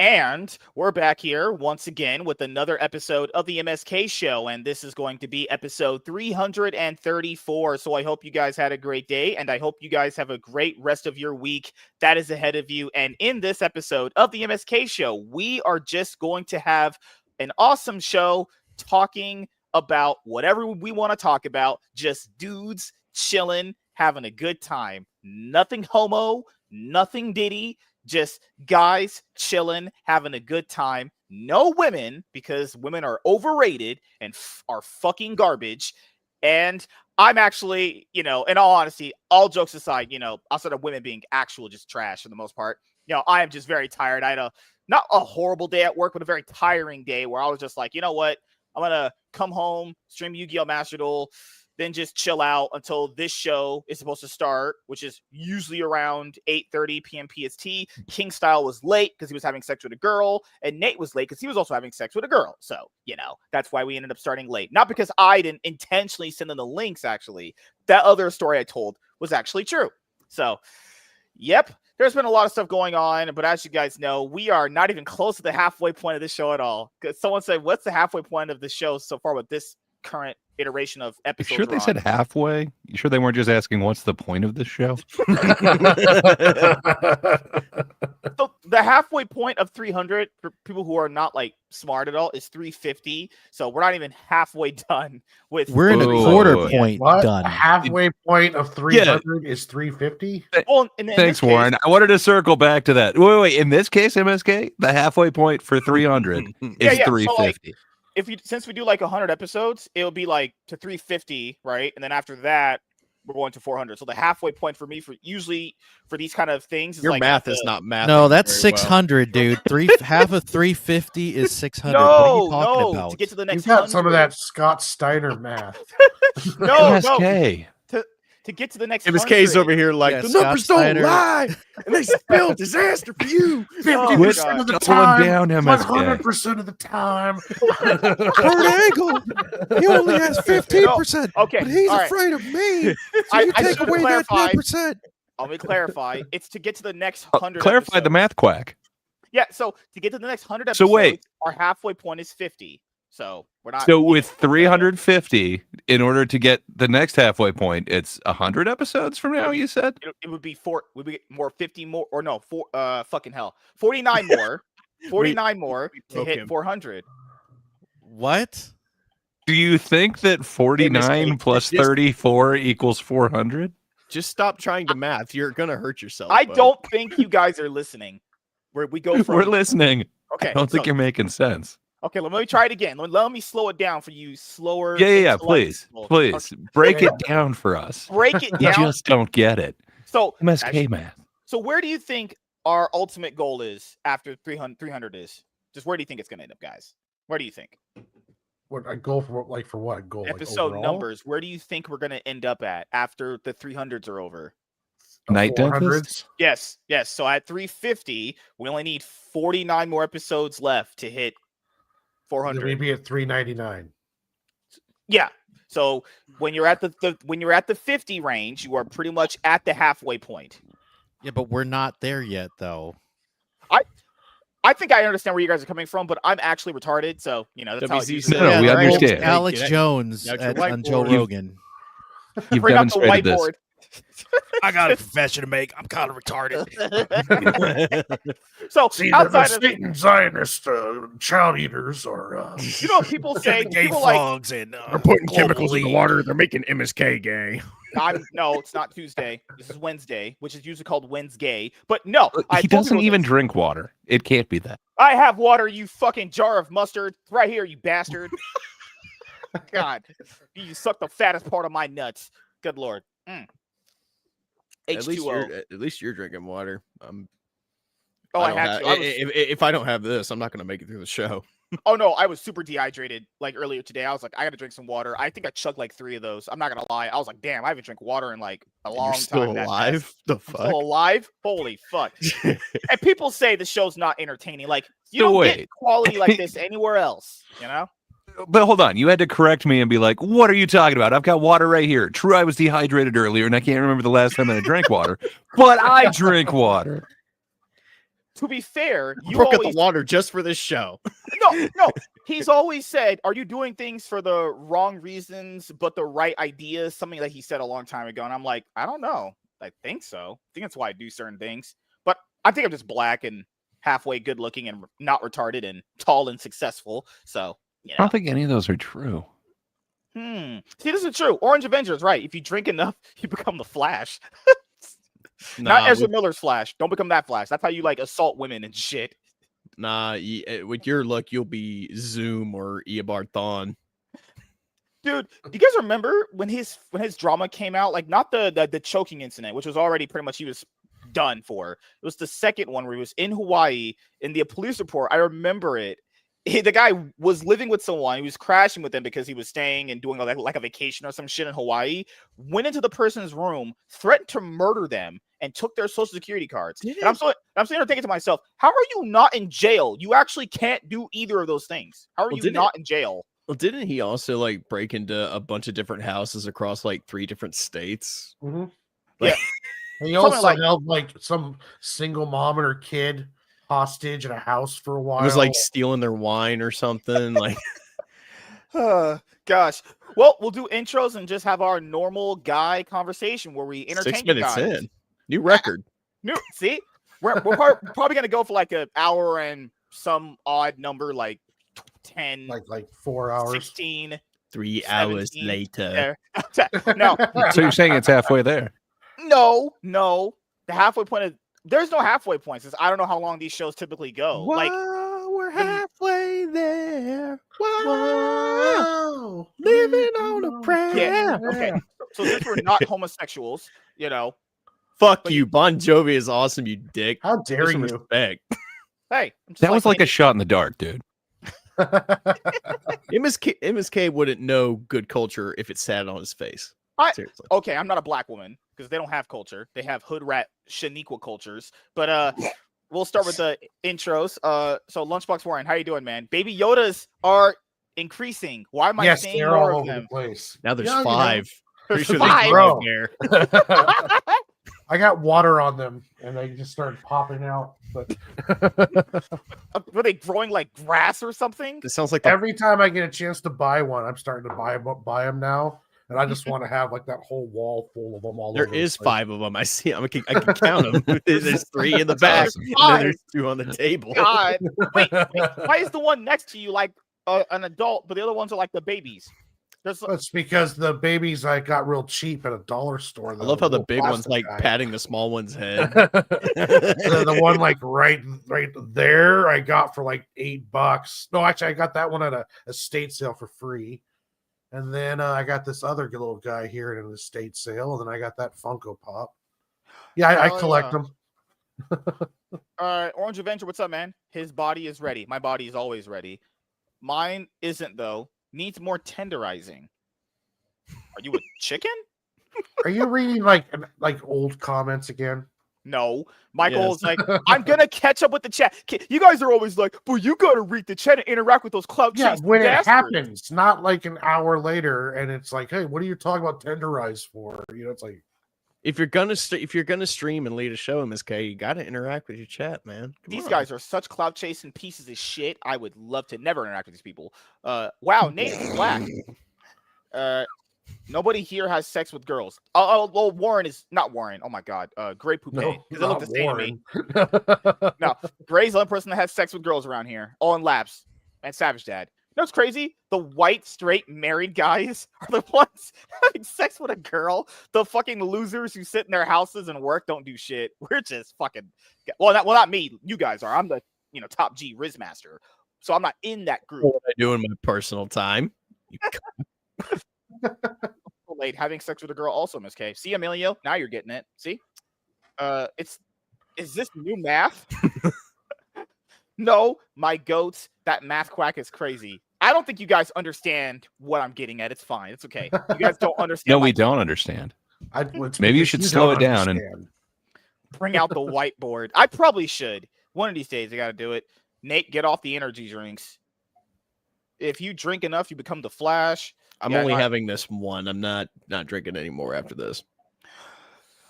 And we're back here once again with another episode of the MSK show, and this is going to be episode 334. So I hope you guys had a great day, and I hope you guys have a great rest of your week that is ahead of you. And in this episode of the MSK show, we are just going to have an awesome show talking about whatever we want to talk about, just dudes chilling, having a good time. Nothing homo, nothing diddy. Just guys chilling, having a good time. No women, because women are overrated and are fucking garbage. And I'm actually, in all honesty, all jokes aside, outside of women being actual just trash for the most part, I am just very tired. I had not a horrible day at work, but a very tiring day where I was just like, you know what? I'm going to come home, stream Yu-Gi-Oh! Master Duel, then just chill out until this show is supposed to start, which is usually around 8:30 p.m. PST. King Style was late because he was having sex with a girl, and Nate was late because he was also having sex with a girl. So, that's why we ended up starting late. Not because I didn't intentionally send them the links, actually. That other story I told was actually true. So, yep, there's been a lot of stuff going on, but as you guys know, we are not even close to the halfway point of this show at all. Because someone said, what's the halfway point of the show so far with this current iteration of episodes? You sure they said halfway? You sure they weren't just asking what's the point of this show? So the halfway point of 300 for people who are not like smart at all is 350. So we're not even halfway done with. We're in a quarter point done. A halfway point of 300 is 350. Well, thanks, Warren. I wanted to circle back to that. Wait. In this case, MSK, the halfway point for 300 is 350. So since we do like 100 episodes, it'll be like to 350, right? And then after that, we're going to 400. So the halfway point for me usually for these kind of things is your like math is not math. No, that's 600, dude. Half of 350 is 600. What are you talking about? To get to the next. You got some of that Scott Steiner math. MSK. To get to the next MSK's over here like the numbers don't lie, and they spell disaster for you. 50% of the time, 100% of the time. Kurt Angle, he only has 15%. Okay, but he's afraid of me. So you take away that 10%. Let me clarify. It's to get to the next 100. Clarify episodes. the math quack. Yeah, so to get to the next 100 episodes, So wait. Our halfway point is 50. So we're not. So with 350, in order to get the next halfway point, it's 100 episodes from now. You said it would be 50 more, or no, fucking hell, 49 more, 49 more to hit 400. What? Do you think that 49 plus 34 equals 400? Just stop trying to math. You're gonna hurt yourself. I don't think you guys are listening. Where we go from? We're listening. Okay, I don't think you're making sense. Okay, let me try it again. Let me slow it down for you slower. Yeah. Please. Okay. Break it down for us. Break it down. You just don't get it. So MSK math. So where do you think our ultimate goal is after 300 is? Just where do you think it's going to end up, guys? Where do you think? What a goal for what goal? Episode like numbers. Where do you think we're going to end up at after the 300s are over? Night Dentist? Yes. So at 350, we only need 49 more episodes left to hit 400. Maybe at 399. Yeah. So when you're at the 50 range, you are pretty much at the halfway point. Yeah, but we're not there yet, though. I think I understand where you guys are coming from, but I'm actually retarded, so that's how it usually is. No, we understand. Alex Jones on Joe Rogan. You've bring up the demonstrated whiteboard. I got a confession to make. I'm kind of retarded. So outside of Satan Zionist child eaters, or people say gay people frogs and they're putting chemicals in the water. They're making MSK gay. No, it's not Tuesday. This is Wednesday, which is usually called Wednesday. But no, he doesn't even drink water. It can't be that. I have water, you fucking jar of mustard, right here, you bastard. God, you suck the fattest part of my nuts. Good Lord. H2O. At least you're drinking water. I have to. If I don't have this, I'm not going to make it through the show. Oh no, I was super dehydrated like earlier today. I was like, I got to drink some water. I think I chugged like 3 of those. I'm not gonna lie. I was like, damn, I haven't drank water in like a long time. Still alive? The fuck? Still alive? Holy fuck! And people say the show's not entertaining. Like you So don't wait. get quality like this anywhere else. You know? But hold on, you had to correct me and be like, what are you talking about? I've got water right here. True, I was dehydrated earlier, and I can't remember the last time I drank water, but I drink water. to be fair, you broke out always the water just for this show. no. He's always said, "Are you doing things for the wrong reasons, but the right ideas?" Something that he said a long time ago, and I'm like, I don't know. I think so. I think that's why I do certain things. But I think I'm just black and halfway good looking and not retarded and tall and successful. So I don't think any of those are true. See, this is true. Orange Avenger is right. If you drink enough, you become the Flash. Not Ezra Miller's Flash. Don't become that Flash. That's how you like assault women and shit. Nah, with your look, you'll be Zoom or Eobard Thawne. Dude, do you guys remember when his drama came out? Like, not the choking incident, which was already pretty much he was done for. It was the second one where he was in Hawaii in the police report. I remember it. The guy was living with someone. He was crashing with them because he was staying and doing like a vacation or some shit in Hawaii. Went into the person's room, threatened to murder them, and took their social security cards. And I'm sitting there thinking to myself, how are you not in jail? You actually can't do either of those things. How are you not in jail? Well, didn't he also like break into a bunch of different houses across like 3 different states? Mm-hmm. Yeah. And he also held like some single mom and her kid hostage in a house for a while. It was like stealing their wine or something. Like, gosh. Well, we'll do intros and just have our normal guy conversation where we entertain 6 minutes you guys. in, new record. See, we're probably gonna go for like an hour and some odd number, like 10, like 4 hours, 16, 3 hours later. No, So you're saying it's halfway there? No. The halfway point is there's no halfway points. I don't know how long these shows typically go. Like we're halfway there. Whoa, Living on a prayer. Yeah. Okay. So since we're not homosexuals, Fuck you. Bon Jovi is awesome, you dick. How dare you? Respect. Hey, that was like a shot in the dark, dude. MSK wouldn't know good culture if it sat on his face. Seriously. Okay, I'm not a black woman because they don't have culture. They have hood rat Shaniqua cultures. But we'll start with the intros. So Lunchbox Warren, how you doing, man? Baby Yodas are increasing. Why am I saying more of them? The place. Now there's 5. Pretty sure they grow there. I got water on them, and they just started popping out. But were they growing like grass or something? It sounds like every time I get a chance to buy one, I'm starting to buy them now. And I just want to have like that whole wall full of them all there over. There is 5 of them. I see. I can count them. There's 3 in the back, and then there's 2 on the table. God, wait, why is the one next to you like an adult, but the other ones are like the babies? That's because the babies I got real cheap at a dollar store. I love how the big one's like patting the small one's head. The one like right there I got for like $8. No, actually I got that one at a estate sale for free. And then I got this other little guy here at an estate sale, and then I got that Funko Pop. Yeah, I collect them. Orange Avenger, what's up, man? His body is ready. My body is always ready. Mine isn't, though. Needs more tenderizing. Are you a chicken? Are you reading like old comments again? No. Michael is like, I'm going to catch up with the chat. You guys are always like, but you got to read the chat and interact with those clout chasing when bastards. It happens, not like an hour later, and it's like, hey, what are you talking about tenderize for? It's like, if you're gonna stream and lead a show in MSK, you got to interact with your chat, man. These guys are such clout chasing pieces of shit. I would love to never interact with these people. Wow, Nate is black. Nobody here has sex with girls. Well, Warren is not Warren. Oh my God, Gray Poupe, because they look the same to me. No, Gray's the only person that has sex with girls around here, all in laps. And Savage Dad. You know what's crazy? The white, straight, married guys are the ones having sex with a girl. The fucking losers who sit in their houses and work don't do shit. We're just fucking. Well, not me. You guys are. I'm the top G Riz Master, so I'm not in that group. What I do in my personal time. Late having sex with a girl also, MSK. See, Emilio, now you're getting it. See, is this new math? No, my goats. That math quack is crazy. I don't think you guys understand what I'm getting at. It's fine. It's okay. You guys don't understand. No, we don't understand. Maybe you should slow it down and bring out the whiteboard. I probably should. One of these days, I got to do it. Nate, get off the energy drinks. If you drink enough, you become the Flash. I'm only having this one. I'm not drinking anymore after this.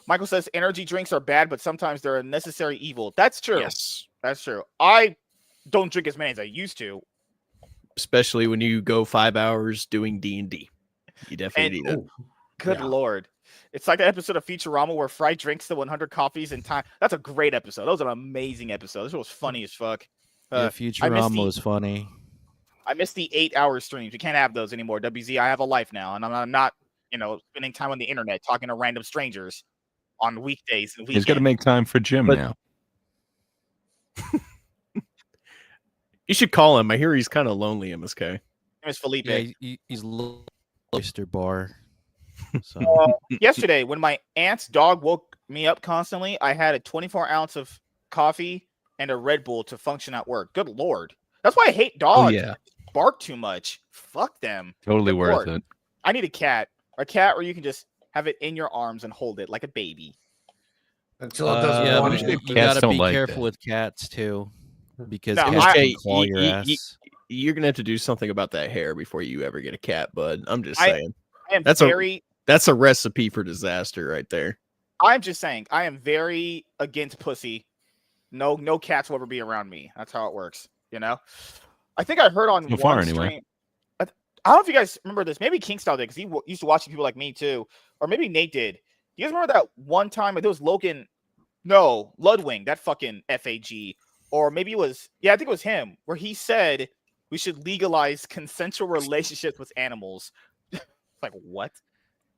Michael says energy drinks are bad, but sometimes they're a necessary evil. That's true. Yes. That's true. I don't drink as many as I used to. Especially when you go 5 hours doing D&D. You definitely And- need it. Oh, Good Yeah. Lord. It's like the episode of Futurama where Fry drinks the 100 coffees in time. That's a great episode. That was an amazing episode. This was funny as fuck. Yeah, Futurama the- was funny. I miss the 8-hour streams. You can't have those anymore. WZ, I have a life now, and I'm not, spending time on the internet talking to random strangers on weekdays and He's weekends. got to make time for Jim But- now. You should call him. I hear he's kind of lonely, MSK. Miss Felipe. Yeah, he's oyster bar. So Yesterday, when my aunt's dog woke me up constantly, I had a 24 ounce of coffee and a Red Bull to function at work. Good Lord. That's why I hate dogs. Oh yeah, Bark too much. Fuck them. totally Good worth Lord. it. I need a cat where you can just have it in your arms and hold it like a baby. Until it doesn't yeah, want but to. you to. Cats gotta don't be like careful that. with cats too, because No, cats I- can claw your you- ass. You're gonna have to do something about that hair before you ever get a cat, bud. I'm just I- saying. I am That's very a recipe for disaster right there. I'm just saying, I am very against pussy. No cats will ever be around me. That's how it works, I think I heard on So one far, anyway. stream. I don't know if you guys remember this. Maybe Kingstyle did because he used to watch people like me too, or maybe Nate did. Do you guys remember that one time? It was Logan, no Ludwig, that fucking FAG, or maybe it was I think it was him, where he said we should legalize consensual relationships with animals. Like what?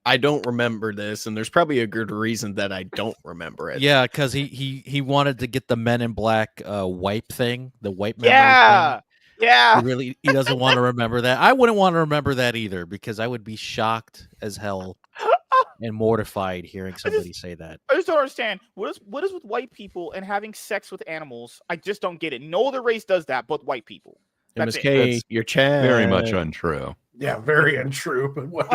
I don't remember this, and there's probably a good reason that I don't remember it. Yeah, because he wanted to get the Men in Black wipe thing, the wipe memory Yeah, thing. yeah. He doesn't want to remember that. I wouldn't want to remember that either because I would be shocked as hell and mortified hearing somebody say that. I just don't understand what is with white people and having sex with animals. I just don't get it. No other race does that, but white people. That's it. MSK, That's your chat. Very much untrue. Yeah, very untrue. But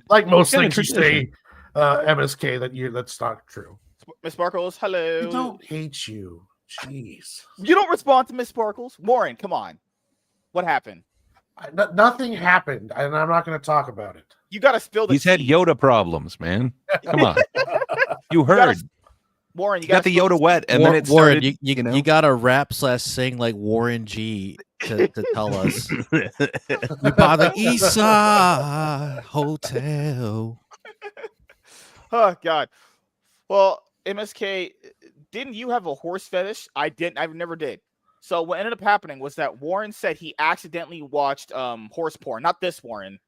like most Kinda things you say, MSK, that's not true. Miss Sparkles, hello. I don't hate you. Jeez. You don't respond to Miss Sparkles. Warren, come on. What happened? Nothing happened, and I'm not going to talk about it. You got to spill the He's had tea. Yoda problems, man. Come on, you gotta- heard. Warren, you You got the spill Yoda wet, and then it Warren, started. you got to rap / sing like Warren G to tell us. We buy the Eastside Hotel. Oh God. Well, MSK, didn't you have a horse fetish? I didn't. I never did. So what ended up happening was that Warren said he accidentally watched horse porn. Not this Warren.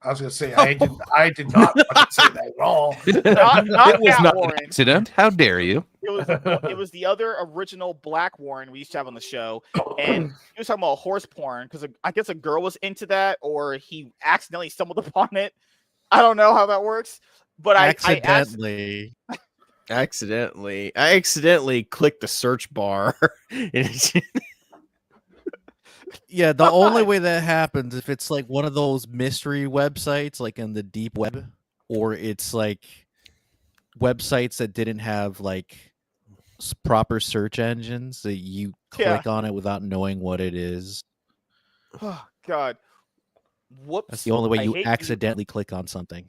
I was going to say I did not fucking say that at all. Not It was that not an Warren. accident. How dare you? It was the other original Black Warren we used to have on the show, and he was talking about horse porn because I guess a girl was into that, or he accidentally stumbled upon it. I don't know how that works, but I asked, Accidentally. I accidentally clicked the search bar. And it's- Yeah, the only way that happens if it's like one of those mystery websites, like in the deep web, or it's like websites that didn't have like proper search engines that you Yeah. click on it without knowing what it is. oh God, whoops! That's the only way I you hate accidentally click on something.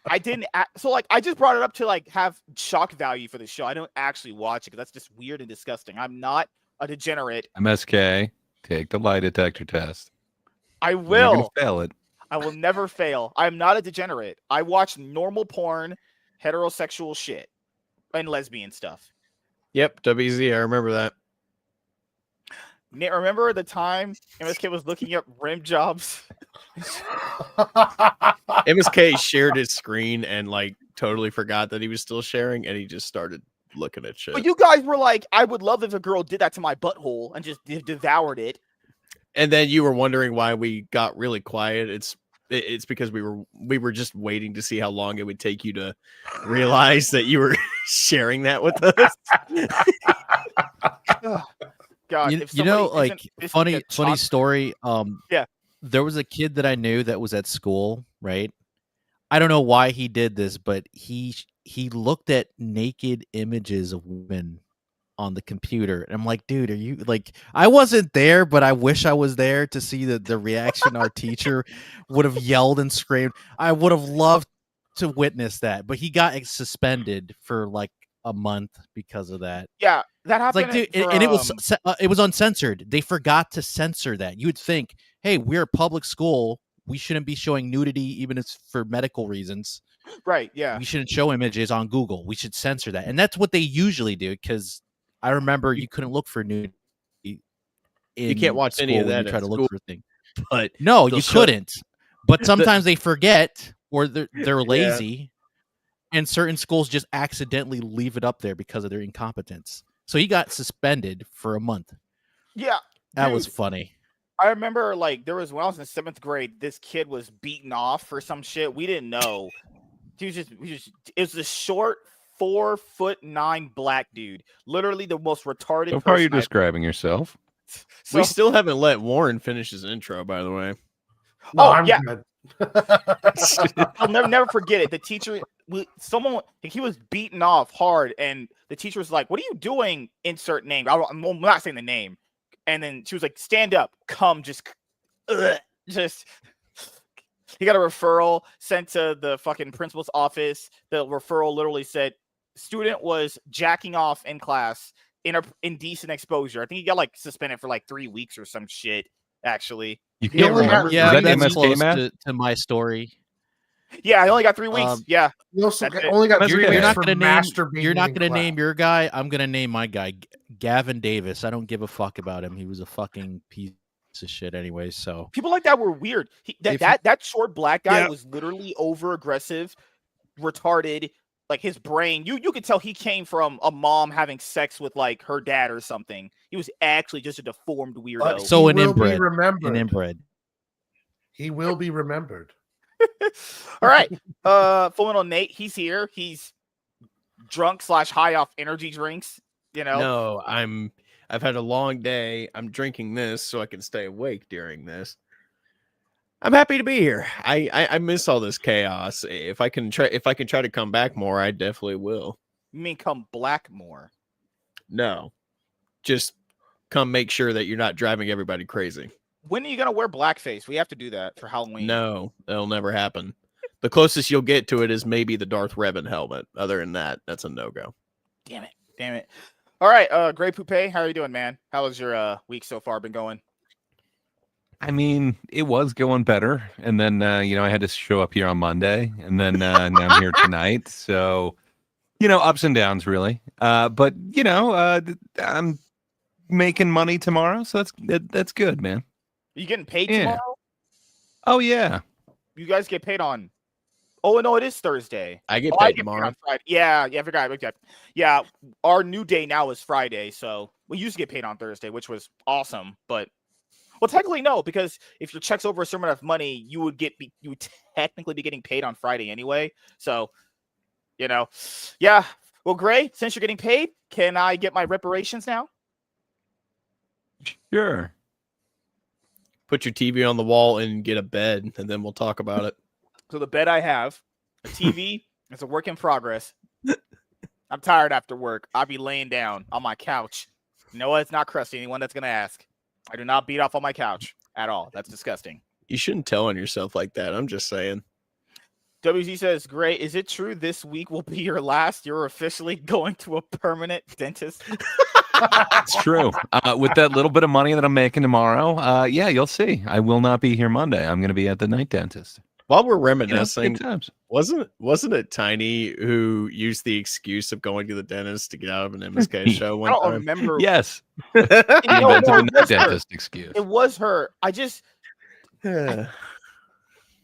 I didn't. So like, I just brought it up to like have shock value for the show. I don't actually watch it because that's just weird and disgusting. I'm not a degenerate. MSK, take the lie detector test. I You're gonna will. fail it. I will never fail. I'm not a degenerate. I watch normal porn, heterosexual shit, and lesbian stuff. Yep, WZ, I remember that. Nate, remember the time MSK was looking up rim jobs? MSK shared his screen and like totally forgot that he was still sharing, and he just started looking at shit. But you guys were like, I would love if a girl did that to my butthole and just devoured it. And then you were wondering why we got really quiet. It's because we were just waiting to see how long it would take you to realize that you were sharing that with us. God, You, if you know, somebody like isn't funny a funny choc- story. Yeah. There was a kid that I knew that was at school, right? I don't know why he did this, but he looked at naked images of women on the computer, and I'm like, dude, are you like? I wasn't there, but I wish I was there to see the reaction our teacher would have yelled and screamed. I would have loved to witness that, but he got suspended for like a month because of that. Yeah, that It's like, happened. dude, and it was uncensored. They forgot to censor that. You would think, hey, we're a public school. We shouldn't be showing nudity, even if it's for medical reasons. Right. Yeah. We shouldn't show images on Google. We should censor that. And that's what they usually do, because I remember you couldn't look for nudity. You can't watch any of when that you try at to school, look for things. but No, they'll you show- couldn't. But sometimes they forget, or they're lazy, and certain schools just accidentally leave it up there because of their incompetence. So he got suspended for a month. Yeah. That was dude, funny. I remember like there was when I was in 7th grade, this kid was beaten off for some shit. We didn't know. He was just it was this short 4'9" black dude. Literally the most retarded So far, you're person I've- describing yourself. So, we still haven't let Warren finish his intro, by the way. No, Oh, I'm yeah. good. I'll never forget it. The teacher, he was beaten off hard, and the teacher was like, "What are you doing?" Insert name. I'm not saying the name. And then she was like, "Stand up, come, just." He got a referral sent to the fucking principal's office. The referral literally said, "Student was jacking off in class in indecent exposure." I think he got like suspended for like 3 weeks or some shit. Actually, You He can't only remember. got- Yeah, Is that that's MSK close math? to my story. yeah, I only got 3 weeks. Yeah, You also That's it. only got That's 3 okay. weeks You're not for gonna name. masturbating. You're not in gonna class. name your guy. I'm gonna name my guy, Gavin Davis. I don't give a fuck about him. He was a fucking piece of shit anyway. So people like that were weird. If That short black guy Yeah. was literally over aggressive, retarded. Like his brain, you could tell he came from a mom having sex with like her dad or something. He was actually just a deformed weirdo. But So he an will be inbred. remembered. an inbred. He will be remembered. All right, Full Metal Nate, he's here. He's drunk / high off energy drinks. You know, No, I've had a long day. I'm drinking this so I can stay awake during this. I'm happy to be here. I miss all this chaos. If I can try to come back more, I definitely will. you mean come black more? No. Just come make sure that you're not driving everybody crazy. When are you gonna wear blackface? We have to do that for Halloween. No, that'll never happen. The closest you'll get to it is maybe the Darth Revan helmet. Other than that, that's a no-go. Damn it. All right, Gray Poupe, how are you doing, man? How has your week so far been going? I mean, it was going better, and then I had to show up here on Monday, and then now I'm here tonight. So, ups and downs, really. But I'm making money tomorrow, so that's good, man. Are you getting paid Yeah. tomorrow? Oh yeah, You guys get paid on. Oh no, it is Thursday. I get Oh, I paid get paid tomorrow. on Friday. Yeah, I forgot. Yeah, our new day now is Friday, so we used to get paid on Thursday, which was awesome. But technically no, because if your check's over a certain amount of money, you would technically be getting paid on Friday anyway. So, yeah. Well, Gray, since you're getting paid, can I get my reparations now? sure. Put your TV on the wall and get a bed, and then we'll talk about it. So the bed I have, a TV, it's a work in progress. I'm tired after work. I'll be laying down on my couch. You know what? It's not crusty. Anyone that's gonna ask, I do not beat off on my couch at all. That's disgusting. You shouldn't tell on yourself like that. I'm just saying. WZ says, "Great. Is it true this week will be your last? You're officially going to a permanent dentist." It's true. With that little bit of money that I'm making tomorrow, yeah, you'll see. I will not be here Monday. I'm going to be at the night dentist. While we're Good reminiscing, times. wasn't it Tiny who used the excuse of going to the dentist to get out of an MSK show I one don't time? remember. Yes, You the know, invented no, the it night was her. dentist excuse. It was her.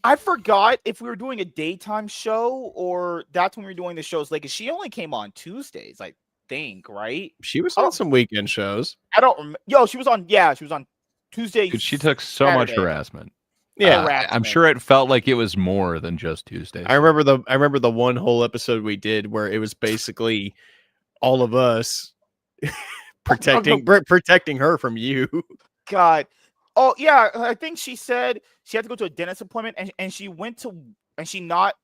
I forgot if we were doing a daytime show or that's when we were doing the shows. Like, she only came on Tuesdays, I think, right? She was on some weekend shows. I don't remember. Yo, she was on. Yeah, she was on Tuesday. Dude, she took so much Saturday. harassment. Yeah, Harassment. I'm sure it felt like it was more than just Tuesdays. I remember the one whole episode we did where it was basically all of us protecting her from you. God. Oh yeah, I think she said she had to go to a dentist appointment, and she went to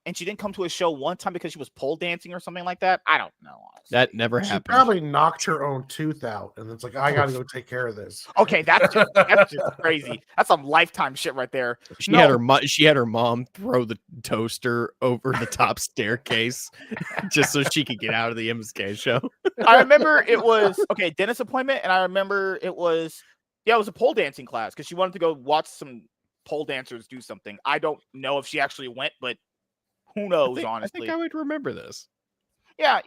and she didn't come to a show one time because she was pole dancing or something like that. I don't know. Honestly. That never She happened. probably knocked her own tooth out, and it's like, I got to go take care of this. Okay, that's just crazy. That's some lifetime shit right there. She No. had her mom throw the toaster over the top staircase just so she could get out of the MSK show. I remember it was dentist appointment, and I remember it was a pole dancing class because she wanted to go watch some pole dancers do something. I don't know if she actually went, but who knows? Honestly, I think I would remember this. Yeah,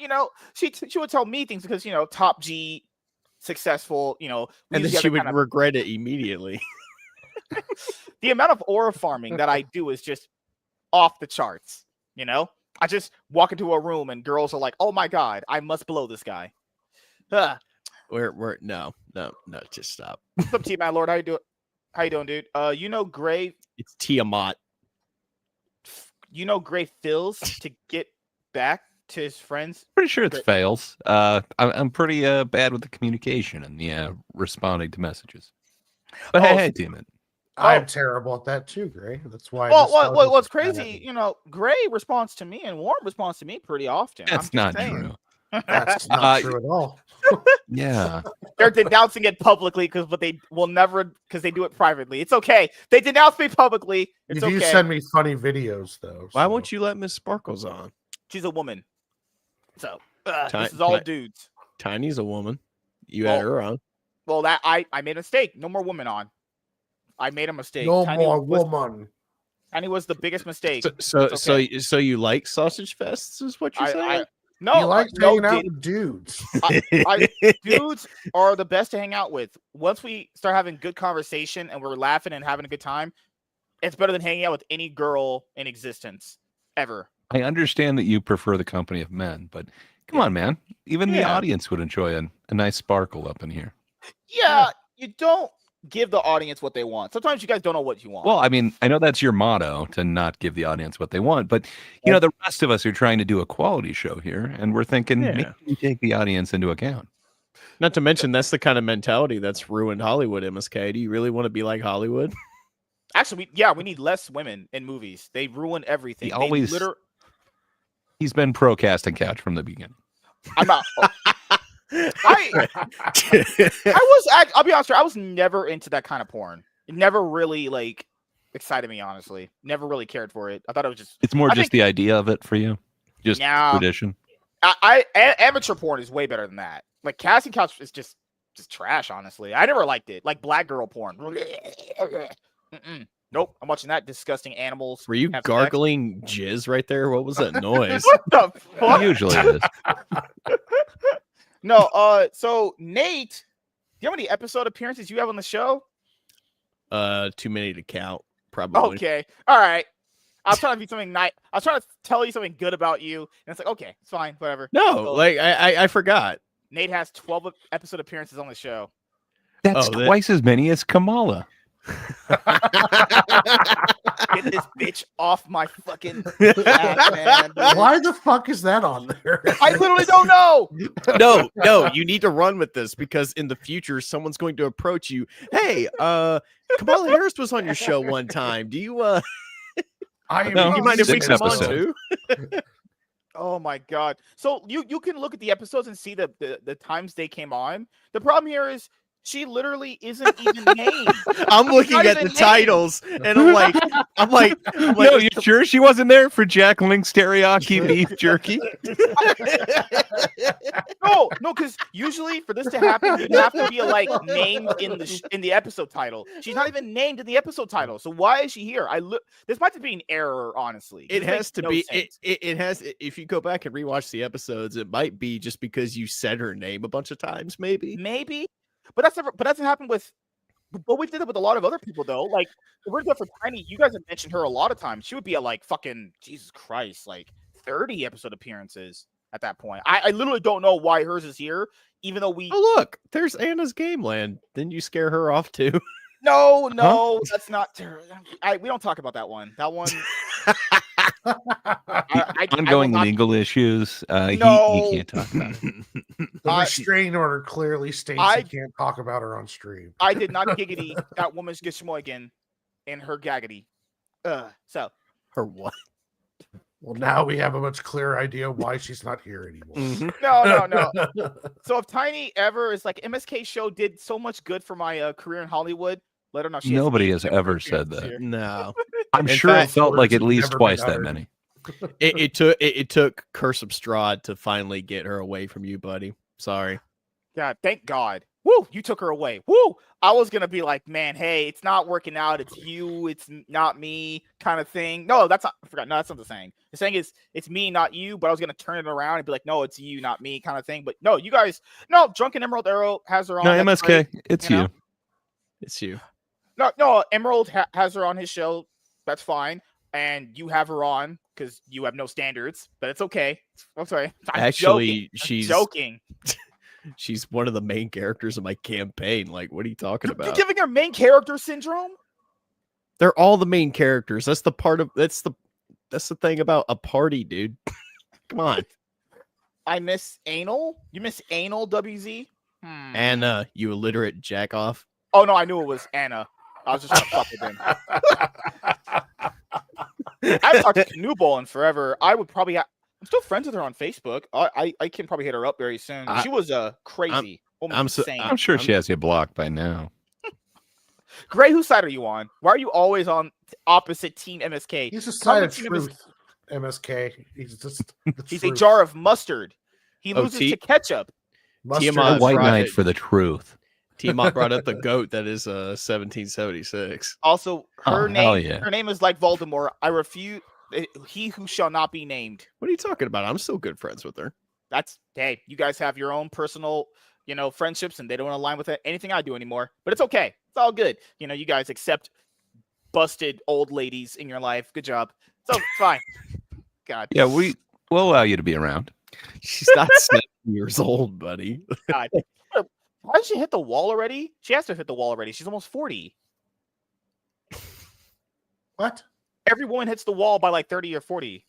she would tell me things because top G, successful, and then she would regret it immediately. The amount of aura farming that I do is just off the charts. I just walk into a room and girls are like, "Oh my god, I must blow this guy." We're no, just stop. What's up, T-Man Lord? How you doing? How you doing, dude? Gray. It's Tiamat. Gray feels to get back to his friends. Pretty sure it's fails. I'm pretty bad with the communication and the responding to messages. But hey, Demon. I'm terrible at that too, Gray. That's why. What's crazy? Gray responds to me and Warren responds to me pretty often. That's not true. That's not true at all. Yeah, they're denouncing it publicly because they will never because they do it privately. It's okay. They denounce me publicly. It's you send me funny videos though. Why won't you let Miss Sparkles on? She's a woman. So this is all dudes. Tiny's a woman. You had her on. Well, that I made a mistake. No more women on. I made a mistake. No more woman. Tiny was the biggest mistake. So you like sausage fests? Is what you're saying? No, you like hanging out with dudes. Dudes are the best to hang out with. Once we start having good conversation and we're laughing and having a good time, it's better than hanging out with any girl in existence ever. I understand that you prefer the company of men, but come on, man. Even the audience would enjoy a nice sparkle up in here. Yeah, you don't give the audience what they want. Sometimes you guys don't know what you want. Well, I mean, I know that's your motto, to not give the audience what they want, but the rest of us are trying to do a quality show here, and we're thinking maybe we take the audience into account. Not to mention that's the kind of mentality that's ruined Hollywood, MSK. Do you really want to be like Hollywood? Actually, we need less women in movies. They ruin everything. He's been pro casting couch from the beginning. I'm not. I'll be honest, I was never into that kind of porn. It never really excited me, honestly. Never really cared for it. I thought it was just. It's more the idea of it for you, just tradition. Amateur porn is way better than that. Like casting couch is just trash, honestly. I never liked it. Like black girl porn. Nope, I'm watching that disgusting animals. Were you gargling jizz right there? What was that noise? What the fuck? Usually it is. No, so Nate, do you know how many episode appearances you have on the show? Too many to count, probably. Okay. All right. I was trying to be something nice. I was trying to tell you something good about you, and it's like, okay, it's fine, whatever. No, so, I forgot. Nate has 12 episode appearances on the show. That's twice as many as Kamala. Get this bitch off my fucking ass, man. Why the fuck is that on there? I literally don't know. No, you need to run with this because in the future someone's going to approach you. Hey, Kamala Harris was on your show one time. Do you you mind if we come on too? Oh my god. So you can look at the episodes and see the times they came on. The problem here is she literally isn't even named. I'm looking at the titles and I'm like, no, you sure she wasn't there for Jack Link's teriyaki beef jerky? No, because usually for this to happen, you'd have to be named in the episode title. She's not even named in the episode title. So why is she here? This might be an error, honestly. It has to be. It has. If you go back and rewatch the episodes, it might be just because you said her name a bunch of times. Maybe. But that's happened with. But we've did it with a lot of other people though. Like if we're good for Tiny, you guys have mentioned her a lot of times. She would be at fucking Jesus Christ, 30 episode appearances at that point. I literally don't know why hers is here, even though we. Oh look, there's Anna's Game Land. Didn't you scare her off too? No, that's not. We don't talk about that one. That one. Ongoing legal issues. He can't talk about it. The restraining order clearly states he can't talk about her on stream. I did not giggity that woman's Gishmoigan and her gaggity. So her what? Well, now we have a much clearer idea why she's not here anymore. Mhm. No. So if Tiny ever is like MSK show did so much good for my career in Hollywood, let her know she Nobody has has ever said that. No, I'm In sure fact, it felt like words at have least never been twice that uttered. many. it took Curse of Strahd to finally get her away from you, buddy. Sorry. God, thank God. Woo, you took her away. Woo. I was gonna be like, man, hey, it's not working out. It's you. It's not me, kind of thing. No, that's not. I forgot. No, that's not the saying. The saying is, it's me, not you. But I was gonna turn it around and be like, no, it's you, not me, kind of thing. But no, you guys, no. Drunken Emerald Arrow has her on. No, that's MSK, great, it's you know? you. It's you. No. Emerald has her on his show. That's fine. And you have her on because you have no standards. But it's okay. I'm sorry. I'm Actually, joking. I'm joking. she's one of the main characters of my campaign. Like, what are you talking You're about? giving her main character syndrome. They're all the main characters. That's the thing about a party, dude. Come on. I miss anal. You miss anal, WZ? Anna, you illiterate jack off. Oh no, I knew it was Anna. I was just gonna fuck with him. I haven't talked to Canoe Ball in forever. I would probably. I'm still friends with her on Facebook. I can probably hit her up very soon. She was crazy. Almost insane. I'm sure she has you blocked by now. Gray, whose side are you on? Why are you always on opposite Team MSK? He's a Come side to of Team truth, MSK. He's just the He's a truth. jar of mustard. He Oh, loses T- to ketchup. Mustard Tiamat is White right. Knight for the truth. Tiamat brought up the goat that is 1776. Also, her hell name. yeah. Her name is like Voldemort. I refuse. He who shall not be named. What are you talking about? I'm still good friends with her. That's hey, you guys have your own personal, friendships, and they don't align with anything I do anymore. But it's okay. It's all good. You guys accept busted old ladies in your life. Good job. So it's fine. God. Yeah, we'll allow you to be around. She's not 7 years old, buddy. God. Why did she hit the wall already? She has to hit the wall already. She's almost 40. What? Every woman hits the wall by like 30 or 40.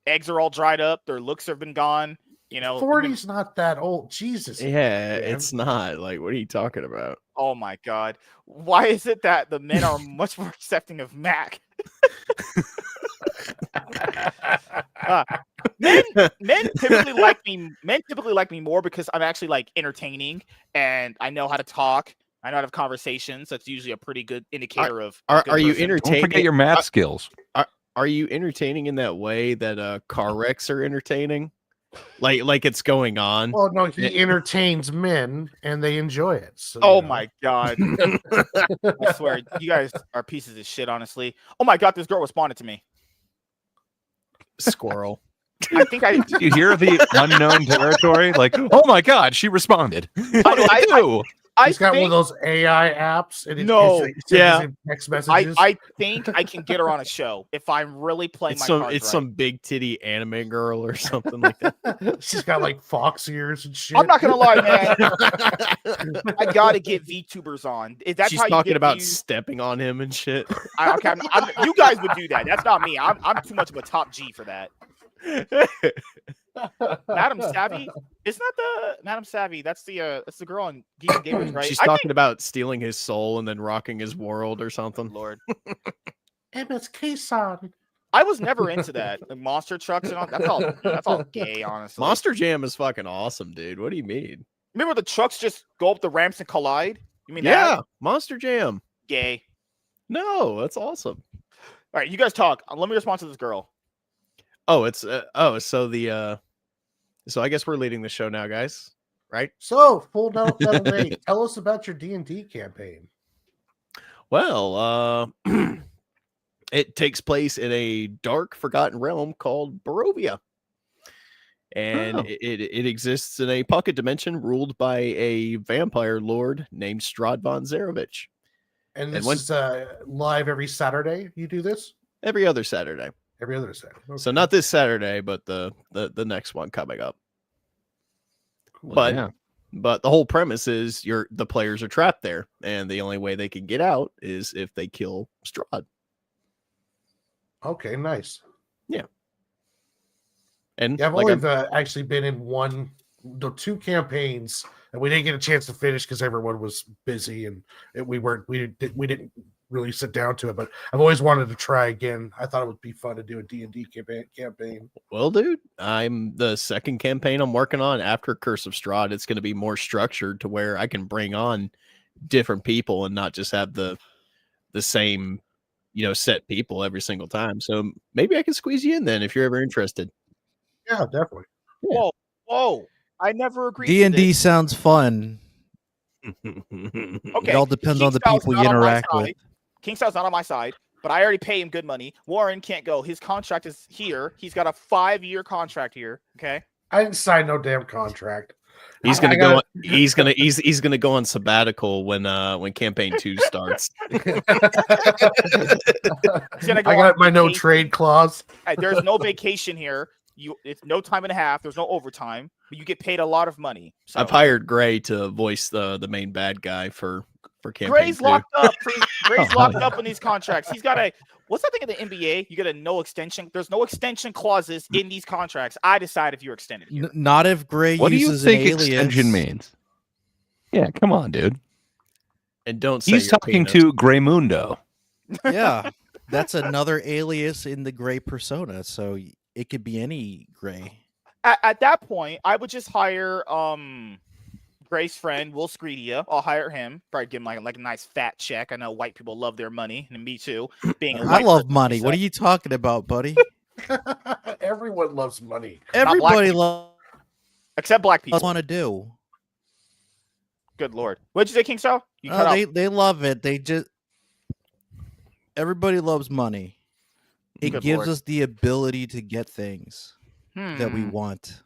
Eggs are all dried up. Their looks have been gone. 40's not that old. Jesus. Yeah, man. it's not. Like, what are you talking about? Oh my God. Why is it that the men are much more accepting of Mac? Men typically like me. Men typically like me more because I'm actually like entertaining and I know how to talk. I know how to have conversations. That's usually a pretty good indicator of. a good Are you person. Don't entertaining? forget your math skills. Are you entertaining in that way that car wrecks are entertaining? Like it's going on. Well, no, he entertains men and they enjoy it. So, Oh my God. I swear, you guys are pieces of shit, honestly. Oh my God, this girl responded to me. Squirrel. I think I. Did you hear the unknown territory? Like, oh my God, she responded. What do I do? He's got one of those AI apps. And No, it's yeah. in text messages. I think I can get her on a show if I'm really playing my cards right. Some big titty anime girl or something like that. She's got like fox ears and shit. I'm not gonna lie, man. I gotta get VTubers on. Is that She's how you talking get about views? stepping on him and shit. You guys would do that. That's not me. I'm too much of a top G for that. Madam Savvy, isn't that the Madam Savvy? That's the girl on Geek and Gamers, right? She's talking about stealing his soul and then rocking his world or something. Lord, MSK-san. I was never into that. The monster trucks and all. That's all gay, honestly. Monster Jam is fucking awesome, dude. What do you mean? Remember the trucks just go up the ramps and collide? You mean Yeah, that? Monster Jam. Gay. No, that's awesome. All right, you guys talk. Let me respond to this girl. Oh, it's so I guess we're leading the show now, guys. Right? So, full metal Nate, tell us about your D&D campaign. Well, it takes place in a dark, forgotten realm called Barovia. And it exists in a pocket dimension ruled by a vampire lord named Strahd von Zarovich. And this is live every Saturday. You do this Every other Saturday. every other Saturday. Okay. So not this Saturday, but the next one coming up. Well, But yeah. but the whole premise is the players are trapped there, and the only way they can get out is if they kill Strahd. Okay, nice. And Yeah, I've like only actually been in two campaigns and we didn't get a chance to finish because everyone was busy and we didn't really sit down to it. But I've always wanted to try again. I thought it would be fun to do a D&D campaign. Well, dude, I'm the second campaign I'm working on after Curse of Strahd. It's going to be more structured to where I can bring on different people and not just have the same, set people every single time. So maybe I can squeeze you in then if you're ever interested. Yeah, definitely. Yeah. Whoa! I never agreed. D&D sounds fun. Okay, It all depends on the King Style's people you not on my interact with. side. King Style's not on my side, but I already pay him good money. Warren can't go. His contract is here. He's got a 5-year contract here. Okay. I didn't sign no damn contract. He's gonna go. He's gonna go on sabbatical when campaign 2 starts. He's gonna I go got on my no vacation. trade clause. There's no vacation here. It's no time and a half. There's no overtime, but you get paid a lot of money. So. I've hired Gray to voice the main bad guy for campaign Gray's 2. locked up. Gray's locked up in these contracts. He's got what's that thing in the NBA? You get a no extension. There's no extension clauses in these contracts. I decide if you're extended. Here. Not if Gray What do you uses think an alias. extension means? Yeah, come on, dude. And don't say He's your talking penis. to Graymundo. Yeah, that's another alias in the Gray persona, so it could be any Gray. At that point, I would just hire Gray's friend Will Screedia. I'll hire him. Probably give him like a nice fat check. I know white people love their money, and me too. Being a I white love person money. What are myself. you talking about, buddy? Everyone loves money. Everybody people. loves Except black people. want to do. Good lord. What'd you say, King Style? You cut out. They love it. Everybody loves money. It Good gives lord. us the ability to get things that we Hmm. want.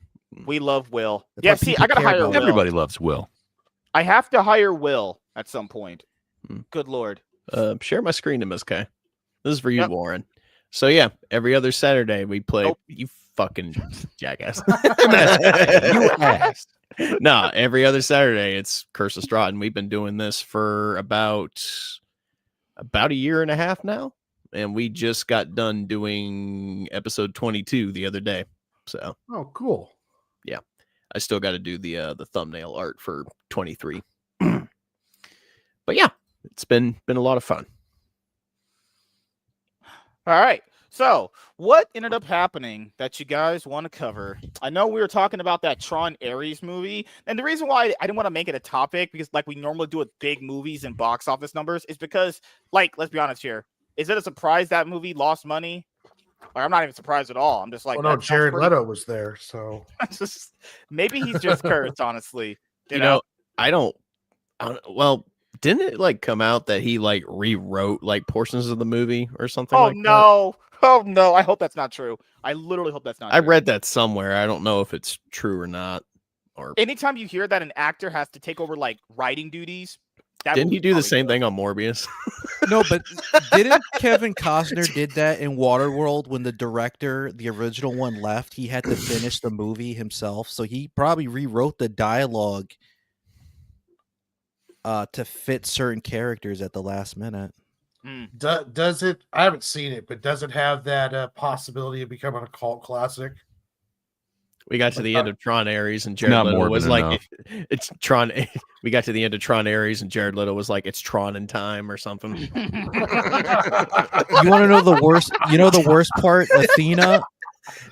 We love Will. That's Yeah, what see, people I gotta care hire about. Will. Everybody loves Will. I have to hire Will at some point. Hmm. Good lord. Share my screen, MSK. This is for you, Yep. Warren. So yeah, every other Saturday we play. Nope. You fucking jackass. You ass. No, every other Saturday it's Curse of Strahd, and we've been doing this for about a year and a half now, and we just got done doing episode 22 the other day. So Oh, cool. I still got to do the thumbnail art for 23. But yeah, it's been a lot of fun. All right. So, what ended up happening that you guys want to cover? I know we were talking about that Tron Ares movie, and the reason why I didn't want to make it a topic, because like we normally do with big movies and box office numbers, is because, like, let's be honest here, is it a surprise that movie lost money? Or I'm not even surprised at all. I'm just like, Well, no, that sounds Jared pretty- Leto was there, so Maybe he's just cursed, honestly. You know, I don't. Well, didn't it like come out that he like rewrote like portions of the movie or something? Oh like that? no. Oh no. I hope that's not true. I literally hope that's not I true. read that somewhere. I don't know if it's true or not. Or Anytime you hear that an actor has to take over like writing duties, that didn't he movie's do the probably same good. thing on Morbius? No, but didn't Kevin Costner did that in Waterworld when the director, the original one, left? He had to finish the movie himself, so he probably rewrote the dialogue to fit certain characters at the last minute. does it? I haven't seen it, but does it have that possibility of becoming a cult classic? We got to the end of Tron Ares and Jared not Leto morbid was like, enough. it's Tron. We got to the end of Tron Ares and Jared Leto was like, it's Tron in time or something. You want to know the worst? You know the worst part? Athena,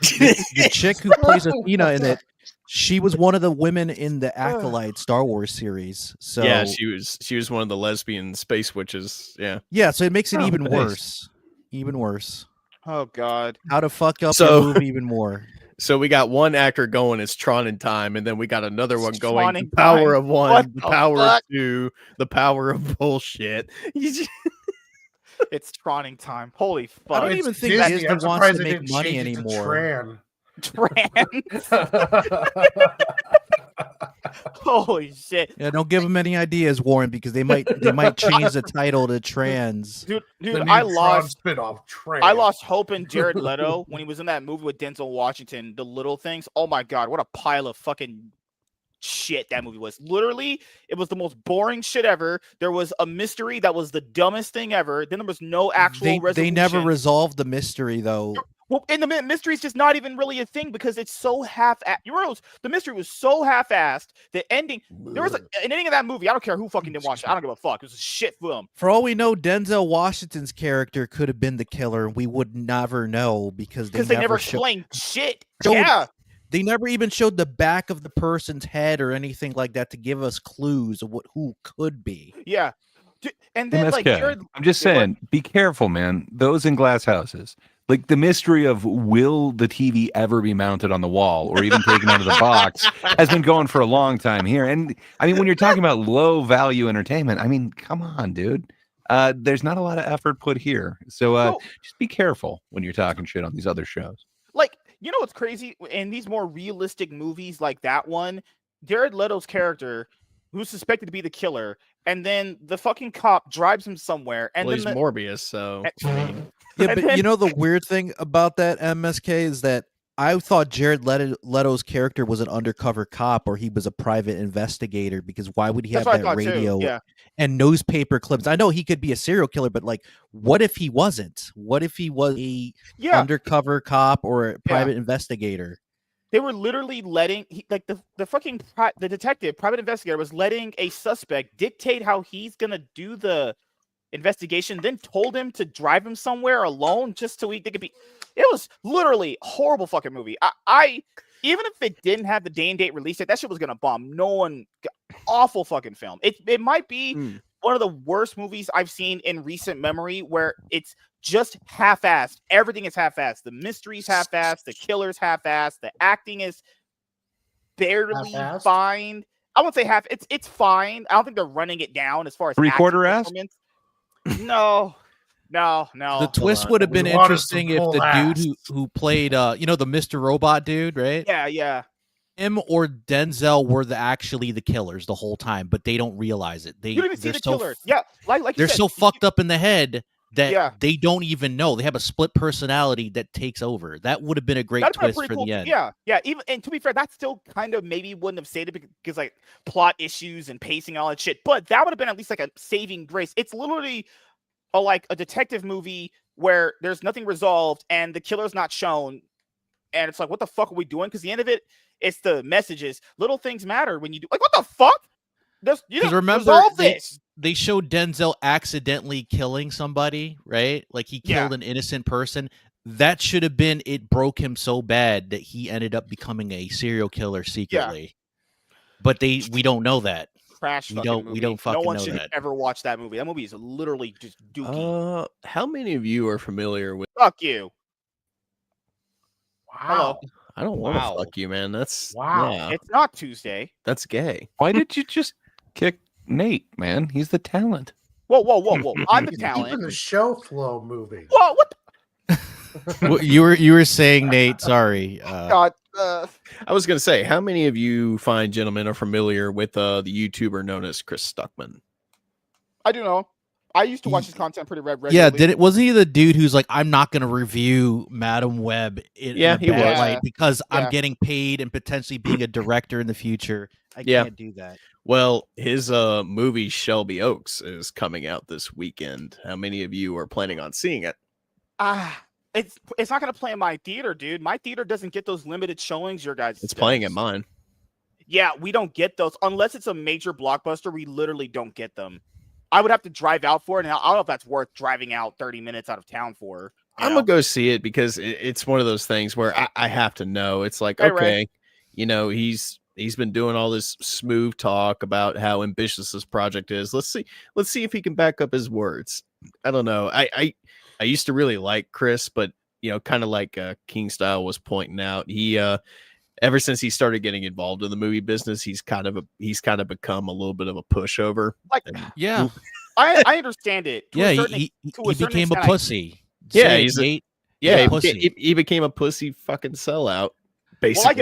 the chick who plays Athena in it, she was one of the women in the Acolyte Star Wars series. So yeah, she was one of the lesbian space witches. Yeah. yeah, so it makes it Oh, even nice. worse. Even worse. Oh god. How to fuck up So- the movie even more. So we got one actor going as Tron in time, and then we got another one going Tron the in power time? of one, What the the power fuck? of two, the power of bullshit. It's troning time. Holy I fuck. don't It's even think Disney. Disney I'm wants surprised to they make didn't money change it to anymore. Holy shit. Yeah, don't give them any ideas, Warren, because they might change the title to trans. Dude, The new I Tron lost spinoff. I lost hope in Jared Leto when he was in that movie with Denzel Washington, The Little Things. Oh my god, what a pile of fucking shit that movie was. Literally, it was the most boring shit ever. There was a mystery that was the dumbest thing ever. Then there was no actual They resolution. never resolved the mystery though. Well, and the mystery is just not even really a thing because it's so you realize the mystery was so half-assed. The ending, there was an ending of that movie. I don't care who fucking didn't watch it. I don't give a fuck. It was a shit film. For all we know, Denzel Washington's character could have been the killer. We would never know because they never explained shit. Yeah. They never even showed the back of the person's head or anything like that to give us clues of who could be. Yeah. And then, MSK. like, Jared, I'm just saying, be careful, man. Those in glass houses. Like, the mystery of will the TV ever be mounted on the wall or even taken out of the box has been going for a long time here. And I mean, when you're talking about low value entertainment, I mean, come on, dude. There's not a lot of effort put here. So just be careful when you're talking shit on these other shows. Like, you know what's crazy? In these more realistic movies like that one, Jared Leto's character, who's suspected to be the killer, and then the fucking cop drives him somewhere. And well, then he's Morbius, so I mean, yeah, but you know the weird thing about that MSK is that I thought Jared Leto's character was an undercover cop or he was a private investigator because why would he have that radio and newspaper clips? I know he could be a serial killer, but like, what if he wasn't? What if he was a undercover cop or a private investigator? They were literally letting the fucking detective, private investigator, was letting a suspect dictate how he's gonna do the investigation, then told him to drive him somewhere alone just so they could be. It was literally a horrible fucking movie. I even if it didn't have the day and date release date, that shit was gonna bomb. Awful fucking film. It might be one of the worst movies I've seen in recent memory, where it's just half-assed. Everything is half-assed. The mystery's half-assed. The killer's half-assed. The acting is barely fine. I won't say half. It's fine. I don't think they're running it down as far as 3/4 ass. No. The twist would have been interesting if the dude who played, the Mr. Robot dude, right? Yeah. Him or Denzel were actually the killers the whole time, but they don't realize it. You don't even see the killer. Yeah, like they're so fucked up in the head that they don't even know. They have a split personality that takes over. That would have been a great twist for the end. Yeah. Even, and to be fair, that still kind of maybe wouldn't have saved it because like plot issues and pacing and all that shit. But that would have been at least like a saving grace. It's literally like a detective movie where there's nothing resolved and the killer's not shown, and it's like, what the fuck are we doing? Because the end of it, it's the messages. Little things matter when you do. Like, what the fuck? Because remember, they showed Denzel accidentally killing somebody, right? Like he killed an innocent person. That should have been it. Broke him so bad that he ended up becoming a serial killer secretly. But we don't know that. Trash. We don't fucking know that. No one should ever watch that movie. That movie is literally just dookie. How many of you are familiar with? Fuck you. Wow. Hello. I don't want to fuck you, man. That's wow. It's not Tuesday. That's gay. Why did you just kick Nate, man? He's the talent. Whoa. I'm the talent. Keeping the show flow moving. Whoa, what? you were saying, Nate? Sorry. God. I was gonna say, how many of you fine gentlemen are familiar with the YouTuber known as Chris Stuckman? I do know. I used to watch his content pretty regularly. Yeah, wasn't he the dude who's like, I'm not going to review Madam Web in a bad light because I'm getting paid and potentially being a director in the future. I can't do that. Well, his movie Shelby Oaks is coming out this weekend. How many of you are planning on seeing it? It's not going to play in my theater, dude. My theater doesn't get those limited showings your guys. It's playing at mine. Yeah, we don't get those unless it's a major blockbuster. We literally don't get them. I would have to drive out for it, and I don't know if that's worth driving out 30 minutes out of town for. I'm gonna go see it because it's one of those things where I have to know. It's like, okay, he's been doing all this smooth talk about how ambitious this project is. Let's see if he can back up his words. I don't know. I used to really like Chris, but kind of like King Style was pointing out, he ever since he started getting involved in the movie business, he's kind of become a little bit of a pushover. Like, I understand it. He became a pussy. Yeah, he became a pussy fucking sellout. Basically, I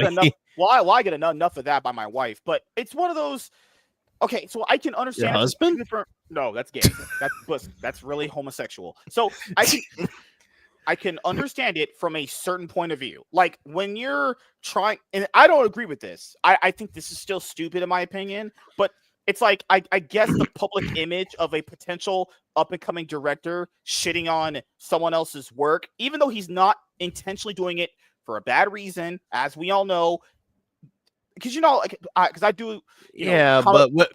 get enough of that by my wife, but it's one of those. Okay, so I can understand. Your husband? No, that's gay. That's really homosexual. So I can understand it from a certain point of view. Like when you're trying, and I don't agree with this. I think this is still stupid in my opinion, but it's like I guess the public image of a potential up and coming director shitting on someone else's work, even though he's not intentionally doing it for a bad reason, as we all know. Because because I do,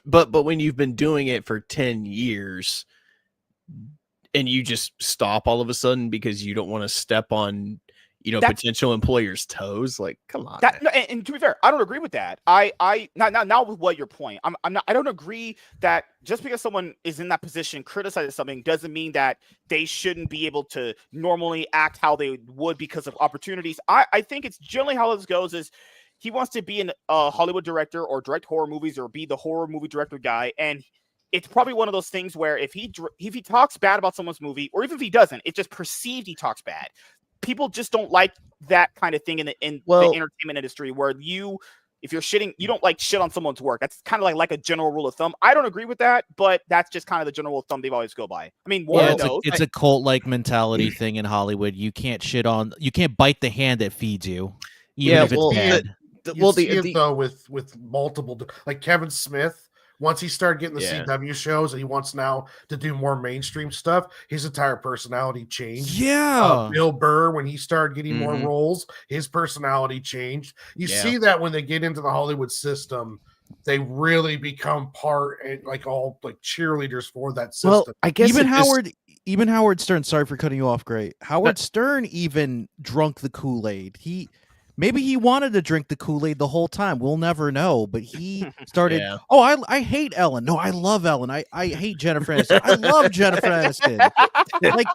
but when you've been doing it for 10 years and you just stop all of a sudden because you don't want to step on potential employers' toes, like, come on. And to be fair, I don't agree with that. I not with what your point. I don't agree that just because someone is in that position criticizing something doesn't mean that they shouldn't be able to normally act how they would because of opportunities. I think it's generally how this goes is he wants to be a Hollywood director or direct horror movies or be the horror movie director guy. And it's probably one of those things where if he talks bad about someone's movie, or even if he doesn't, it's just perceived he talks bad. People just don't like that kind of thing in the entertainment industry where if you're shitting, you don't like shit on someone's work. That's kind of like a general rule of thumb. I don't agree with that, but that's just kind of the general rule of thumb they've always go by. I mean, it's a cult-like mentality thing in Hollywood. You can't bite the hand that feeds you, even if it's bad. Though with multiple, like Kevin Smith, once he started getting the CW shows and he wants now to do more mainstream stuff, his entire personality changed. Yeah. Bill Burr, when he started getting more roles, his personality changed. You see that when they get into the Hollywood system, they really become part and like cheerleaders for that system. Well, I guess even Howard Stern, sorry for cutting you off, Great. Howard Stern even drunk the Kool-Aid. Maybe he wanted to drink the Kool-Aid the whole time. We'll never know. But he started, I hate Ellen. No, I love Ellen. I hate Jennifer Aniston. I love Jennifer Aniston. Like,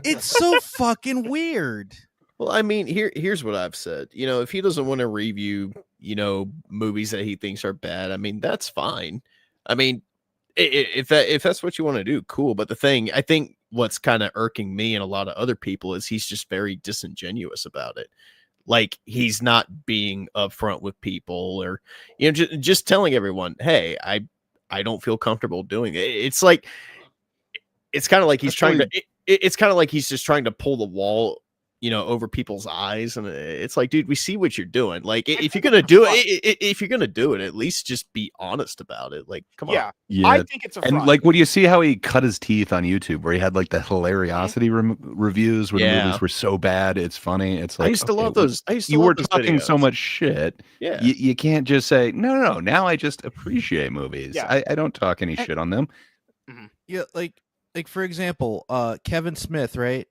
it's so fucking weird. Well, I mean, here's what I've said. If he doesn't want to review, movies that he thinks are bad, I mean, that's fine. I mean, if that's what you want to do, cool. But the thing, I think what's kind of irking me and a lot of other people is he's just very disingenuous about it. Like, he's not being upfront with people or, just telling everyone, hey, I don't feel comfortable doing it. It's like, it's kind of like he's it's kind of like he's just trying to pull the wall, over people's eyes. And it's like, dude, we see what you're doing. Like, if you're going to do it, at least just be honest about it. Like, come on. Yeah. I think it's a front. And like, what do you see how he cut his teeth on YouTube where he had like the hilariosity reviews where the movies were so bad it's funny. It's like, I used to love those. You were talking so much shit. Yeah. You can't just say, no, now I just appreciate movies. Yeah. I don't talk any shit on them. Yeah, like for example, Kevin Smith, right?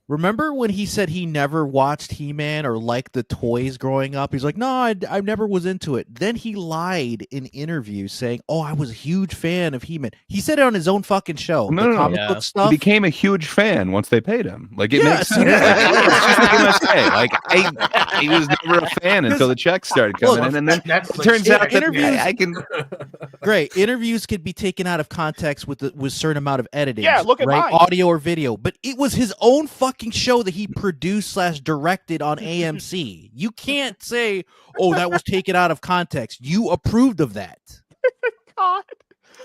Remember when he said he never watched He-Man or liked the toys growing up? He's like, no, I never was into it. Then he lied in interviews saying, oh, I was a huge fan of He-Man. He said it on his own fucking show. Comic book stuff. He became a huge fan once they paid him. Like, it makes sense. It's just like MSK. Like, he was never a fan until the checks started coming in. And then it turns out that I can... Great. Interviews could be taken out of context with a certain amount of editing. Yeah, look at mine. Audio or video. But it was his own fucking show that he produced/directed on AMC. You can't say, oh, that was taken out of context. You approved of that. God.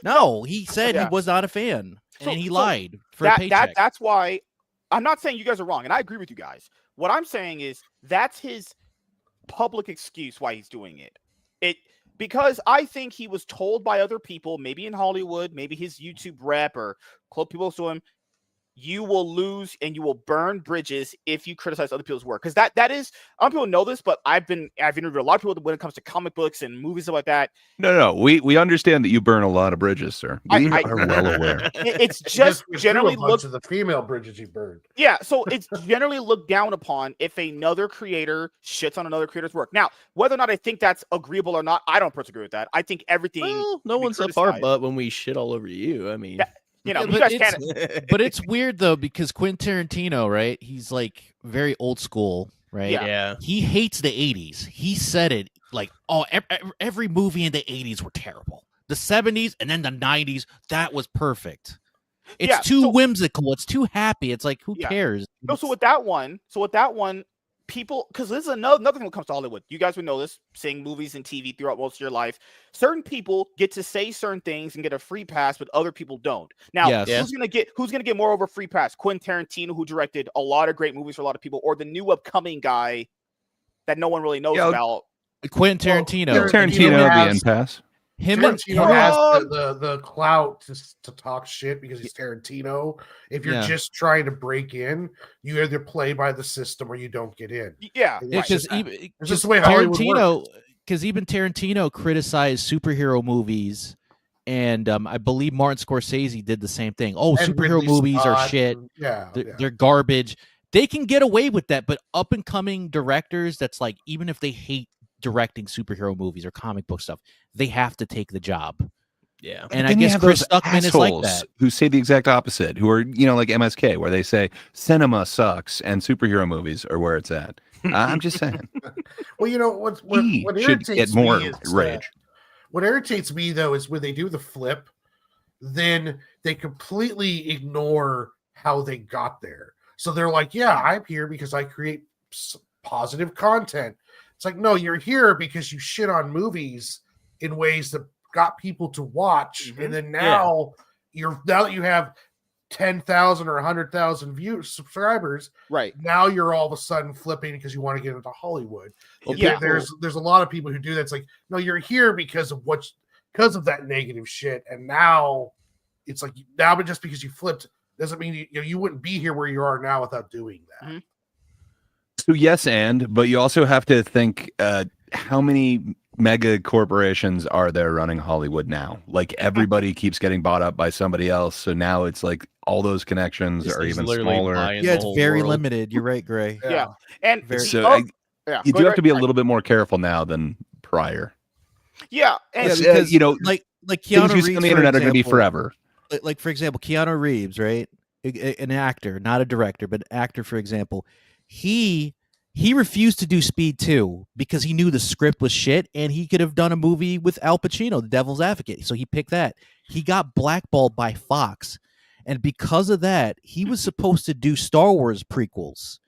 No, he said he was not a fan. And he lied for a paycheck. That's why I'm not saying you guys are wrong, and I agree with you guys. What I'm saying is that's his public excuse why he's doing it. Because I think he was told by other people, maybe in Hollywood, maybe his YouTube rep or close people to him, you will lose and you will burn bridges if you criticize other people's work. Because that is, I don't know if people know this, but I've interviewed a lot of people when it comes to comic books and movies and like that. No, we understand that you burn a lot of bridges, sir. We are well aware. It's just generally looked at the female bridges you burned. Yeah, so it's generally looked down upon if another creator shits on another creator's work. Now, whether or not I think that's agreeable or not, I don't personally agree with that. I think everything. Well, no one's up our butt when we shit all over you. I mean. You know, you guys can't. But it's weird though because Quentin Tarantino, right? He's like very old school, right? Yeah. He hates the '80s. He said it like, "Oh, every movie in the '80s were terrible. The '70s and then the '90s, that was perfect. It's too whimsical. It's too happy. It's like, who cares?" No, so with that one, people, because this is another thing when it comes to Hollywood. You guys would know this, seeing movies and TV throughout most of your life. Certain people get to say certain things and get a free pass, but other people don't. Now, who's gonna get more of a free pass? Quentin Tarantino, who directed a lot of great movies for a lot of people, or the new upcoming guy that no one really knows about? Quentin Tarantino. Tarantino the end pass. Tarantino him has and- the clout to talk shit because he's Tarantino. If you're Yeah. just trying to break in, you either play by the system or you don't get in. Yeah, It's right. just- because it's just the way Hollywood Tarantino, because even Tarantino criticized superhero movies, and I believe Martin Scorsese did the same thing. Oh, And superhero Ridley movies are Scott, shit. and- yeah, They're garbage. They can get away with that, but up and coming directors, that's like, even if they hate directing superhero movies or comic book stuff, they have to take the job. Yeah. And I then you guess have Chris those Stuckman is like assholes that. who say the exact opposite, who are, like MSK, where they say cinema sucks and superhero movies are where it's at. I'm just saying. Well, what He should irritates get more me is rage. what irritates me though is when they do the flip, then they completely ignore how they got there. So they're like, "Yeah, I'm here because I create positive content." It's like, no, you're here because you shit on movies in ways that got people to watch, and then now that you have 10,000 or 100,000 subscribers, Right. now you're all of a sudden flipping because you want to get into Hollywood. Well, Yeah. There's a lot of people who do that. It's like, no, you're here because of that negative shit, and now it's like, now, but just because you flipped doesn't mean you wouldn't be here where you are now without doing that. Mm-hmm. So yes, but you also have to think how many mega corporations are there running Hollywood now? Like everybody keeps getting bought up by somebody else, so now it's like all those connections This are is even literally smaller. buying Yeah, the it's whole very world. limited. You're right, Gray. Yeah. And Very- So yeah, you go do have ahead. to be a little bit more careful now than prior. Yeah, and Yeah, It's, because like like things Keanu you see Reeves, on the for internet are going to be example, forever. like for example, Keanu Reeves, right? An actor, not a director, but an actor, for example. He refused to do Speed 2 because he knew the script was shit and he could have done a movie with Al Pacino, The Devil's Advocate. So he picked that. He got blackballed by Fox. And because of that, he was supposed to do Star Wars prequels.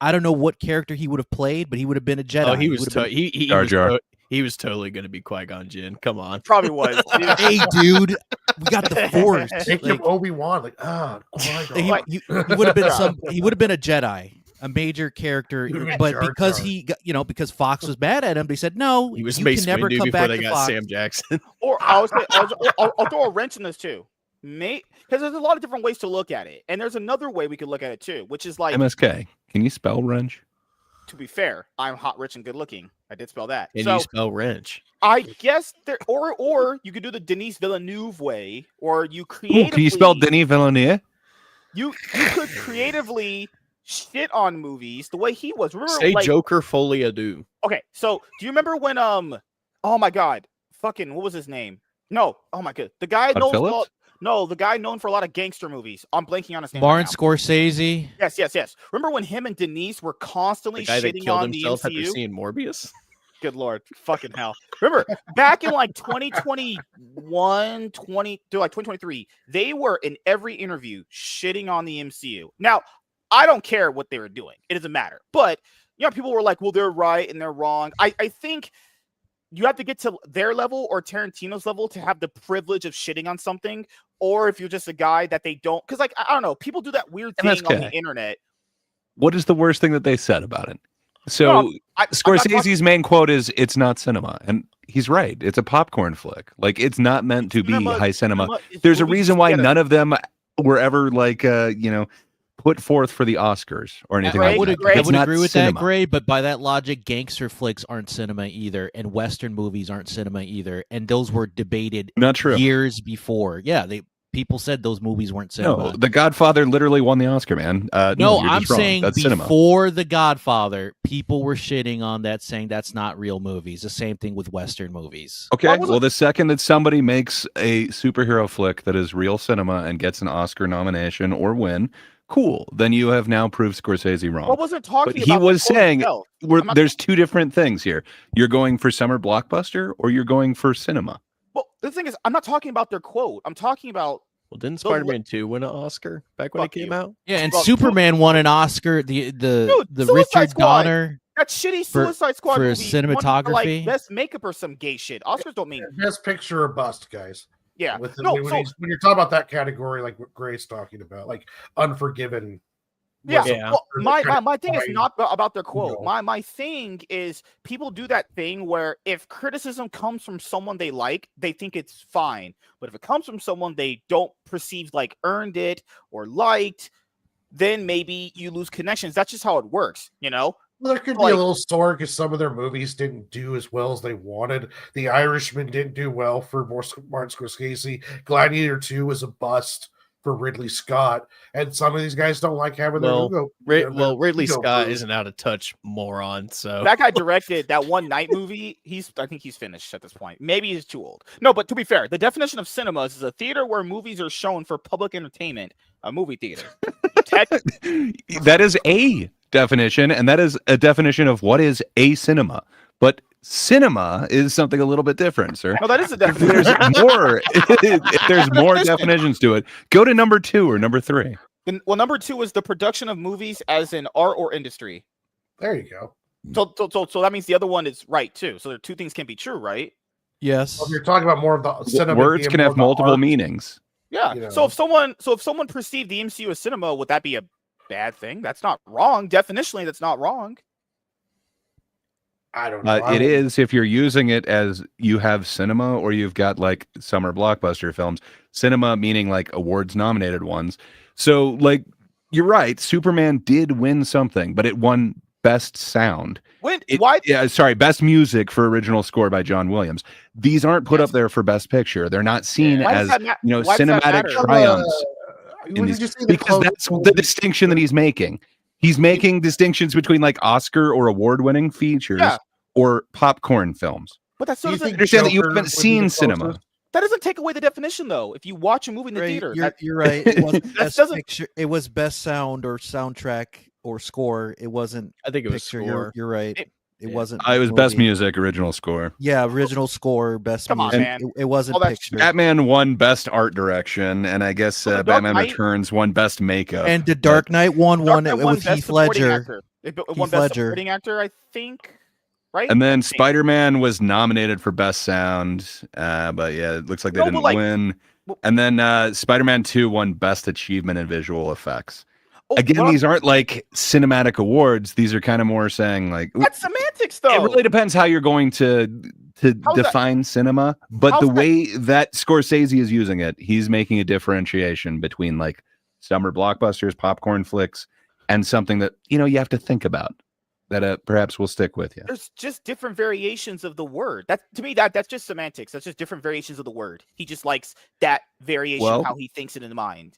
I don't know what character he would have played, but he would have been a Jedi. Oh, he was would have been- Jar Jar. he was totally going to be Qui-Gon Jinn. Come on. probably was. dude. Hey, dude, we got the Force. Make him Like, Obi-Wan, Qui-Gon. he would have been he would have been a Jedi, a major character, He would've been but Jar because Jar. he got, because Fox was mad at him, they said no, He was you Mace can never Windu come before back they to got Fox. Sam Jackson. Or I'll throw a wrench in this too. Because there's a lot of different ways to look at it, and there's another way we could look at it too, which is like, MSK, can you spell wrench? to be fair, I'm hot, rich, and good looking. I did spell that. And So you spell wrench. I guess there, or you could do the Denis Villeneuve way, or you Ooh, creatively. can you spell Denis Villeneuve? You could creatively shit on movies the way he was. Remember, Say like, Joker fully ado. okay, so do you remember when oh my god, fucking what was his name? No, oh my god, the guy Todd known for a Phillips? lot, no, the guy known for a lot of gangster movies. I'm blanking on his name. Martin right Scorsese. now. Yes. Remember when him and Denise were constantly The guy that shitting killed on the himself after MCU? seeing Morbius. Good lord, fucking hell. Remember back in like 2023, they were in every interview shitting on the MCU. Now, I don't care what they were doing. It doesn't matter. But, people were like, well, they're right and they're wrong. I think you have to get to their level or Tarantino's level to have the privilege of shitting on something. Or if you're just a guy that they don't, because like, I don't know, people do that weird thing on the MSK. internet. What is the worst thing that they said about it? So No, I'm not talking- Scorsese's main quote is, "It's not cinema," and he's right. It's a popcorn flick. Like it's not meant to be high cinema. is There's a movies reason why together. none of them were ever like put forth for the Oscars or anything Gray, like that. Gray, I It's would not agree with cinema. that, Gray, but by that logic, gangster flicks aren't cinema either, and Western movies aren't cinema either, and those were debated Not true. years before. Yeah, people said those movies weren't No, cinema. The Godfather literally won the Oscar, man. No, you're I'm just wrong. saying That's cinema. before The Godfather, people were shitting on that, saying that's not real movies. The same thing with Western movies. Okay, What was well, the second that somebody makes a superhero flick that is real cinema and gets an Oscar nomination or win, cool. Then you have now proved Scorsese wrong. I wasn't talking But he about was the quote saying itself. We're, I'm not- there's two different things here. You're going for summer blockbuster or you're going for cinema. Well, the thing is, I'm not talking about their quote. I'm talking about Well, didn't The li- Spider-Man 2 win an Oscar back when Fuck it came you. out? Yeah, and Well, Superman won an Oscar. The Suicide Richard Squad. Donner. that shitty For- Suicide Squad for movie. won cinematography? like best makeup or some gay shit. Oscars don't mean. Best picture or bust, guys. Yeah. When No, so you're talking about that category, like what Gray's talking about, like Unforgiven Yeah. Yeah. Well, for the my, kind my of my thing is fine, not about their quote. know. My thing is people do that thing where if criticism comes from someone they like, they think it's fine. But if it comes from someone they don't perceive like earned it or liked, then maybe you lose connections. That's just how it works, you know? Well, there could be Like- a little sore because some of their movies didn't do as well as they wanted. The Irishman didn't do well for Martin Scorsese. Gladiator 2 was a bust for Ridley Scott, and some of these guys don't like having their Well, ego. Ridley ego Scott bruised. is an out of touch moron. So That guy directed that one night movie. I think he's finished at this point. Maybe he's too old. No, but to be fair, the definition of cinemas is a theater where movies are shown for public entertainment. A movie theater. That is a definition, and that is a definition of what is a cinema. But cinema is something a little bit different, sir. No, that is a If definition. there's more, if there's more definitions to it, go to number 2 or number 3. Well, number 2 is the production of movies as an art or industry. There you go. So that means the other one is right too. So there two things can be true, right? Yes. Well, if you're talking about more of the cinema, Words being can more have of the multiple art, meanings. Yeah. You So know. if someone perceived the MCU as cinema, would that be a bad thing? That's not wrong. Definitionally, that's not wrong. I don't know. It is if you're using it as you have cinema or you've got like summer blockbuster films. Cinema meaning like awards nominated ones. So like you're right, Superman did win something, but it won best sound. Why? Yeah, sorry, best music for original score by John Williams. These aren't put up there for best picture. They're not seen Why as does that why does that cinematic matter? triumphs. in When these- did you see the because close that's the distinction that he's making. He's making distinctions between like Oscar or award-winning features Yeah. or popcorn films. But that still Do you doesn't think Understand that you Joker haven't would be the seen cinema. closest? that doesn't take away the definition though. If you watch a movie in the Right, theater, you're right. It wasn't best doesn't- picture. It was best sound or soundtrack or score. It wasn't I think it was picture. score. You're right. It- It yeah. wasn't. It was best movie. music, original score. Yeah, original score, best Come on, music. man. It wasn't All that picture. Batman won best art direction, and I guess Well, The Dark Batman Knight- Returns won best makeup. And The Dark Knight won Dark one. Knight It won was Best Heath Supporting Ledger. Actor. It won Heath Best Ledger. Supporting Actor, I think. Right? And then I think. Spider-Man was nominated for best sound, but yeah, it looks like they No, but, didn't like, win. well- And then Spider-Man 2 won best achievement in visual effects. Oh, Again, well, these aren't like cinematic awards. These are kind of more saying like that's semantics though. it really depends how you're going to How's that- define cinema. But how's the that- way that Scorsese is using it, he's making a differentiation between like summer blockbusters, popcorn flicks, and something that you have to think about that perhaps will stick with you. There's just different variations of the word. That to me, that's just semantics. That's just different variations of the word. He just likes that variation, Well- how he thinks it in mind.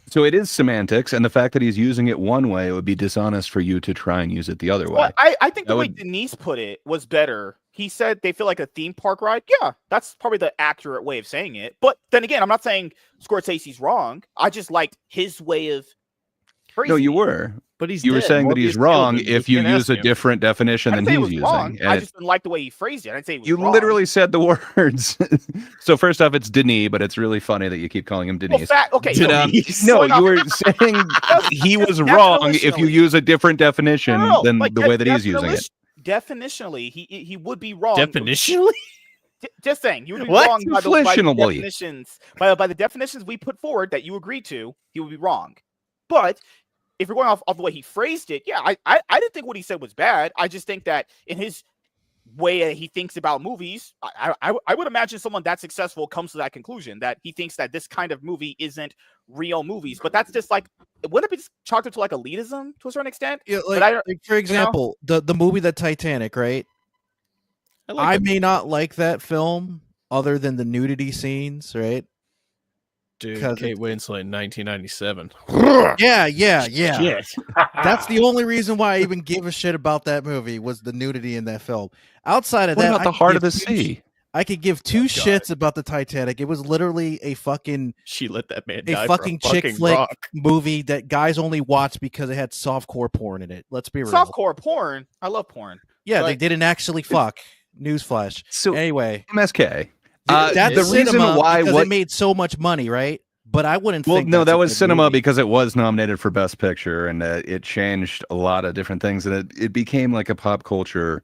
So it is semantics, and the fact that he's using it one way, it would be dishonest for you to try and use it the other way. Well, I think the That way would- Denise put it was better. He said they feel like a theme park ride. Yeah, that's probably the accurate way of saying it. But then again, I'm not saying Scorsese's wrong. I just liked his way of phrasing No, you it. were. But he's You were dead. saying that he's Morbius wrong killed him. if you can't use ask a him. different definition I than didn't say it he's was using. wrong. And I it- just didn't like the way he phrased it. I didn't say it was you wrong. literally said the words. So first off, it's Denis, but it's really funny that you keep calling him Well, Denise. okay, Did, so- No, Well, no. you were saying he was That's wrong if you definitionally. use a different definition No, than like, the way that he's using it. Definitionally, he would be wrong. Definitionally? Just saying, you would be What? wrong by the Definitionally. definitions. By the definitions we put forward that you agree to, he would be wrong. But if you're going off the way he phrased it, yeah, I didn't think what he said was bad. I just think that in his way that he thinks about movies, I would imagine someone that successful comes to that conclusion that he thinks that this kind of movie isn't real movies. But that's just like, wouldn't it be chalked up to like elitism to a certain extent? Yeah, But I- like, for example, the movie The Titanic, right? I may not like that film other than the nudity scenes, right? Dude, 'cause Kate Winslet in 1997. Yeah. Shit. That's the only reason why I even gave a shit about that movie was the nudity in that film. Outside of What that, about I the could heart give of the two sea? I could give two God. shits about the Titanic. It was literally a fucking She let that man a die fucking for a chick fucking flick rock. movie that guys only watch because it had softcore porn in it. Let's be real. Softcore porn. I love porn. Yeah, they but- didn't actually fuck. Newsflash. So Anyway, MSK. that's the reason cinema why because what it made so much money, right? But I wouldn't. Well, think no, that's that a was good cinema movie. because it was nominated for Best Picture, and it changed a lot of different things, and it became like a pop culture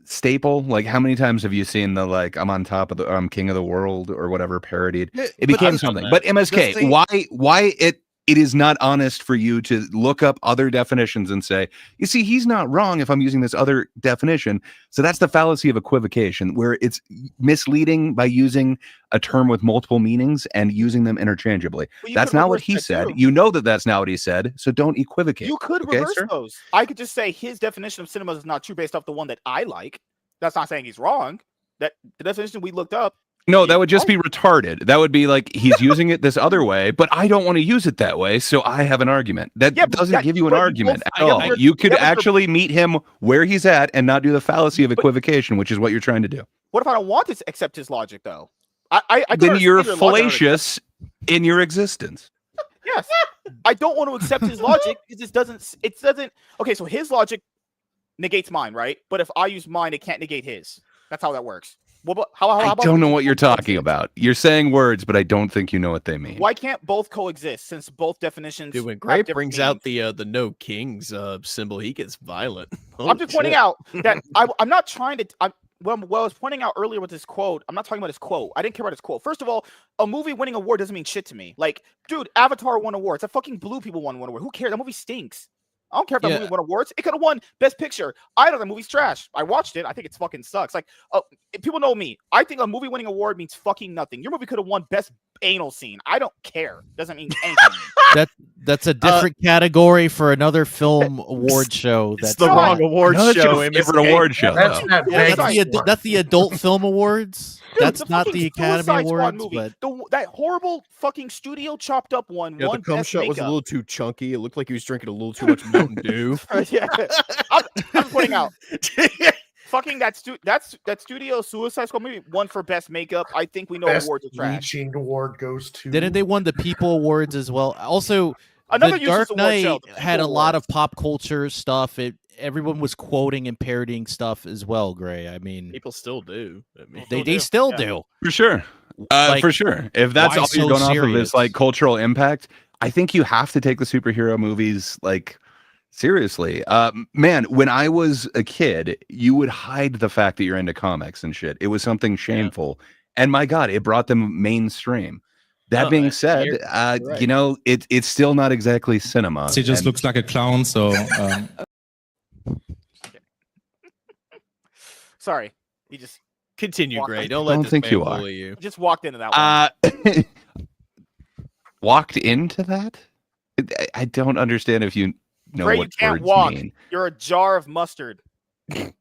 staple. Like, how many times have you seen the like "I'm on top of the King of the World" or whatever parodied? Yeah, It but became I've done something. that. But MSK, The thing- why it it is not honest for you to look up other definitions and say, you see, he's not wrong if I'm using this other definition. So that's the fallacy of equivocation, where it's misleading by using a term with multiple meanings and using them interchangeably. Well, you That's could not what reverse he that said. too. You know that that's not what he said. So don't equivocate. You could Okay, reverse sir? those. I could just say his definition of cinema is not true based off the one that I like. That's not saying he's wrong. That the definition we looked up. No, that would just be retarded. That would be like he's using it this other way, but I don't want to use it that way, so I have an argument. That Yeah, but doesn't that- give you an but you argument both- at yeah, all. but You could yeah, but you're- actually meet him where he's at and not do the fallacy of But- equivocation, which is what you're trying to do. What if I don't want to accept his logic though? I Then could you're understand your logic. fallacious in your existence. Yes, I don't want to accept his logic because it doesn't. Okay, so his logic negates mine, right? But if I use mine, it can't negate his. That's how that works. Well, but how I about don't know we what you're coexist? talking about. You're saying words, but I don't think you know what they mean. Why can't both coexist since both definitions? Dude, when have Gray different brings meanings? out the no kings symbol, he gets violent. I'm just pointing out that I'm not trying to. Well, I was pointing out earlier with this quote. I'm not talking about his quote. I didn't care about his quote. First of all, a movie winning an award doesn't mean shit to me. Like, dude, Avatar won awards. The fucking blue people won one award. Who cares? That movie stinks. I don't care if that Yeah. movie won awards. It could have won Best Picture. I know that movie's trash. I watched it. I think it's fucking sucks. Like, people know me. I think a movie winning award means fucking nothing. Your movie could have won Best Anal Scene. I don't care. Doesn't mean anything. That's a different category for another film award show. It's That's the not- wrong award No, that's show. your favorite MSK. award show. That's though. that Yeah, Vegas that's that's the one. that's the adult film awards. Dude, That's the not fucking the Academy Suicide Squad Awards, movie. but That horrible fucking studio chopped up one. Yeah, the won cum Best shot was a Makeup. little too chunky. It looked like he was drinking a little too much Mountain Dew. Yeah, I'm pointing out. Fucking that studio Suicide Squad movie won for best makeup. I think we know Best awards are trash. Bleaching award goes to. didn't they won the People Awards as well? Also, Another the useless Dark award show, Knight the had a People lot of Awards. pop culture stuff. Everyone was quoting and parodying stuff as well. Gray, I mean, People still do. I mean, they still Yeah. do. For sure. Like, For sure. If that's why all you're so going off of serious? is like cultural impact, I think you have to take the superhero movies like seriously. Man, when I was a kid, you would hide the fact that you're into comics and shit. It was something shameful. And my God, it brought them mainstream. That No, being said, you're right. you know, it's still not exactly cinema. He just And looks like a clown, so Sorry, he just continue, Well, Gray. I Don't let don't this think man you are. bully you. walked into that one. walked into that? I don't understand if you know Gray, you what can't words walk. mean. You're a jar of mustard. Can't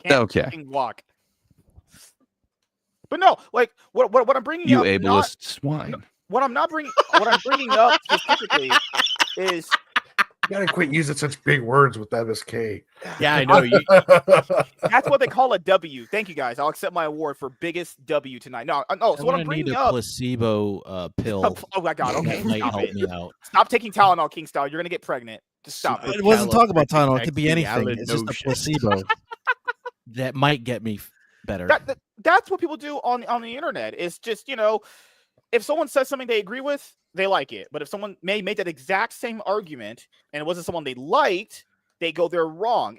Okay. fucking walk. But no, like what I'm bringing You up, ableist swine. what I'm bringing up specifically is You gotta quit using such big words with MSK. Yeah, I know. You, that's what they call a W. Thank you guys. I'll accept my award for biggest W tonight. No. So I'm what I'm gonna need bringing a up. placebo pill. Oh my God. Okay. That might Stop help it. me out. Stop taking Tylenol, King Style. You're gonna get pregnant. Just stop it. It wasn't talking about Tylenol. It could be Calcium anything. It's just a allonotion. placebo that might get me better. That's what people do on the internet. It's just, if someone says something they agree with, they like it. But if someone made that exact same argument and it wasn't someone they liked, they go they're wrong.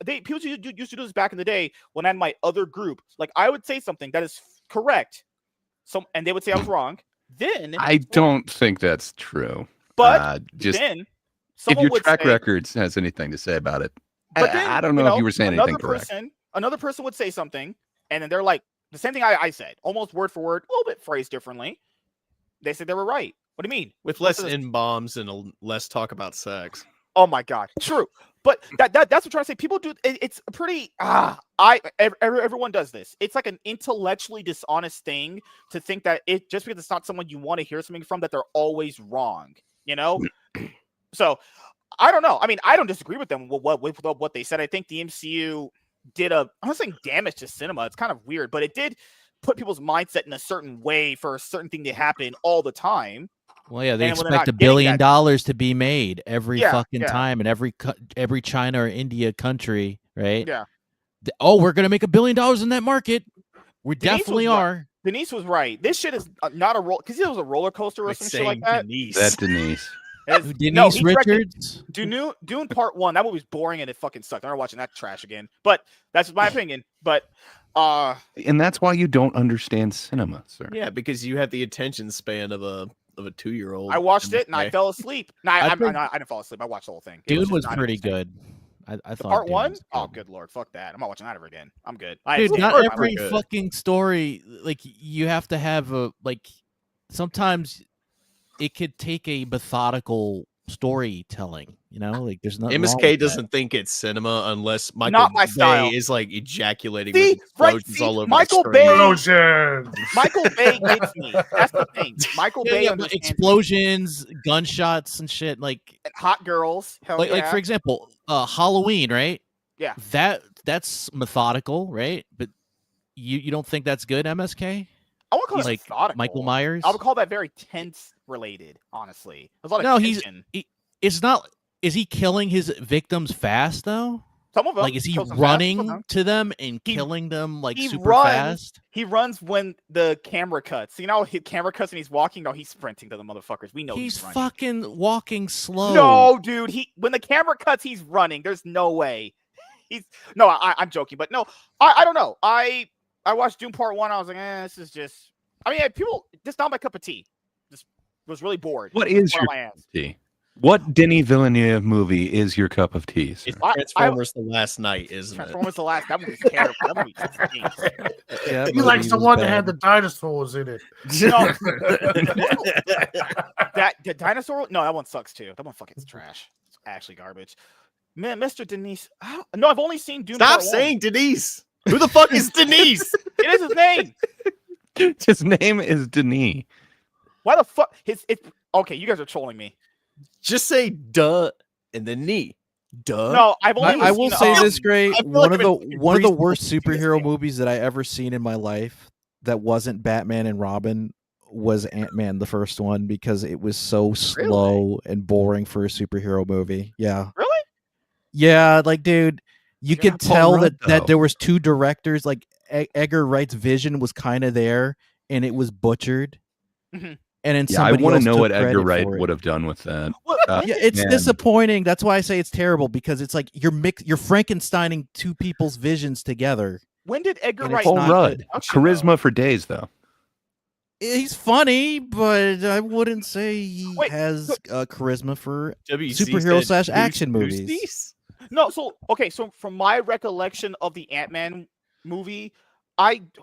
People used to do this back in the day when I had my other group. Like I would say something that is correct, and they would say I was wrong. Then I don't think that's true. But just then if someone your would track say, records has anything to say about it, But then, I don't know if you were saying anything correct. Another person would say something, and then they're like the same thing I said, almost word for word, a little bit phrased differently. They said they were right. What do you mean? with less N-bombs and less talk about sex. Oh my God, true. But that's what I'm trying to say. People do it's pretty. Everyone does this. It's like an intellectually dishonest thing to think that it just because it's not someone you want to hear something from that they're always wrong. So I don't know. I mean, I don't disagree with them with what they said. I think the MCU did I'm not saying damage to cinema. It's kind of weird, but it did put people's mindset in a certain way for a certain thing to happen all the time. Well, yeah, they And when they're expect not $1 getting billion that- to be made every Yeah, fucking yeah. time in every China or India country, right? Yeah. Oh, we're gonna make $1 billion in that market. We Denise was definitely right. are. Denise was right. This shit is not a roll because it was a roller coaster or Like some shit like saying that. Denise. That Denise. It's- Denise no, he directed Richards. Dune Part 1. That movie was boring and it fucking sucked. I'm never watching that trash again. But that's my opinion. But And that's why you don't understand cinema, sir. Yeah, because you have the attention span of a of a 2-year-old. I watched it and I fell asleep. No, I I think- didn't fall asleep. I watched the whole thing. It Dune just was not pretty interesting. good. I thought Part Dune one? was Oh, good lord, fuck that! I'm not watching that ever again. I'm good. I Dude, understand not it. every good. fucking story. Like you have to have a like. Sometimes it could take a methodical storytelling. You know, like there's nothing wrong MSK with that. doesn't think it's cinema unless Michael Not my Bay style. is like ejaculating See? with Right, explosions see? all over Michael the Bay- screen. Explosions. Michael Bay gets me. That's the thing. Michael Bay but understands me. explosions, gunshots, and shit. Like, And hot girls. Hell like, yeah. like for example, Halloween, right? Yeah. That's methodical, right? But you don't think that's good, MSK? I won't call it Like methodical. Michael Myers. I would call that very tense related. Honestly, there's a lot of No, he's tension. it's not. Is he killing his victims fast though? Some of them. Like, is he kills them fast, some of running them. to them and He- killing them like he super runs. fast? He runs when the camera cuts. You know, his camera cuts and he's walking. No, he's sprinting to the motherfuckers. We know He's running. fucking walking slow. No, dude. When the camera cuts, he's running. There's no way. I'm joking, but no, I don't know. I watched Doom Part 1. I was like, this is just. I mean, people, just not my cup of tea. Just was really bored. What Just is put your on my cup ass. of tea? What Denis Villeneuve movie is your cup of tea, sir? It's I- Transformers: The Last Night, isn't it? Transformers: The Last. That movie's terrible. That movie stinks. Yeah, He likes the one that had the dinosaurs in it. No, the dinosaur. No, that one sucks too. That one fucking trash. It's actually garbage. Man, Mr. Denise. No, I've only seen Doom. Stop Part 1. saying Denise. Who the fuck is Denise? It is his name. His name is Denis. Why the fuck? It's okay. You guys are trolling me. Just say duh and then knee. Duh. No, I've only. I will seen, say this, Gray. I feel One like of I've the been one of the reasonable worst to this superhero game. movies that I ever seen in my life that wasn't Batman and Robin was Ant-Man, the first one, because it was so slow and boring for a superhero movie. Yeah. Really? Yeah, like dude, you You're could not Paul tell Rudd, that though. there was two directors. Like Edgar Wright's vision was kind of there, and it was butchered. Mhm. And then Yeah, I somebody want to else know took what Edgar credit Wright for it. would have done with that. What? Yeah, it's Man. disappointing. That's why I say it's terrible, because it's like you're Frankensteining two people's visions together. When did Edgar And Wright? it's Paul not Rudd, good. charisma for days, though. He's funny, but I wouldn't say he Wait, has charisma for WC superhero said slash action Goose- movies. Goosties? No, so okay, so from my recollection of the Ant-Man movie,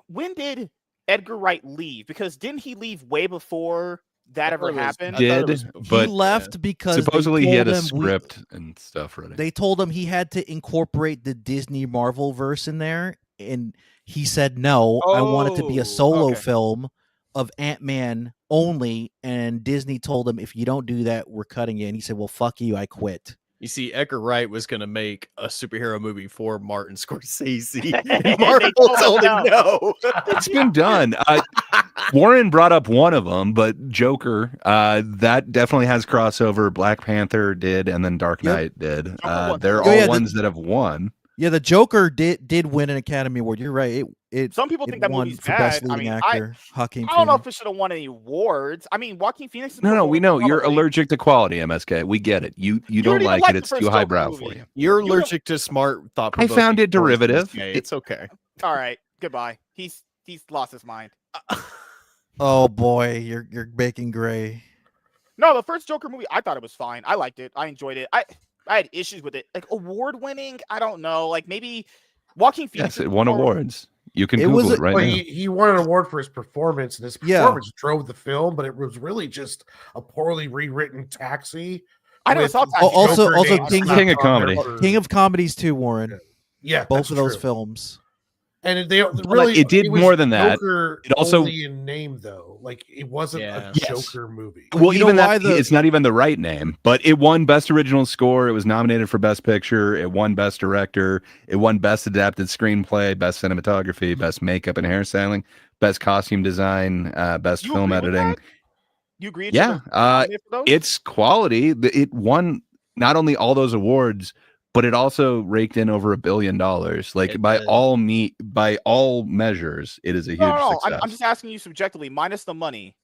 when did Edgar Wright leave? Because didn't he leave way before that I ever thought it was- happened? I thought it Did, was He but left because they supposedly he had told a him script and stuff ready. They told him he had to incorporate the Disney Marvel verse in there, and he said no. I want it to be a Oh, solo okay. film of Ant-Man only. And Disney told him, if you don't do that, we're cutting it. And he said, well, fuck you, I quit. You see, Edgar Wright was going to make a superhero movie for Martin Scorsese. And And Marvel they told told him him no. It's been done. Warren brought up one of them, but Joker, that definitely has crossover. Black Panther did, and then Dark Yep. Knight did. won. They're Oh, all yeah, ones that have won. Yeah, the Joker did win an Academy Award. You're right. It Some people think that won movie's for best bad. I leading mean, actor. Joaquin I don't know Phoenix. if it should have won any awards. I mean, Joaquin Phoenix. is No, number we one, know you're probably. allergic to quality, MSK. We get it. You don't don't even like like it. the It's first too Joker highbrow movie. for you. You're You don't- allergic to smart thought. I found it derivative. It's okay. All right, goodbye. He's lost his mind. Oh boy, you're baking gray. No, the first Joker movie, I thought it was fine. I liked it. I enjoyed it. I had issues with it, like award winning. I don't know, like maybe Joaquin Phoenix. Yes, it won awards. You can It Google was it right Well, now. he won an award for his performance, and his Yeah. performance drove the film, but it was really just a poorly rewritten Taxi. I never with saw Taxi. Also- Joker also names King- slapped King of on Comedy. there for- King of Comedies too, Warren. yeah, Both that's of those true. films. And they really it did was more than that. Joker It also- only in name though, like it wasn't Yeah. a Yes. Joker movie. Well, You know even why that, the- it's not even the right name, but it won Best Original Score. It was nominated for Best Picture. It won Best Director. It won Best Adapted Screenplay, Best Cinematography, Best Makeup and Hairstyling, Best Costume Design, Best You Film agree with Editing. that? You agree? it Yeah, should have been nominated for those? it's quality. It won not only all those awards, but it also raked in over $1 billion. Like It by did. by all measures, it is a huge no. success. I'm just asking you subjectively, minus the money.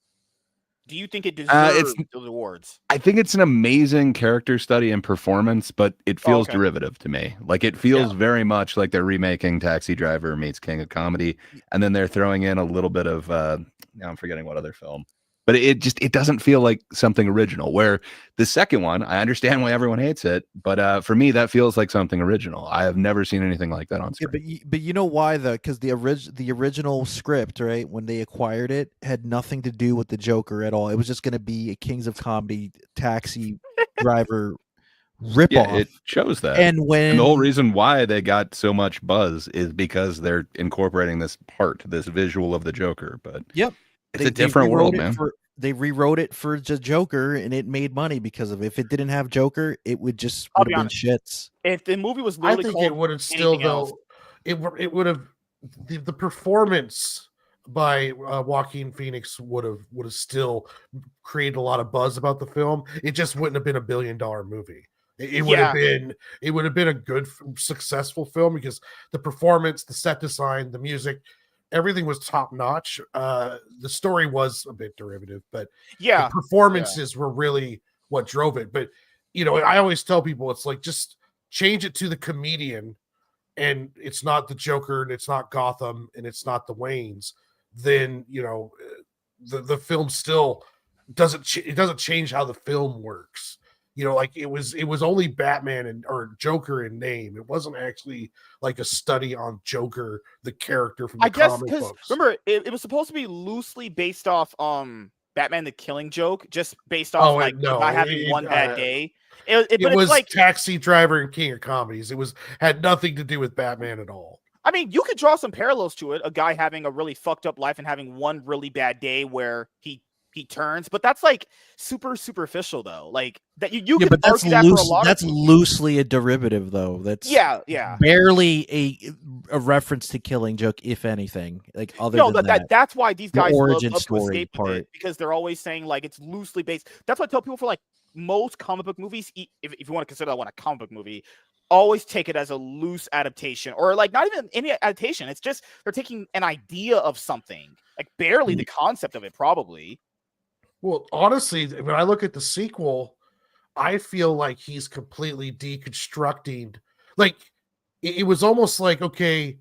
Do you think it it's- deserves those awards? I think it's an amazing character study and performance, but it feels okay. derivative to me. Like it feels very much like they're remaking Taxi Driver meets King of Comedy, and then they're throwing in a little bit of now I'm forgetting what other film. but it doesn't feel like something original. Where the second one, I understand why everyone hates it, but for me, that feels like something original. I have never seen anything like that on Yeah, screen. but you know why though? Because the original script, right, when they acquired it, had nothing to do with the Joker at all. It was just going to be a Kings of Comedy taxi driver Yeah, ripoff. it shows that. And And the whole when reason why they got so much buzz is because they're incorporating this visual of the Joker. But Yep, it's a different world, it man. they rewrote it for the Joker, and it made money because of it. If it didn't have Joker, it would just I'll would be have been honest. shits. If the movie was I literally think called it would have still anything else, though. It would have the performance by Joaquin Phoenix would have still created a lot of buzz about the film. It just wouldn't have been a $1 billion movie. It would have been a good successful film because the performance, the set design, the music, everything was top notch. The story was a bit derivative, but the performances were really what drove it. But I always tell people it's like just change it to the comedian, and it's not the Joker, and it's not Gotham, and it's not the Waynes. Then the film still doesn't change how the film works. Like it was only Batman or Joker in name. It wasn't actually like a study on Joker, the character from the comic books. Remember, it was supposed to be loosely based off Batman the Killing Joke, just based off by having one bad day. It was like Taxi Driver and King of Comedies. It had nothing to do with Batman at all. I mean, you could draw some parallels to it. A guy having a really fucked up life and having one really bad day where he turns, but that's like super superficial though. Like that you could argue that for a lot that's of loosely a derivative though. That's barely a reference to Killing Joke, if anything. Like that's why these guys origin love to story escape with it, because they're always saying like it's loosely based. That's why I tell people for like most comic book movies, if you want to consider that one a comic book movie, always take it as a loose adaptation, or like not even any adaptation. It's just they're taking an idea of something, like barely the concept of it, probably. Well, honestly, when I look at the sequel, I feel like he's completely deconstructing. Like it was almost like, okay,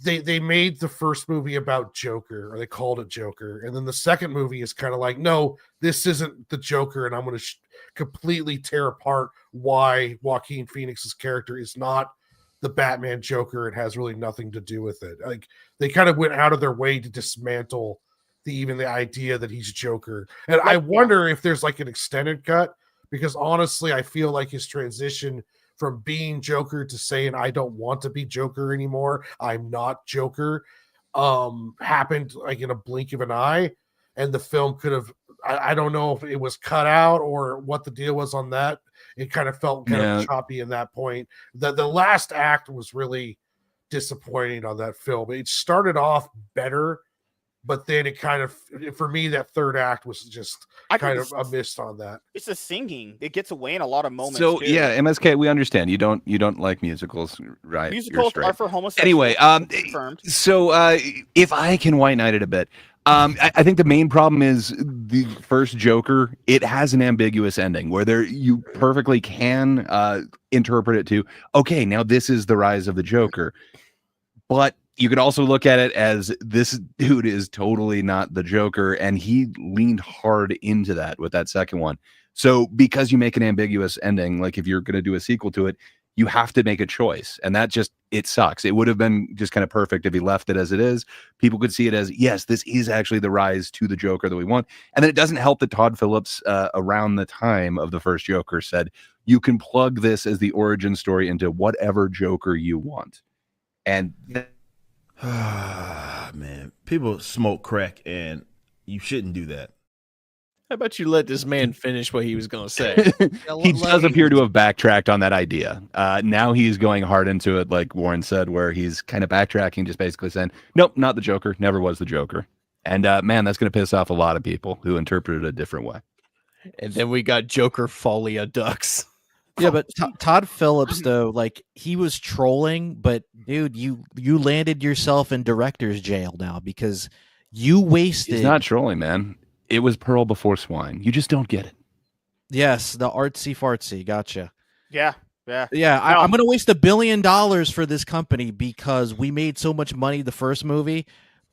they made the first movie about Joker, or they called it Joker, and then the second movie is kind of like, no, this isn't the Joker, and I'm going to completely tear apart why Joaquin Phoenix's character is not the Batman Joker. It has really nothing to do with it. Like they kind of went out of their way to dismantle the idea that he's Joker. And I wonder if there's like an extended cut, because honestly, I feel like his transition from being Joker to saying, I don't want to be Joker anymore, I'm not Joker, happened like in a blink of an eye. And the film could have, I don't know if it was cut out or what the deal was on that. It kind of felt kind of choppy in that point. The last act was really disappointing on that film. It started off better, but then it kind of, for me, that third act was just kind of a miss on that. It's the singing; it gets away in a lot of moments. So too. yeah, MSK, we understand you don't like musicals, right? Musicals are for homosexuals. Anyway, so if I can white knight it a bit, I think the main problem is the first Joker. It has an ambiguous ending where you perfectly can interpret it to, okay, now this is the rise of the Joker, but you could also look at it as this dude is totally not the Joker, and he leaned hard into that with that second one. So because you make an ambiguous ending, like if you're going to do a sequel to it, you have to make a choice, and that it sucks. It would have been just kind of perfect if he left it as it is. People could see it as, yes, this is actually the rise to the Joker that we want. And then it doesn't help that Todd Phillips, around the time of the first Joker, said, you can plug this as the origin story into whatever Joker you want. And man, people smoke crack, and you shouldn't do that. How about you let this man finish what he was going to say? He does appear to have backtracked on that idea. Now he's going hard into it, like Warren said, where he's kind of backtracking, just basically saying, nope, not the Joker, never was the Joker. And man, that's going to piss off a lot of people who interpret it a different way. And then we got Joker Folia Ducks. Yeah, but Todd Phillips, though, like, he was trolling, but dude, you landed yourself in director's jail now because you wasted. He's not trolling, man. It was Pearl before swine. You just don't get it. Yes, the artsy fartsy. Gotcha. Yeah. I'm going to waste $1 billion for this company because we made so much money the first movie,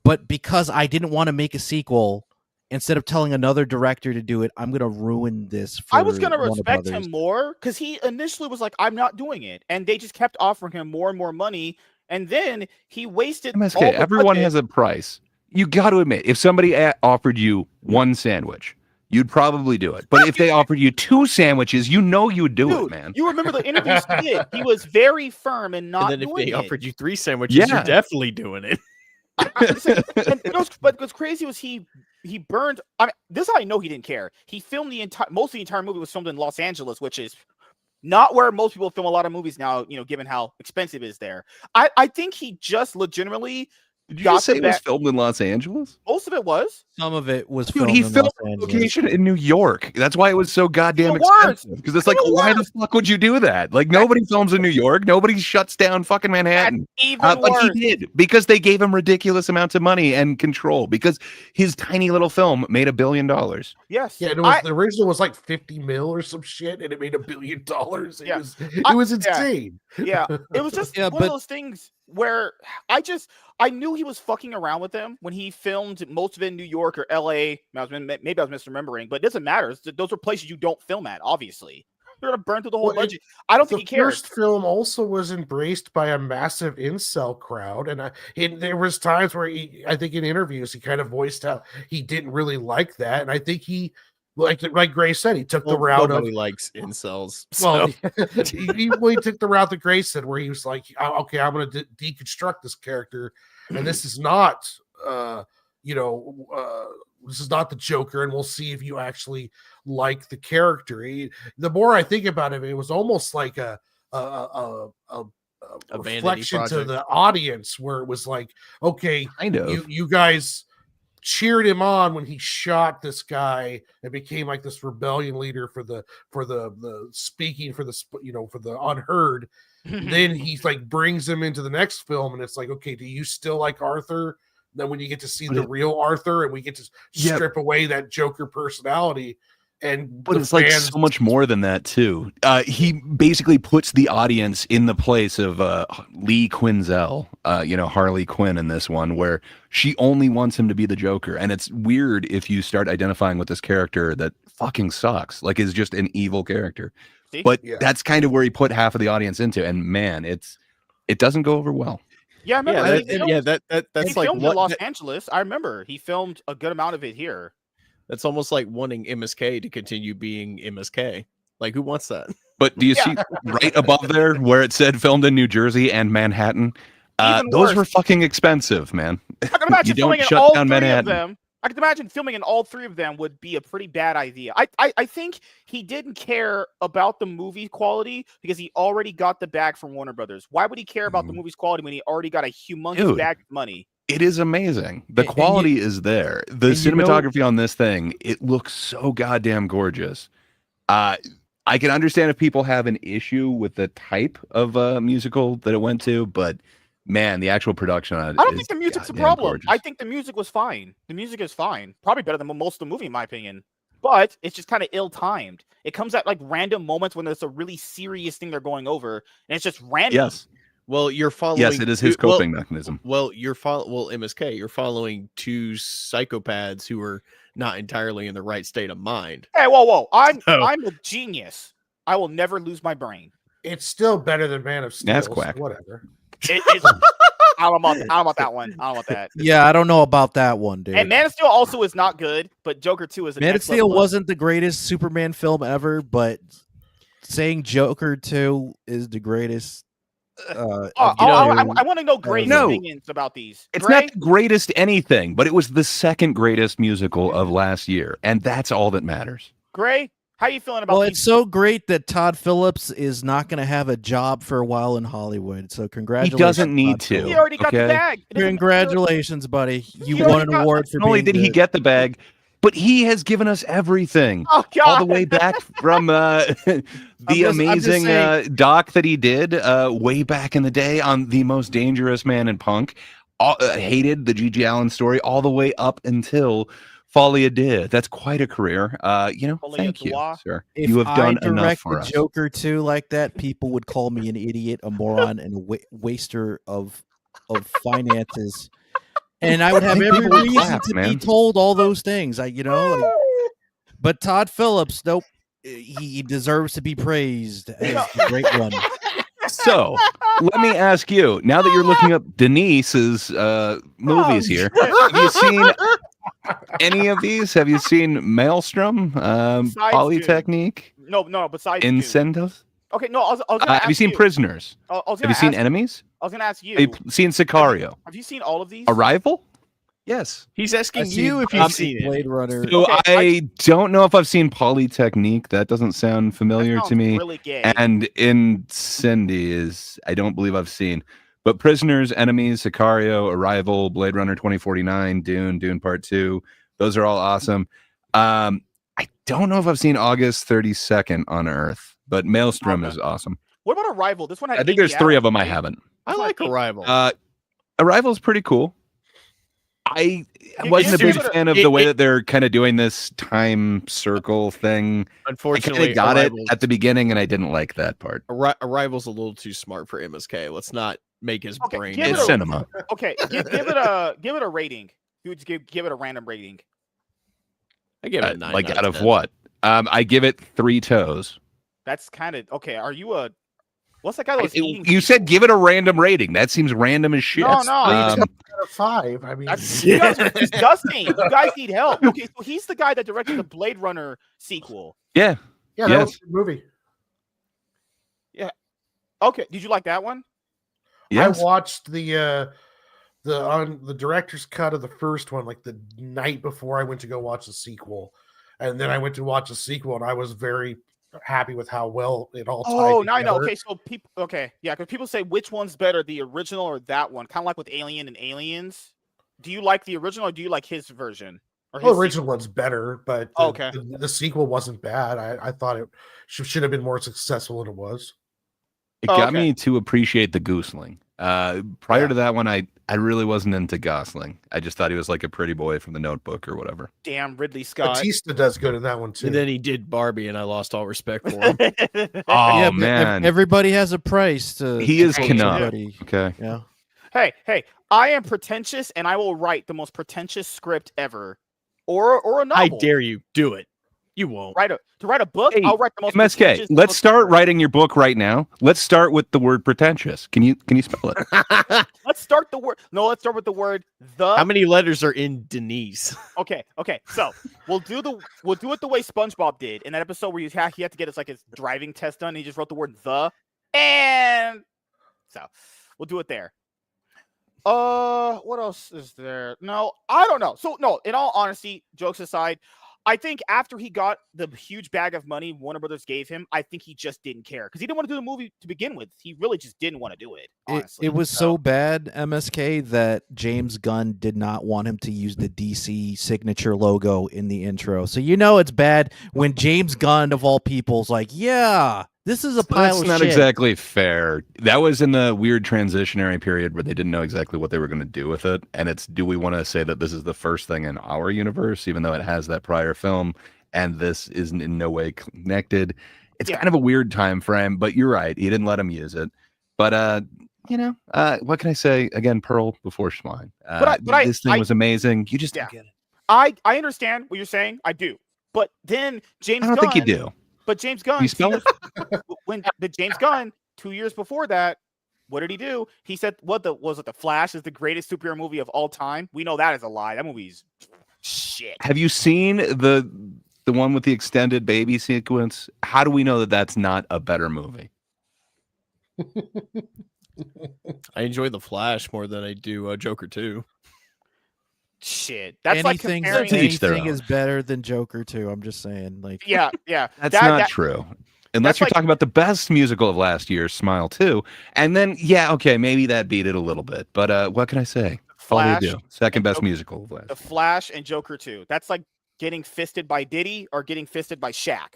but because I didn't want to make a sequel, instead of telling another director to do it, I'm gonna ruin this for I was gonna Warner respect Brothers. him more because he initially was like, "I'm not doing it," and they just kept offering him more and more money, and then he wasted all MSK, the everyone budget. has a price. You got to admit, if somebody offered you one sandwich, you'd probably do it. But if they offered you 2 sandwiches, you know you would do it, Dude, man. you remember the interviews he did? He was very firm in And not then if doing they it. offered you 3 sandwiches, Yeah. you're definitely doing it. But what's crazy was he burned. I mean, this is how I know he didn't care. He filmed most of the entire movie was filmed in Los Angeles, which is not where most people film a lot of movies now. Given how expensive it is there. I think he just legitimately Did you got just say the it was back. filmed in Los Angeles? Most of it was. Some of it was Dude, filmed he in filmed Los a Angeles. location in New York. That's why it was so goddamn Even worse. expensive. Because it's like, Even why the worse. fuck would you do that? Like, nobody films in New York. Nobody shuts down fucking Manhattan. Even But worse. he did because they gave him ridiculous amounts of money and control because his tiny little film made $1 billion. Yes. Yeah, and it was the original was like 50 mil or some shit, and it made $1 billion. Yeah. It was insane. Yeah, it was just Yeah, one of but- those things where I knew he was fucking around with them when he filmed most of it in New York or LA. Maybe I was misremembering, but it doesn't matter. Those are places you don't film at, obviously. They're gonna burn through the whole Well, budget. I don't The think he cares. first film also was embraced by a massive incel crowd, and there was times where I think in interviews he kind of voiced how he didn't really like that, and I think he, like Gray said, he took the route of nobody likes incels. well, So. he took the route that Grace said, where he was like, okay, I'm going to deconstruct this character, and this is not, this is not the Joker, and we'll see if you actually like the character. The more I think about it, it was almost like a vanity reflection to project. the audience, where it was like, okay, Kind of. you guys cheered him on when he shot this guy and became like this rebellion leader for the speaking for the for the unheard. Then he's like brings him into the next film, and it's like, okay, do you still like Arthur? Then when you get to see the real Arthur, and we get to strip away that Joker personality, but it's like so much more than that too. He basically puts the audience in the place of Lee Quinzel, Harley Quinn in this one, where she only wants him to be the Joker, and it's weird if you start identifying with this character that fucking sucks, like is just an evil character. See? But that's kind of where he put half of the audience into, and man, it doesn't go over well. Yeah, I remember. That's he like filmed in Los Angeles. I remember he filmed a good amount of it here. That's almost like wanting MSK to continue being MSK. Like, who wants that? But do you see right above there where it said filmed in New Jersey and Manhattan? Even Those worse. were fucking expensive, man. I can imagine You don't filming in shut all down three of Manhattan. them. I can imagine filming in all 3 of them would be a pretty bad idea. I think he didn't care about the movie quality because he already got the bag from Warner Brothers. Why would he care about the movie's quality when he already got a humongous bag of money? It is amazing. The quality is there. The cinematography on this thing, it looks so goddamn gorgeous. I can understand if people have an issue with the type of musical that it went to, but man, the actual production on it I don't think the music's a problem. gorgeous. I think the music was fine. The music is fine. Probably better than most of the movie, in my opinion. But it's just kind of ill-timed. It comes at like random moments when there's a really serious thing they're going over, and it's just random. Yes. Well, you're following. Yes, it is his coping mechanism. Well, MSK, you're following 2 psychopaths who are not entirely in the right state of mind. Hey, whoa! I'm a genius. I will never lose my brain. It's still better than Man of Steel. That's so quack. whatever. I don't know about that one. I don't know about that. Yeah, I don't know about that one, dude. And Man of Steel also is not good, but Joker 2 is a Man of next Steel level up. wasn't the greatest Superman film ever, but saying Joker 2 is the greatest. I want to know Gray's No. opinions about these. It's Gray? not the greatest anything, but it was the second greatest musical of last year, and that's all that matters. Gray, how you feeling about Well, these? it's so great that Todd Phillips is not going to have a job for a while in Hollywood. So He congratulations. doesn't need Todd to. Phillips. He already got the okay? bag. It doesn't- Congratulations, buddy. You He won already an got- award for Not only being did he good. get the bag, but he has given us everything. Oh God! All the way back from the I'm just amazing saying- doc that he did way back in the day on The Most Dangerous Man in Punk. Hated the G.G. Allen story all the way up until Folia did. That's quite a career. Folia Thank you, Trois. sir. If You have done I enough direct for the us. Joker 2 like that, people would call me an idiot, a moron, and a waster of finances. and I would have think every people would reason clap, to be man. told all those things. But Todd Phillips, nope, he deserves to be praised as the great one. So let me ask you, now that you're looking up Denise's movies here, have you seen any of these? Have you seen Maelstrom, Besides Polytechnique, No, besides Dune. Incendies? Okay, no, I was gonna ask Have you seen Prisoners? I was Have gonna you seen ask- Enemies? I was gonna ask you. Have you seen Sicario? Have you seen all of these? Arrival? Yes. He's asking I've you if you've seen it. Blade Runner. So Okay, I don't know if I've seen Polytechnique. That doesn't sound That familiar sounds to me. really gay. And Incendies, I don't believe I've seen. But Prisoners, Enemies, Sicario, Arrival, Blade Runner 2049, Dune Part 2, those are all awesome. I don't know if I've seen August 32nd on Earth, but Maelstrom Okay. is awesome. What about Arrival? This one had I think Amy there's 3 of Adams, them I right? haven't. I like Arrival. Arrival's pretty cool. I You wasn't a give big it a- fan of the way that they're kind of doing this time circle thing. I kind Unfortunately, of got Arrival's, it at the beginning, and I didn't like that part. Arrival's a little too smart for MSK. Let's not make his Okay, brain. give it It's a- cinema. Okay, give it a rating. You would give it a random rating. I give it a 9 Like out of 10. what? I give it 3 toes. That's kind of okay. Are you a? What's that guy that was eating? You said give it a random rating. That seems random as shit. No, no. Out of 5. I mean, That's, you guys are disgusting. You guys need help. Okay, so he's the guy that directed the Blade Runner sequel. Yeah. yeah, that was yes. a good movie. Okay, did you like that one? Yes. I watched the director's cut of the first one like the night before I went to go watch the sequel, and then I went to watch the sequel, and I was very happy with how well it all tied Oh, now I know. together. Okay, so people. Okay, yeah, because people say which one's better, the original or that one? Kind of like with Alien and Aliens. Do you like the original or do you like his version? Or The his original one's better, but Okay. the sequel wasn't bad. I thought it should have been more successful than it was. It got okay. me to appreciate the Goosling. Prior to that one, I really wasn't into Gosling. I just thought he was like a pretty boy from The Notebook or whatever. Damn Ridley Scott. Batista does good in that one too. And then he did Barbie, and I lost all respect for him. Oh Yeah, but man, everybody has a price to. he is to Canuck. somebody. Okay. Yeah. Hey, I am pretentious and I will write the most pretentious script ever. Or a I novel. dare you. Do it. You won't. To write a book, Hey, I'll write the most MSK, pretentious let's book start ever. writing your book right now. Let's start with the word pretentious. Can you spell it? Let's start the word. No, let's start with the word the. How many letters are in Denise? Okay. So we'll do it the way SpongeBob did in that episode where he had to get his driving test done. He just wrote the word the, and so we'll do it there. What else is there? No, I don't know. So no, in all honesty, jokes aside, I think after he got the huge bag of money Warner Brothers gave him, I think he just didn't care because he didn't want to do the movie to begin with. He really just didn't want to do it. Honestly, It was so bad, MSK, that James Gunn did not want him to use the DC signature logo in the intro. So it's bad when James Gunn, of all people, is like, yeah, this is a pile That's of not shit. exactly fair. That was in the weird transitionary period where they didn't know exactly what they were going to do with it. And do we want to say that this is the first thing in our universe, even though it has that prior film and this isn't in no way connected? It's kind of a weird time frame, but you're right. He didn't let him use it. But, what can I say? Again, Pearl before swine. This thing was amazing. You just don't get it. I understand what you're saying. I do. But then James I don't Gunn, think you do. But James Gunn, You spell it? when the James Gunn 2 years before that, what did he do? He said, The Flash is the greatest superhero movie of all time? We know that is a lie. That movie's shit. Have you seen the one with the extended baby sequence? How do we know that that's not a better movie? I enjoy The Flash more than I do Joker 2. Shit. That's anything like comparing. To each their anything own. is better than Joker 2. I'm just saying. Like, Yeah. That's not true. Unless you're like- talking about the best musical of last year, Smile 2. And then, okay, maybe that beat it a little bit. But what can I say? All you Flash do. Second and best Joker- musical of last The year. Flash and Joker 2. That's like getting fisted by Diddy or getting fisted by Shaq.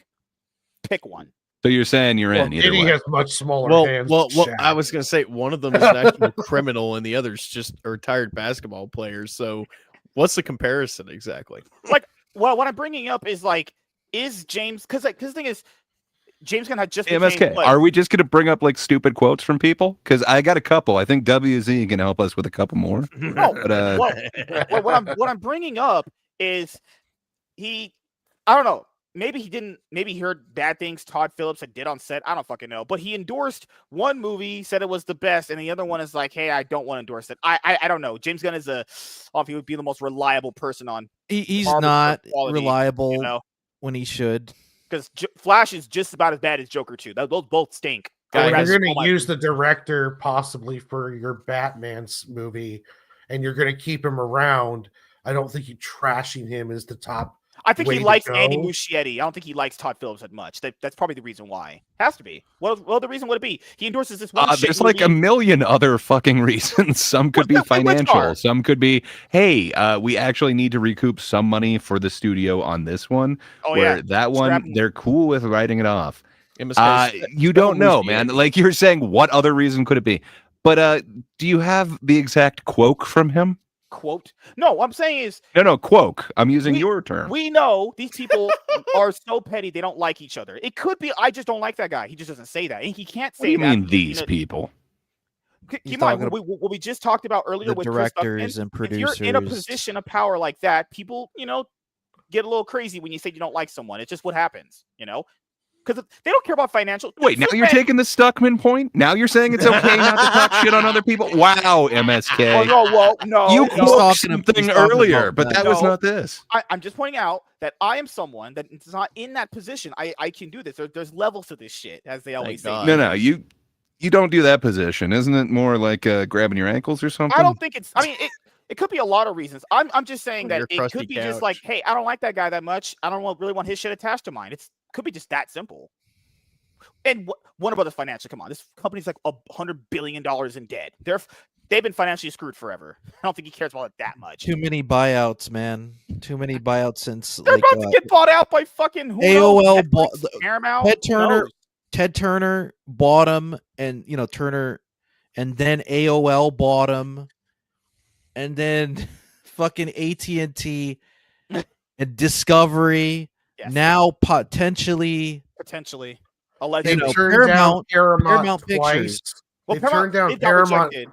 Pick one. So you're saying you're in either Diddy way. has much smaller Well, hands. well, than well, Shaq. I was going to say one of them is an actual criminal and the other's just a retired basketball player. So what's the comparison exactly? Well, what I'm bringing up is is James, because the thing is, James Gunn had just Hey, became MSK, what? are we just going to bring up like stupid quotes from people? Because I got a couple. I think WZ can help us with a couple more. No, But what I'm bringing up is I don't know. Maybe he heard bad things Todd Phillips had did on set. I don't fucking know. But he endorsed one movie, said it was the best, and the other one is like, hey, I don't want to endorse it. I don't know. James Gunn is he would be the most reliable person on He's Marvel not quality, reliable when he should. because Flash is just about as bad as Joker 2. Those both stink. Well, Guys, you're going to use the director possibly for your Batman's movie, and you're going to keep him around. I don't think you trashing him is the top. I think way he to likes go. Andy Muschietti. I don't think he likes Todd Phillips that much. That's probably the reason why. Has to be. Well, the reason would it be? He endorses this one. there's like a million other fucking reasons. Some could be financial. Some could be, hey, we actually need to recoup some money for the studio on this one. Oh, where yeah. that one, they're cool with writing it off. MSK, You don't know, man. Like you're saying, what other reason could it be? But do you have the exact quote from him? Quote? No, what I'm saying is No, quote. I'm using your term. We know these people are so petty they don't like each other. It could be I just don't like that guy. He just doesn't say that. And he can't say What do you that. mean these people? Keep in mind what we just talked about earlier The with directors and producers. If you're in a position of power like that, people, get a little crazy when you say you don't like someone. It's just what happens, because they don't care about financial. Wait, now you're taking the Stuckman point? Now you're saying it's okay not to talk shit on other people? Wow, MSK. No. You he's quoted talking something about earlier, that. but that was not this. I'm just pointing out that I am someone that is not in that position. I can do this. There's levels to this shit, as they always say. No, you don't do that position. Isn't it more like grabbing your ankles or something? I don't think it's. I mean, it could be a lot of reasons. I'm just saying that it could be just like, hey, I don't like that guy that much. I don't really want his shit attached to mine. It could be just that simple. And Warner Brothers Financial, come on, this company's like $100 billion in debt. They've been financially screwed forever. I don't think he cares about it that much. Too many buyouts, man. Too many buyouts since they're about to get bought out by fucking AOL bought Paramount. Ted Turner bought him, and Turner, and then AOL bought him, and then fucking AT&T and Discovery. Yes. Now potentially. Allegedly. They turned down Paramount twice. Well, they turned down Paramount. They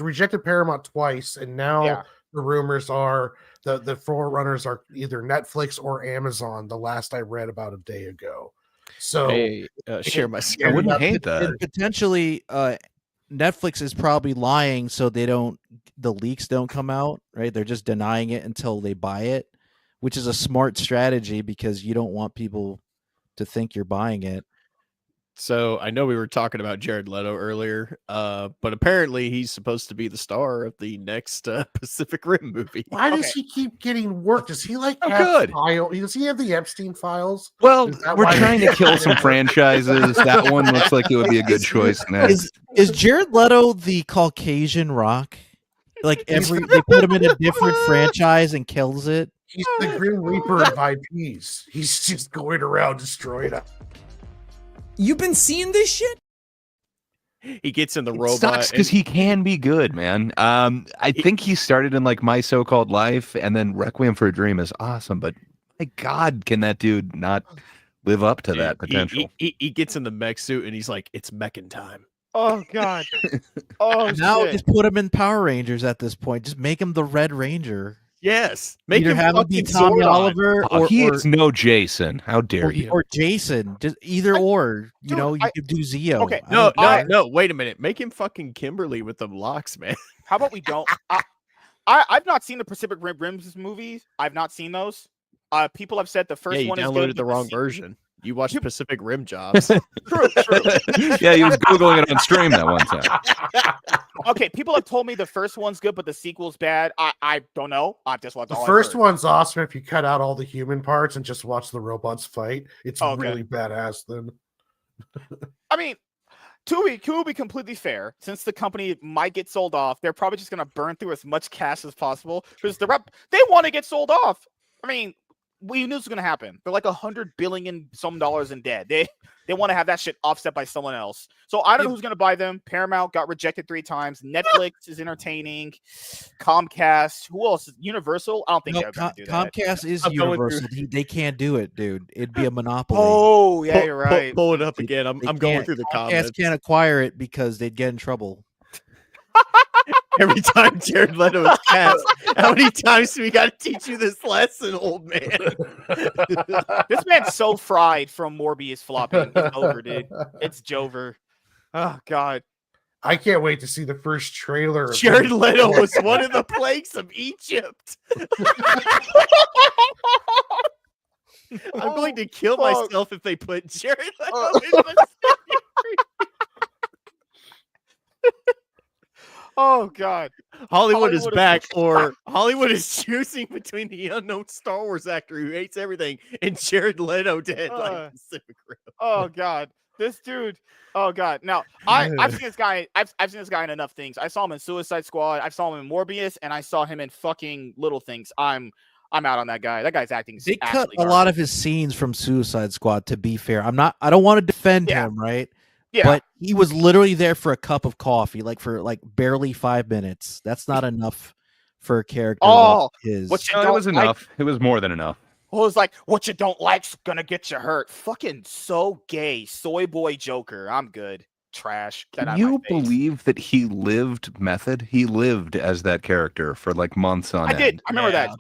rejected Paramount twice, and now the rumors are the forerunners are either Netflix or Amazon. The last I read about a day ago. So share my screen. I wouldn't hate that. And potentially, Netflix is probably lying so the leaks don't come out. Right? They're just denying it until they buy it, which is a smart strategy because you don't want people to think you're buying it. So I know we were talking about Jared Leto earlier, but apparently he's supposed to be the star of the next Pacific Rim movie. Why does he keep getting work? Does he have does he have the Epstein files? Well, we're trying to kill some franchises. That one looks like it would be a good choice. Is Jared Leto the Caucasian Rock? Like they put him in a different franchise and kills it. He's the Grim Reaper of IPs. He's just going around destroying it. You've been seeing this shit? He gets in the robot. Sucks because he can be good, man. I think he started in like My So-Called Life, and then Requiem for a Dream is awesome. But my God, can that dude not live up to that potential? He gets in the mech suit, and he's like, "It's mechin' time." Oh God! Oh, now shit. Just put him in Power Rangers at this point. Just make him the Red Ranger. Yes, make him have him be Tommy Oliver, or he is no Jason. How dare you? Or Jason, just either or. You could do Zeo. Okay, no. Wait a minute. Make him fucking Kimberly with them locks, man. How about we don't? I've not seen the Pacific Rim movies. I've not seen those. People have said the first one is good. You downloaded the wrong version. You watched Pacific Rim Jobs. True. Yeah, he was Googling it on stream that one time. Okay, people have told me the first one's good, but the sequel's bad. I don't know. I just watched the first one's awesome if you cut out all the human parts and just watch the robots fight. It's really badass then. I mean, to be completely fair, since the company might get sold off, they're probably just going to burn through as much cash as possible because they want to get sold off. I mean, we knew this was gonna happen. They're like $100 billion some dollars in debt. They want to have that shit offset by someone else. So I don't know who's gonna buy them. Paramount got rejected 3 times. Netflix is entertaining. Comcast. Who else? Universal. I don't think No, they're gonna do that. Comcast is I'm going universal. They can't do it, dude. It'd be a monopoly. Oh yeah, you're right. Pull it up again. They I'm going can't- through the Comcast comments. can't acquire it because they'd get in trouble. Every time Jared Leto is cast, how many times do we got to teach you this lesson, old man? This man's so fried from Morbius flopping. It's over, dude. It's Jover. Oh God. I can't wait to see the first trailer. of Jared him. Leto was one of the plagues of Egypt. I'm going to kill fuck. myself if they put Jared Leto in the Oh God. Hollywood is Hollywood is- back, or Hollywood is choosing between the unknown Star Wars actor who hates everything and Jared Leto dead like Pacific Rim. Oh God. This dude. Oh God. Now I've seen this guy. I've seen this guy in enough things. I saw him in Suicide Squad. I saw him in Morbius, and I saw him in fucking Little Things. I'm out on that guy. That guy's acting. They cut a lot of his scenes from Suicide Squad. To be fair, I don't want to defend him, right? Yeah. But he was literally there for a cup of coffee, for barely 5 minutes. That's not enough for a character Oh, like his. what you No, it don't was like- enough. It was more than enough. It was like, what you don't like's gonna get you hurt. Fucking so gay. Soy boy Joker. I'm good. Trash. Get out Can of my you face. believe that he lived method? He lived as that character for like months on I end. did. I remember that.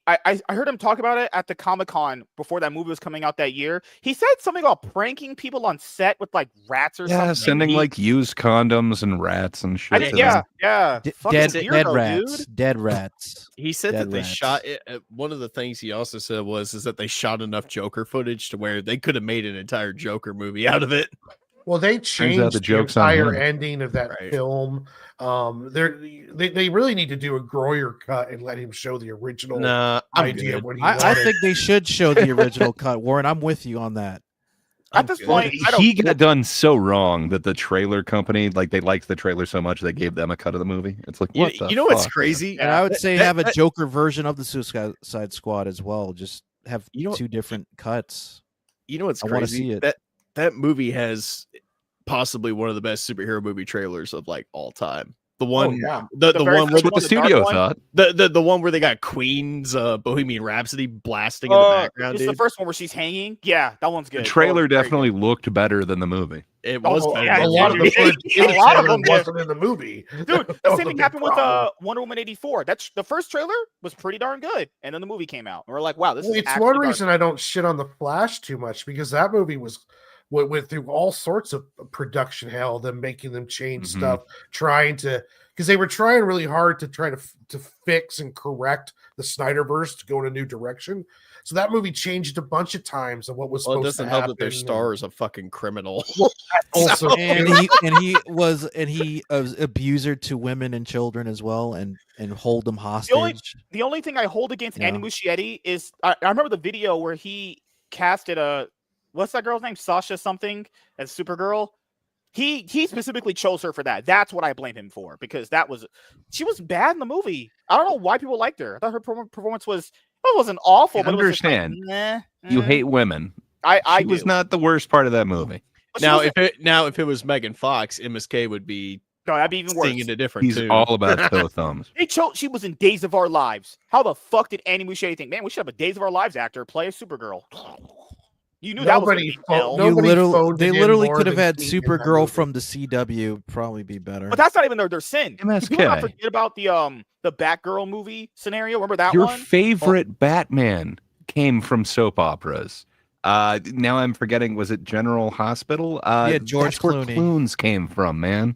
I heard him talk about it at the Comic-Con before that movie was coming out that year. He said something about pranking people on set with like rats or something. Yeah, sending like used condoms and rats and shit. I to did, them. yeah. Fucking dead weirdo, rats. dude. Dead rats. He said Dead that they rats. shot it. One of the things he also said was that they shot enough Joker footage to where they could have made an entire Joker movie out of it. Well, they out changed the the joke's on entire him. ending of that Right. film. They really need to do a Groyer cut and let him show the original Nah, I'm idea good. of what he I wanted. think they should show the original cut, Warren. I'm with you on that. At this point, I don't. He got done so wrong that the trailer company, like they liked the trailer so much they gave them a cut of the movie. It's like, what the You know what's fuck? crazy? And I would say That- have a that- Joker version of the Suicide Squad as well. Just have You know- 2 different cuts. You know what's I wanna crazy? see it. That movie has possibly one of the best superhero movie trailers of like all time. The one, yeah. the very one first where That's what the the dark studio one? thought. the one where they got Queen's Bohemian Rhapsody blasting in the background, It's dude. the first one where she's hanging. Yeah, that one's good. The That trailer one's very definitely looked better than the movie. It was Oh, better yeah, than a lot of the dude. footage in the A lot of trailer them did. wasn't in the movie. good. Dude, That the was same a thing big happened with problem. Wonder Woman 84. That's the first trailer was pretty darn good, and then the movie came out, and we're like, wow, this is It's actually one dark. reason I don't shit on the Flash too much, because that movie went through all sorts of production hell, them making them change Mhm. stuff, because they were trying really hard to try to fix and correct the Snyderverse to go in a new direction. So that movie changed a bunch of times of what was Well, it supposed to doesn't happen. help that their star is a fucking criminal. Also, And he was abuser to women and children as well, and hold them hostage. The only thing I hold against Yeah. Andy Muschietti is I remember the video where he casted what's that girl's name? Sasha something as Supergirl. He specifically chose her for that. That's what I blame him for, because she was bad in the movie. I don't know why people liked her. I thought her performance wasn't awful, I but it was just like, understand. meh, You eh. hate women. I She was do. not the worst part of that movie. But she now, wasn't- if it was Megan Fox, MSK would be no, that'd be even worse. singing a different He's tune. all about toe thumbs. She was in Days of Our Lives. How the fuck did Andy Muschietti think, man, we should have a Days of Our Lives actor play a Supergirl? You knew that was Nobody gonna be hell. phoned- Nobody phoned They it in literally more could have than had Keaton in that Supergirl movie. from the CW. Probably be better. But that's not even their sin. MSK. People not forget about the Batgirl movie scenario. Remember that Your one? favorite Batman came from soap operas. Now I'm forgetting. Was it General Hospital? Yeah, George that's where Clooney. Clooney's came from, man.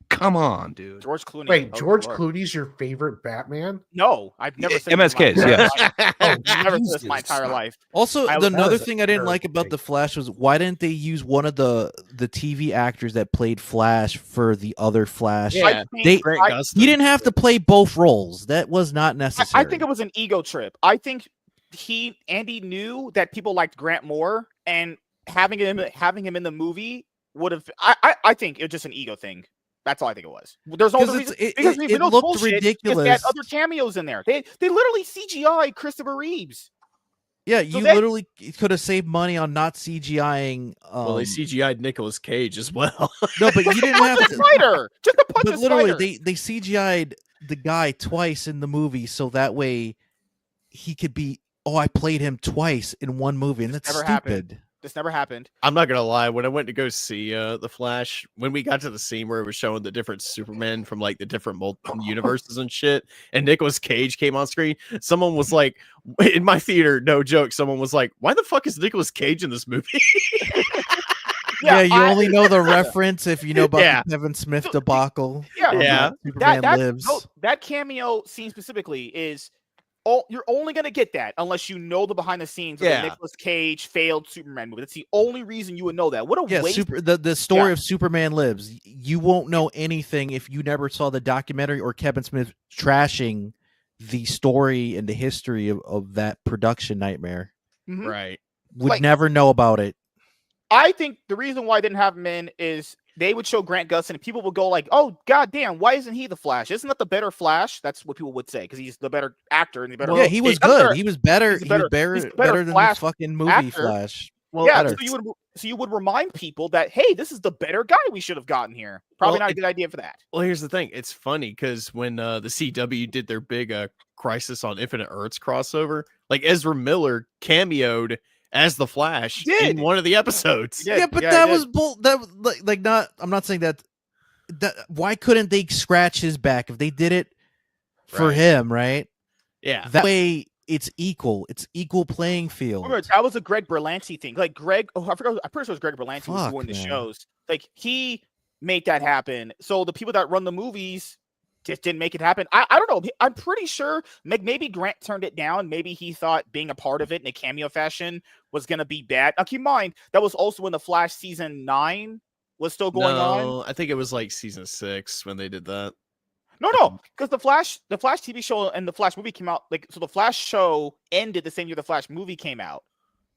Come on, dude. George Clooney. Wait, Oh, George Lord. Clooney's your favorite Batman? No, I've never said MSK's, this in my yes. entire life. Oh, I've never said this my Jesus. entire life. Also, I- another that thing I didn't like terrible about thing. the Flash was why didn't they use one of the TV actors that played Flash for the other Flash? Yeah. I think, They- Grant I, Gustin. He didn't have to play both roles. That was not necessary. I think it was an ego trip. I think Andy knew that people liked Grant more, and having him in the movie would have. I think it was just an ego thing. That's all I think it was. There's no 'Cause other it's- reason. it- Because it- we it know looked bullshit, because ridiculous. They had other cameos in there. They literally CGI Christopher Reeves. Yeah, So you they- literally could have saved money on not CGIing. Well, they CGI'd Nicolas Cage as well. No, but you didn't have punch a to. spider, just a punch But a literally, spider. they CGI'd the guy twice in the movie, so that way he could be. Oh, I played him twice in one movie, and that's Never happened. stupid. This never happened. I'm not gonna lie. When I went to go see The Flash, when we got to the scene where it was showing the different Supermen from like the different universes and shit, and Nicolas Cage came on screen, someone was like, in my theater, no joke, someone was like, "Why the fuck is Nicolas Cage in this movie?" Yeah, you I- only know the reference if you know about Yeah. the Kevin Smith debacle. Yeah, Yeah. Superman that lives. no, that cameo scene specifically is you're only gonna get that unless you know the behind the scenes of Yeah. the Nicolas Cage failed Superman movie. That's the only reason you would know that. What a Yeah, waste! the story Yeah. of Superman Lives. You won't know anything if you never saw the documentary or Kevin Smith trashing the story and the history of that production nightmare. Mhm. Right. Would Like- never know about it. I think the reason why I didn't have him in is they would show Grant Gustin and people would go like, "Oh goddamn, why isn't he the Flash? Isn't that the better Flash?" That's what people would say because he's the better actor and the better. Yeah, he was he's better- good. He was better. he's He better- was better, he's a better better than Flash the fucking movie actor. Flash. yeah, better. so you would remind people that hey, this is the better guy we should have gotten here. Probably Well, not a good idea for that. Well, here's the thing. It's funny because when the CW did their big Crisis on Infinite Earths crossover, like Ezra Miller cameoed as the Flash He did. in one of the episodes. He did. Yeah, but he that did. was bull. That was like not. I'm not saying that. That why couldn't they scratch his back if they did it for Right. him? Right. Yeah. That way, it's equal. It's equal playing field. Remember, that was a Greg Berlanti thing. Like Greg, I forgot. I'm pretty sure it was Greg Berlanti who was Fuck, doing the man. shows. Like he made that happen. So the people that run the movies just didn't make it happen. I don't know. I'm pretty sure maybe Grant turned it down. Maybe he thought being a part of it in a cameo fashion was gonna be bad. Now keep in mind that was also when the Flash season 9 was still going on. No, I think it was like season 6 when they did that. No, because the Flash TV show and the Flash movie came out so the Flash show ended the same year the Flash movie came out.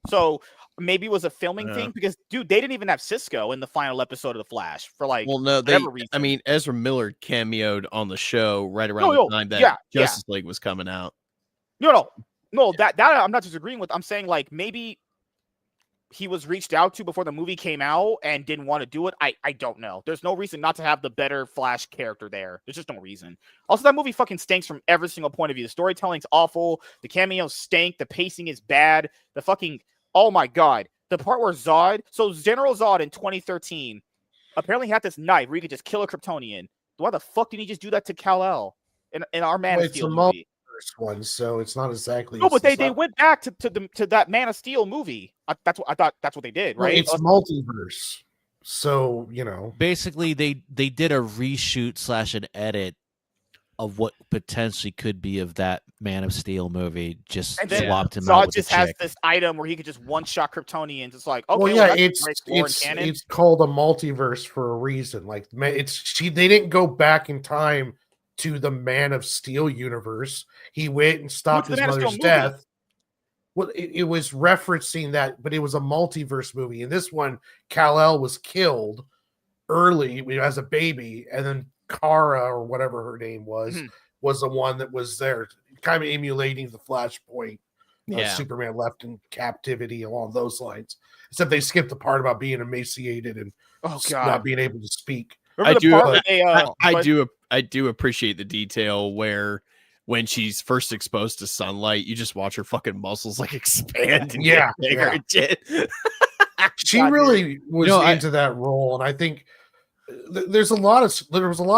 So maybe it was a filming Yeah. thing because dude, they didn't even have Cisco in the final episode of the Flash for like Well, no, whatever I reason. mean, Ezra Miller cameoed on the show right around No, the time that yeah. Justice League was coming out. No, that I'm not disagreeing with. I'm saying like maybe he was reached out to before the movie came out and didn't want to do it. I don't know. There's no reason not to have the better Flash character there. There's just no reason. Also, that movie fucking stinks from every single point of view. The storytelling's awful. The cameos stink. The pacing is bad. The fucking oh my god. The part where Zod, so General Zod in 2013 apparently had this knife where he could just kill a Kryptonian. Why the fuck didn't he just do that to Kal-El in our Man Well, of it's Steel a movie? First one, so it's not exactly. No, but it's they not- went back to that Man of Steel movie. That's what I thought. That's what they did, well, right? It's multiverse, so Basically, they did a reshoot / an edit of what potentially could be of that Man of Steel movie. Just And then swapped him out Zod with just a has chick. this item where he could just one shot Kryptonians. It's like okay, well, yeah, that's it's great lore and it's canon. it's called a multiverse for a reason. Like, they didn't go back in time to the Man of Steel universe. He went and stopped What's the his Man of Steel mother's movie? death. Well, it was referencing that, but it was a multiverse movie. In this one, Kal-El was killed early as a baby, and then Kara or whatever her name Mhm. was the one that was there, kind of emulating the Flashpoint. Yeah. Superman left in captivity along those lines. Except they skipped the part about being emaciated and Oh not god, being able to speak. remember I the do- part where they, I do appreciate the detail where when she's first exposed to sunlight, you just watch her fucking muscles like expand and Yeah, get bigger and shit. She God, dude. really was You know, into that role, and I think there was a lot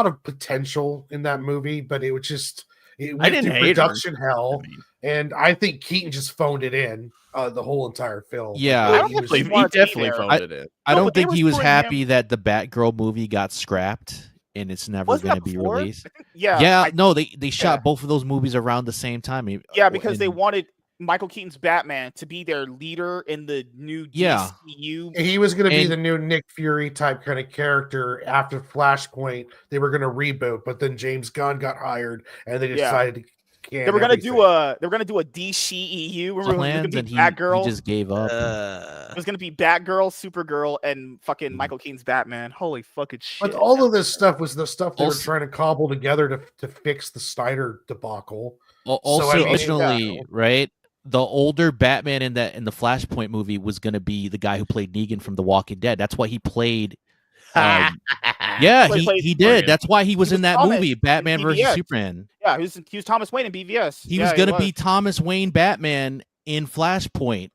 of potential in that movie, but it was just it went didn't through hate her. production hell, and I think Keaton just phoned it in the whole entire film. Yeah. I don't He was- think He wanted to be definitely there. phoned it in. I No, don't but they think were he was screwing happy that the Batgirl movie got scrapped and it's never wasn't going that to be before? released. I think- yeah, Yeah, no, they shot yeah. both of those movies around the same time. yeah, because they and- wanted Michael Keaton's Batman to be their leader in the new Yeah. DCU. He was going to be And- the new Nick Fury type kind of character after Flashpoint. They were going to reboot, but then James Gunn got hired, and they Yeah. decided to can. They were gonna do everything. a DCEU. Remember, it was plans gonna and be he Batgirl. just gave up. It was gonna be Batgirl, Supergirl, and fucking Michael Keaton's Batman. Holy fucking shit! But all of this stuff was the stuff they were Also- trying to cobble together to fix the Snyder debacle. Also, I mean, originally, yeah. right? the older Batman in the Flashpoint movie was going to be the guy who played Negan from The Walking Dead. That's why he played. Yeah, Well, he played he did. Morgan. That's why he was was in that Thomas movie, in Batman versus BVS. Superman. Yeah, he was Thomas Wayne in BVS. He was going to be Thomas Wayne Batman in Flashpoint,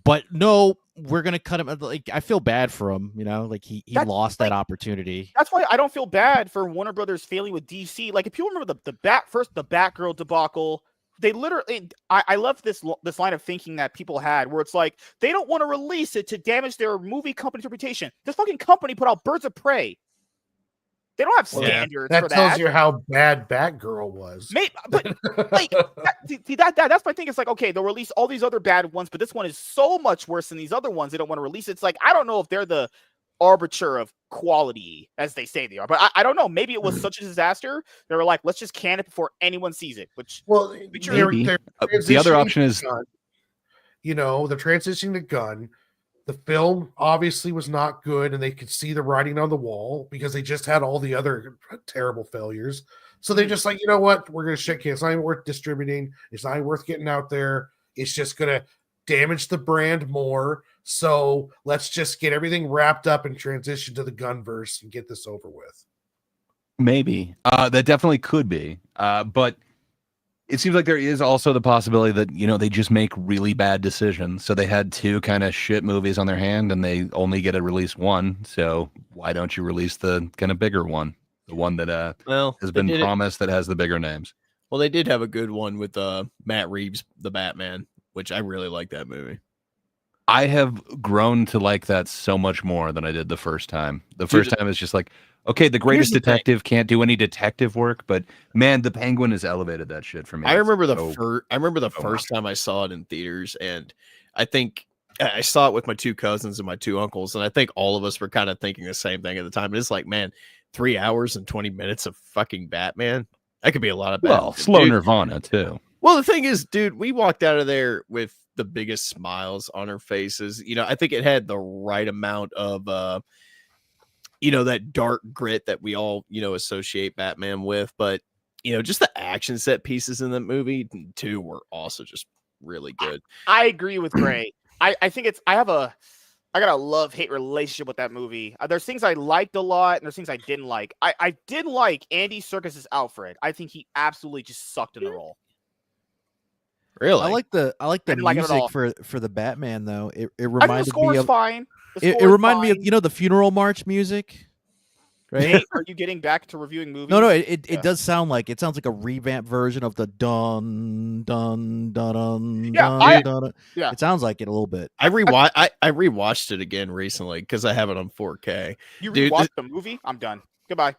but no, we're going to cut him. Like, I feel bad for him. You know, like he lost that opportunity. That's why I don't feel bad for Warner Brothers failing with DC. Like, if you remember the Batgirl debacle, they literally, I love this line of thinking that people had, where it's like they don't want to release it to damage their movie company's reputation. This fucking company put out Birds of Prey. They don't have standards that for tells that. you how bad Batgirl was. But like that's my thing. It's like, okay, they'll release all these other bad ones, but this one is so much worse than these other ones. They don't want to release it. It's like, I don't know if they're the arbiter of quality as they say they are, but I don't know. Maybe it was such a disaster. They were like, let's just can it before anyone sees it. Which, well, maybe. The other option is, Gun. You know, the transitioning to Gun. The film obviously was not good, and they could see the writing on the wall because they just had all the other terrible failures. So they just like, you know what? We're going to shit can. It's not even worth distributing. It's not even worth getting out there. It's just going to damage the brand more. So let's just get everything wrapped up and transition to the Gunverse and get this over with. maybe. That definitely could be. But it seems like there is also the possibility that, you know, they just make really bad decisions. So they had two kind of shit movies on their hand and they only get to release one. So why don't you release the kind of bigger one? The one that has been promised that has the bigger names. Well, they did have a good one with Matt Reeves, the Batman, which I really like that movie. I have grown to like that so much more than I did the first time. The first time is just like, okay, the greatest detective can't do any detective work, but man, the Penguin has elevated that shit for me. I remember the first time I saw it in theaters, and I think I saw it with my two cousins and my two uncles, and I think all of us were kind of thinking the same thing at the time. And it's like, man, 3 hours and 20 minutes of fucking Batman. That could be a lot of Batman. Well, slow Nirvana too. Well, the thing is, dude, we walked out of there with the biggest smiles on our faces. You know, I think it had the right amount of you know, that dark grit that we all, you know, associate Batman with. But, you know, just the action set pieces in that movie too were also just really good. I agree with Gray. I think I got a love-hate relationship with that movie. There's things I liked a lot, and there's things I didn't like. I didn't like Andy Serkis's Alfred. I think he absolutely just sucked in the role. Really? I like the like it at all. music for the Batman though. It I think the reminded score me is of fine. it reminded me of, you know, the funeral march music. Right? Nate, are you getting back to reviewing movies? No, it does sound like it sounds like a revamped version of the dun dun dun dun Yeah, dun. yeah. It sounds like it a little bit. I rewatched it again recently because I have it on 4K. You Dude, rewatched the movie? I'm done. Goodbye.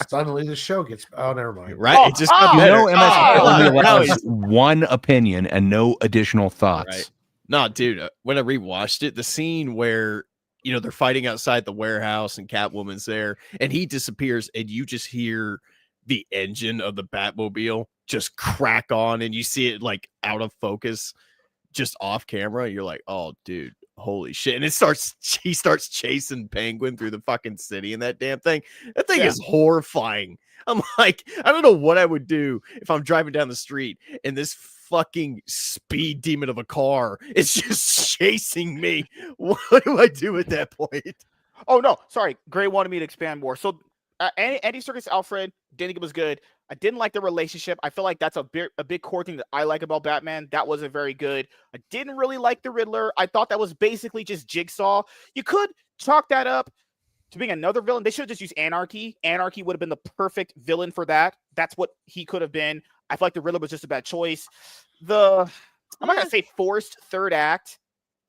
Suddenly the show gets never mind. Right? It just got You better. know, MSK only Now allows he's- one opinion and no additional thoughts. Right. No, dude, when I rewatched it, the scene where, you know, they're fighting outside the warehouse and Catwoman's there and he disappears and you just hear the engine of the Batmobile just crack on and you see it like out of focus, just off camera. You're like, oh, dude, holy shit. And he starts chasing Penguin through the fucking city and that damn thing. That thing is horrifying. I'm like, I don't know what I would do if I'm driving down the street and this fucking speed demon of a car is just chasing me. What do I do at that point? Oh no, sorry. Gray wanted me to expand more. So Andy Serkis Alfred, didn't think it was good. I didn't like the relationship. I feel like that's a big core thing that I like about Batman. That wasn't very good. I didn't really like the Riddler. I thought that was basically just Jigsaw. You could chalk that up to being another villain. They should have just used Anarchy. Anarchy would have been the perfect villain for that. That's what he could have been. I feel like the Riddler was just a bad choice. I'm not gonna say forced third act.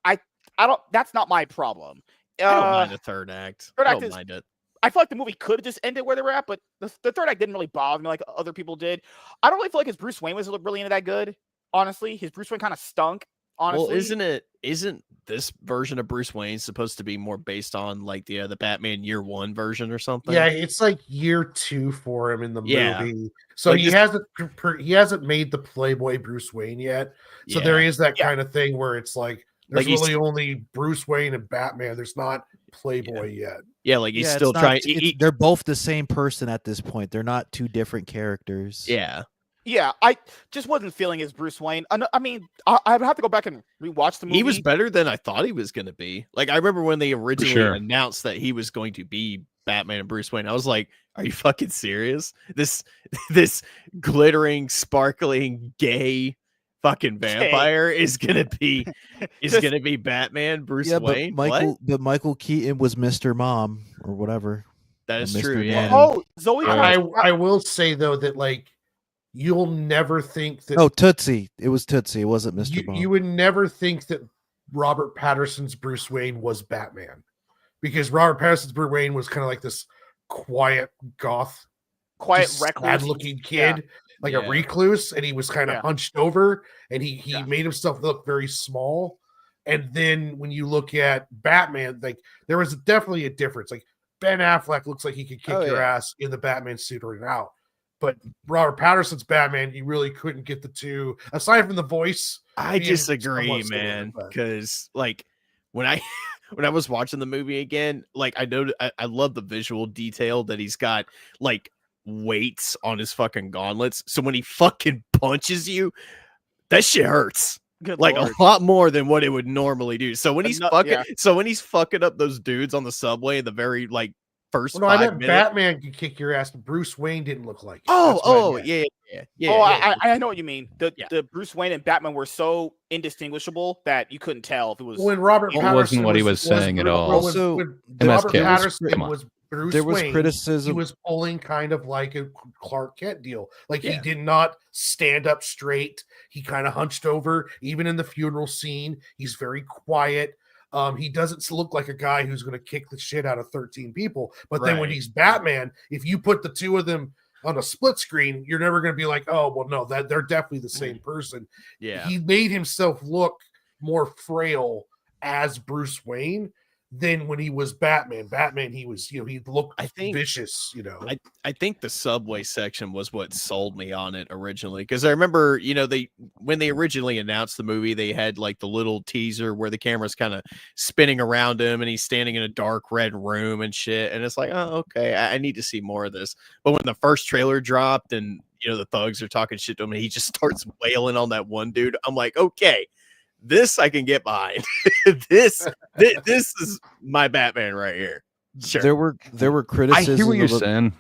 I don't. That's not my problem. I don't mind the third act. I don't mind it. I feel like the movie could have just ended where they were at, but the third act didn't really bother me like other people did. I don't really feel like his Bruce Wayne was really into that good. Honestly, his Bruce Wayne kind of stunk. Honestly, well, isn't this version of Bruce Wayne supposed to be more based on like the Batman Year One version or something? Yeah, it's like year 2 for him in the movie. So Like he hasn't made the Playboy Bruce Wayne yet. So there is that kind of thing where it's like there's really only Bruce Wayne and Batman. There's not Playboy yet. Yeah, like he's still trying. They're both the same person at this point. They're not two different characters. Yeah. Yeah, I just wasn't feeling his Bruce Wayne. I mean, I'd have to go back and rewatch the movie. He was better than I thought he was going to be. Like I remember when they originally sure. announced that he was going to be Batman and Bruce Wayne. I was like, "Are you fucking serious? This glittering, sparkling, gay fucking vampire is gonna be Batman, Bruce Wayne." But Michael Keaton was Mr. Mom or whatever. That is Mr. true. Yanny. Oh, Zoe. I will say though that like you'll never think that. Oh, Tootsie. It was Tootsie. It wasn't Mr. Mom. You would never think that Robert Pattinson's Bruce Wayne was Batman, because Robert Pattinson's Bruce Wayne was kind of like this quiet goth, recluse looking kid, like a recluse, and he was kind of hunched over, and he made himself look very small. And then when you look at Batman, like there was definitely a difference. Like Ben Affleck looks like he could kick your ass in the Batman suit or out. But Robert Pattinson's Batman, you really couldn't get the two, aside from the voice. I disagree, man, because like when I when I was watching the movie again, like I love the visual detail that he's got like weights on his fucking gauntlets. So when he fucking punches you, that shit hurts. Good like Lord. a lot more than what it would normally do. So when he's fucking up those dudes on the subway in the very like first 5 minutes. Batman could kick your ass, but Bruce Wayne didn't look like it. I know what you mean. The Bruce Wayne and Batman were so indistinguishable that you couldn't tell if it was when Robert Pattinson wasn't what he was saying at all. Also, when MSK. Robert Pattinson was Bruce there was Wayne, criticism. he was pulling kind of like a Clark Kent deal. Like he did not stand up straight. He kind of hunched over. Even in the funeral scene, he's very quiet. He doesn't look like a guy who's going to kick the shit out of 13 people. But then when he's Batman, if you put the two of them on a split screen, you're never going to be like, oh, well, no, that they're definitely the same person. Yeah. He made himself look more frail as Bruce Wayne than when he was Batman. Batman, he was, he looked vicious, I think the subway section was what sold me on it originally. Because I remember, when they originally announced the movie, they had like the little teaser where the camera's kind of spinning around him and he's standing in a dark red room and shit. And it's like, oh, okay, I need to see more of this. But when the first trailer dropped and, the thugs are talking shit to him and he just starts wailing on that one dude, I'm like, okay, this I can get behind. this is my Batman right here. Sure. There were criticisms. I hear what you're saying.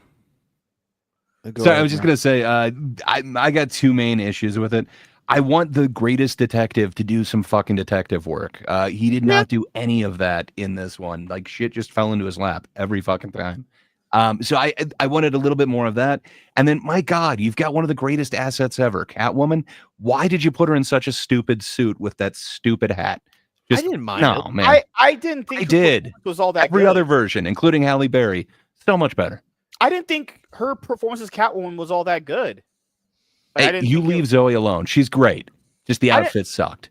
So I was just gonna say, I got two main issues with it. I want the greatest detective to do some fucking detective work. He did not do any of that in this one. Like shit just fell into his lap every fucking time. So I wanted a little bit more of that. And then, my God, you've got one of the greatest assets ever, Catwoman. Why did you put her in such a stupid suit with that stupid hat? I didn't mind. No, it. man. I didn't think I did. It was all that Every good. other version, including Halle Berry, so much better. I didn't think her performance as Catwoman was all that good. Like, Hey, you leave Zoe alone. She's great. Just the outfit sucked.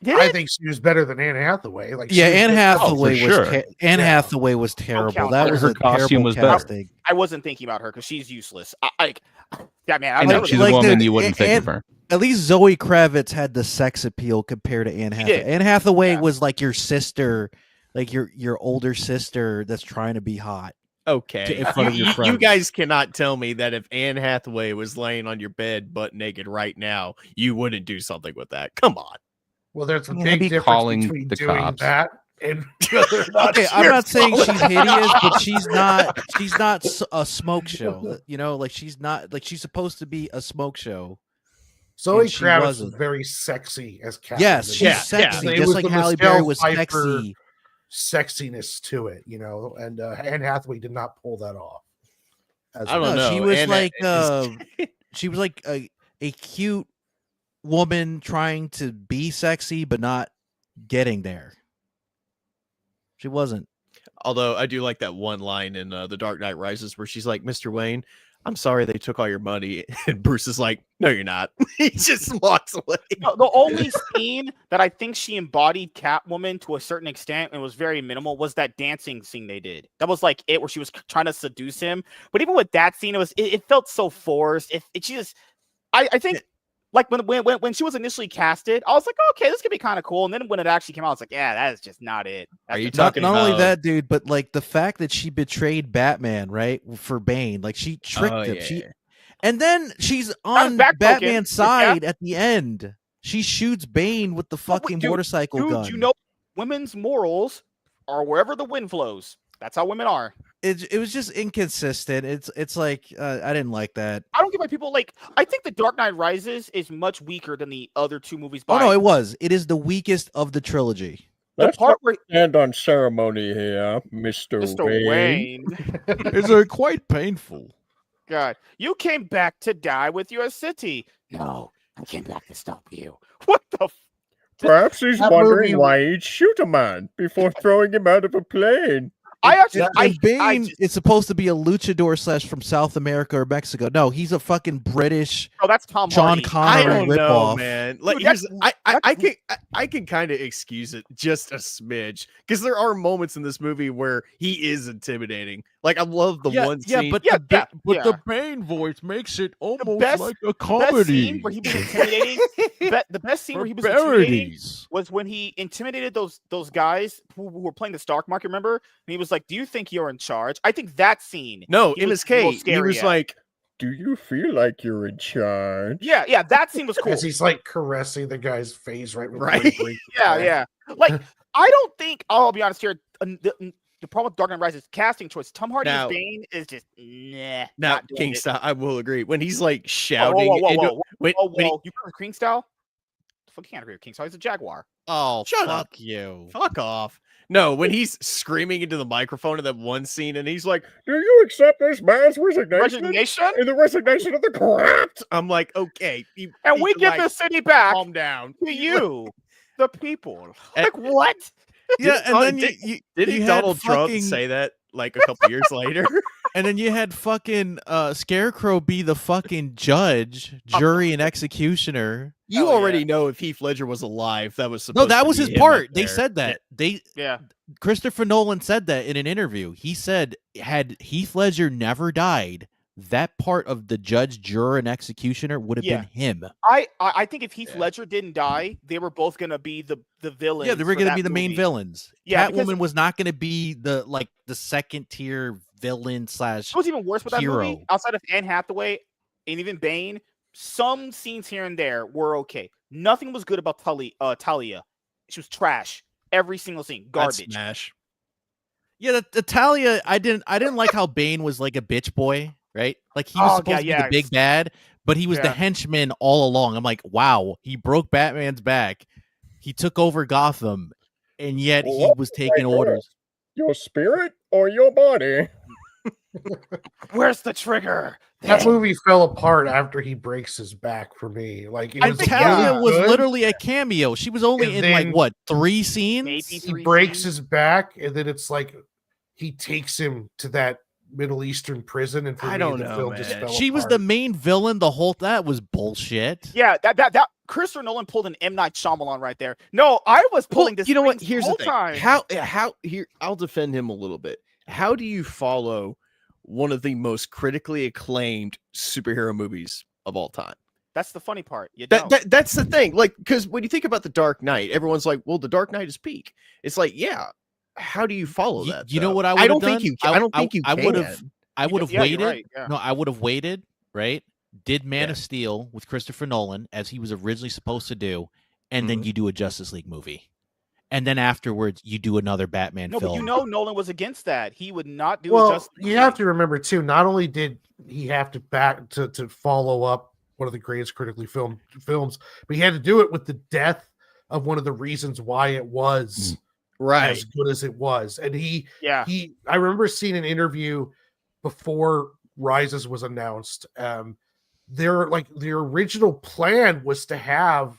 I think she was better than Anne Hathaway. Like, Anne Hathaway was sure. Hathaway was terrible. That was her a costume terrible was better. casting. I wasn't thinking about her because she's useless. I know she's a woman. You wouldn't think of her. At least Zoe Kravitz had the sex appeal compared to Anne Hathaway. Anne Hathaway was like your sister, like your older sister that's trying to be hot. Okay, in front of your you friends. guys cannot tell me that if Anne Hathaway was laying on your bed butt naked right now, you wouldn't do something with that. Come on. Well, there's a I'd big be difference calling between the doing cops. that and whether or not Okay, I'm not saying she's hideous, but she's not a smoke show. Like she's not like she's supposed to be a smoke show. Zoe and she Kravitz wasn't. was very sexy as Catwoman. Yes, she's sexy, It just was like the Halle Michelle Berry was Pfeiffer sexy. sexiness to it, and Anne Hathaway did not pull that off. I don't know. She was Anne like she was like a cute woman trying to be sexy but not getting there. She wasn't. Although I do like that one line in The Dark Knight Rises where she's like, "Mr. Wayne, I'm sorry they took all your money," and Bruce is like, "No, you're not." He just walks away. No, the only scene that I think she embodied Catwoman to a certain extent and was very minimal was that dancing scene they did. That was like it, where she was trying to seduce him. But even with that scene, it felt so forced. I think like when she was initially casted, I was like, okay, this could be kind of cool. And then when it actually came out, I was like, yeah, that is just not it. Are you Not talking only about that, dude, but like the fact that she betrayed Batman, right, for Bane, like she tricked him. And then she's Kind of on backbroken, Batman's yeah. side at the end. She shoots Bane with the fucking dude, motorcycle gun. You know, women's morals are wherever the wind flows. That's how women are. It was just inconsistent. It's like I didn't like that. I don't get why people like. I think The Dark Knight Rises is much weaker than the other two movies. Oh no, it was. It is the weakest of the trilogy. The Let's part where stand on ceremony here, Mr. Mr. Wayne, It's quite painful. God, you came back to die with your city. No, I came back to stop you. What the? Perhaps he's That wondering movie- why he'd shoot a man before throwing him out of a plane. I actually, And Bane I just, is supposed to be a luchador slash from South America or Mexico. No, he's a fucking British oh, that's Tom John Hardy. I Connery don't know, ripoff. man. Like, Dude, here's, that's- I can kind of excuse it just a smidge because there are moments in this movie where he is intimidating. Like, I love the one scene. but Yeah, the Bane voice makes it almost best- like a Best comedy. scene where he was intimidating. The best scene where he was intimidating Barbarities. was when he intimidated those guys who were playing the stock market. Remember? And he was like, "Do you think you're in charge?" I think that scene. No, he was MSK. He scary was at. like, "Do you feel like you're in charge?" Yeah, that scene was cool. As he's like caressing the guy's face right before Right? he breaks his back. Yeah. Like, I don't think. I'll be honest here. The problem with Dark Knight Rises casting choice. Tom Hardy Now- as Bane is just nah. Now, not doing King it. Style, I will agree. When he's like Whoa, shouting, whoa, whoa, into- whoa, when- whoa, when he- whoa. You remember King Style? Fuck, you can't agree with King Style. He's a Jaguar. Oh, Shut fuck up. you. fuck off. No, when he's screaming into the microphone in that one scene, and he's like, "Do you accept this man's resignation?" Resignation? In the resignation of the corrupt. I'm like, okay, you And need we to, give like, the city back calm down. to you, the people. And- Like what? Yeah, and then you Didn't you had Donald Trump fucking- say that like a couple years later? And then you had fucking Scarecrow be the fucking judge, jury, and executioner. You Hell already yeah. know if Heath Ledger was alive, that was No, supposed that to was be his him up part. They there. said that. Yeah. Christopher Nolan said that in an interview. He said, had Heath Ledger never died, that part of the judge, juror, and executioner would have Yeah. been him. I think if Heath Yeah. Ledger didn't die, they were both gonna be the villains. Yeah, they were going to be the main villains. Yeah, because- Catwoman was not going to be the second tier villain slash. What was even worse with that movie, hero. outside of Anne Hathaway and even Bane, some scenes here and there were okay. Nothing was good about Talia. She was trash. Every single scene, That's garbage. Smash. Yeah, the Talia. I didn't like how Bane was like a bitch boy, right? Like he was Oh, supposed to be yeah, the big bad, but he was the Yeah. henchman all along. I'm like, wow, he broke Batman's back. He took over Gotham, and yet he What was taking my God. orders. Your spirit or your body? Where's the trigger? That There. movie fell apart after he breaks his back for me. Like it I was think Talia really was good. literally a cameo. She was only And in like then what 3 scenes? maybe He 3 breaks scenes. his back, and then it's like he takes him to that Middle Eastern prison, and for I me, don't the know, film just man. fell She was apart. the main villain. The whole that was bullshit. Yeah, that Christopher Nolan pulled an M. Night Shyamalan right there. No, I was pulling this. you know what? strings Here's whole the thing. time. How here? I'll defend him a little bit. How do you follow one of the most critically acclaimed superhero movies of all time? That's the funny part. You don't. That's the thing. Like, because when you think about the Dark Knight, everyone's like, "Well, the Dark Knight is peak." It's like, yeah. How do you follow You- that? you know though? what I I would've don't done? think you. I don't think you. I can. would've- I would have Yeah, you're waited. right, yeah. No, I would have waited. Right? Did Man Yeah. of Steel with Christopher Nolan as he was originally supposed to do, and then you do a Justice League movie, and then afterwards you do another Batman No, film. but you know Nolan was against that. He would not do Well, just. you have to remember too. Not only did he have to back to follow up one of the greatest critically filmed films, but he had to do it with the death of one of the reasons why it was Right. as good as it was. And Yeah. I remember seeing an interview before Rises was announced. Their original plan was to have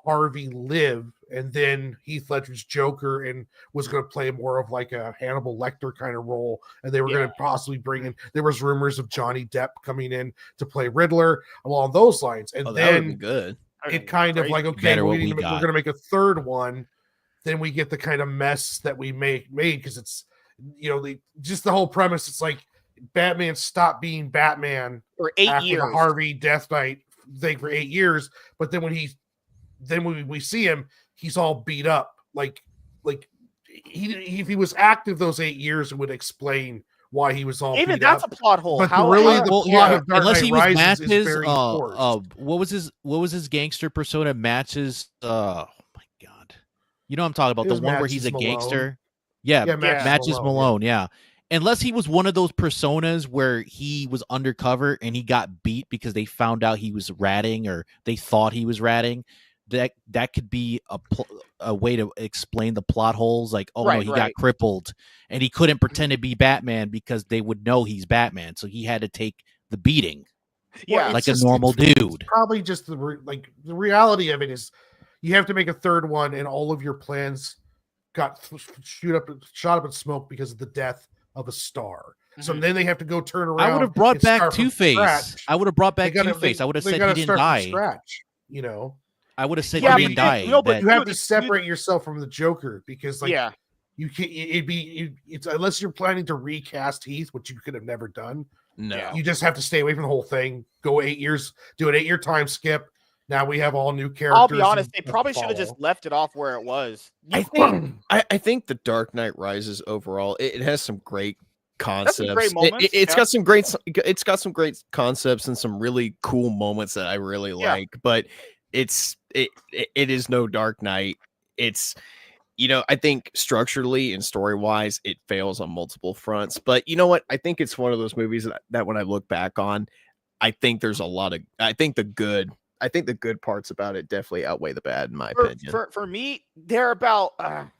Harvey live, and then Heath Ledger's Joker, and was going to play more of like a Hannibal Lecter kind of role. And they were going to possibly bring in. There was rumors of Johnny Depp coming in to play Riddler along those lines. And Oh, that would be then good. it kind of like, okay, Better what we're we going got. to make a third one. Then we get the kind of mess that we made because it's, just the whole premise. It's like Batman stopped being Batman For 8 after years. the Harvey Death Knight thing for 8 years. But then when we see him, he's all beat up. Like if he was active those 8 years, it would explain why he was all Even beat that's up. a plot hole. But How really, how- the Well, plot yeah, of Dark unless Knight he was Rises matches. is very forced. What was his gangster persona? Matches. Oh my god, you know what I'm talking about, It the was one where he's Matches a Malone. gangster. Yeah, Yeah, Matches Malone. Yeah. Unless he was one of those personas where he was undercover and he got beat because they found out he was ratting or they thought he was ratting. That could be a way to explain the plot holes. Like, oh no, Right, he got right. crippled and he couldn't pretend to be Batman because they would know he's Batman, so he had to take the beating Yeah. it's like a just- normal it's dude. Probably just the reality of it is you have to make a third one, and all of your plans got shot up in smoke because of the death of a star. So Mhm. then they have to go turn around. I would have brought and back start from Two-Face. scratch. I would have brought They back gotta- Two-Face. I would have they said gotta he didn't start from die. scratch. You know, I would have said Yeah, he but didn't die. no, but that- you have Dude, to separate yourself from the Joker because, like, yeah. you can't. It's unless you're planning to recast Heath, which you could have never done. No. Yeah. You just have to stay away from the whole thing. Go 8 years, do an 8-year time skip. Now we have all new characters. I'll be honest, they and probably should have just follow. left it off where it was. I think the Dark Knight Rises overall, it has some great concepts. some great It- moments, it's yeah. got some great concepts and some really cool moments that I really Yeah. like. But it is no Dark Knight. It's, I think structurally and story wise, it fails on multiple fronts. But you know what? I think it's one of those movies that when I look back on, I think there's a lot of. I think the good parts about it definitely outweigh the bad, in my opinion. For me, they're about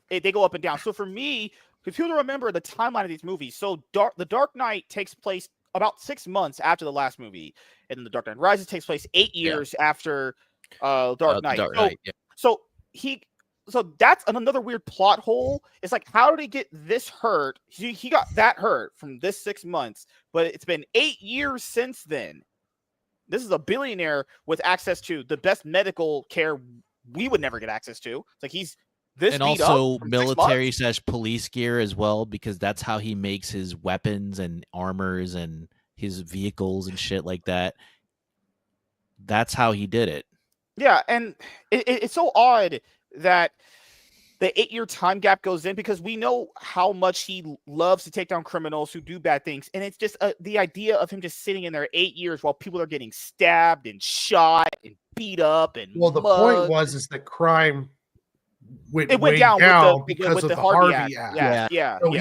they go up and down. So for me, if you remember the timeline of these movies, so the Dark Knight takes place about 6 months after the last movie, and then the Dark Knight Rises takes place 8 years after Dark Knight. Dark Knight, yeah. So that's another weird plot hole. It's like, how did he get this hurt? He got that hurt from this 6 months, but it's been 8 years since then. This is a billionaire with access to the best medical care we would never get access to. It's like he's this and beat also up from 6 military months. / police gear as well, because that's how he makes his weapons and armors and his vehicles and shit like that. That's how he did it. Yeah, and it's so odd that the 8-year time gap goes in because we know how much he loves to take down criminals who do bad things. And it's just the idea of him just sitting in there 8 years while people are getting stabbed and shot and beat up. And Well, the point was that crime went way down with because of the the Harvey Harvey Act. Act. Yeah. So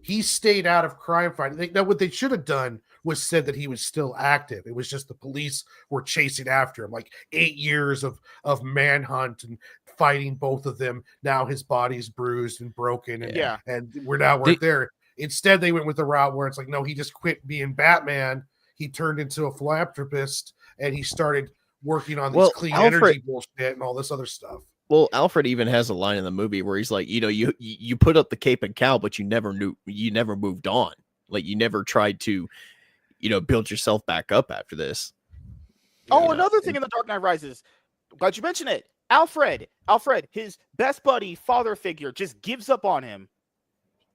he stayed out of crime fighting. Now, what they should have done was said that he was still active. It was just the police were chasing after him, like 8 years of manhunt and fighting both of them. Now his body's bruised and broken, and we're right there. Instead, they went with the route where it's like, no, he just quit being Batman. He turned into a philanthropist, and he started working on these clean energy bullshit and all this other stuff. Well, Alfred even has a line in the movie where he's like, you put up the cape and cowl, but you never moved on. Like you never tried to, build yourself back up after this. Another thing in The Dark Knight Rises, glad you mentioned it. Alfred, his best buddy, father figure, just gives up on him.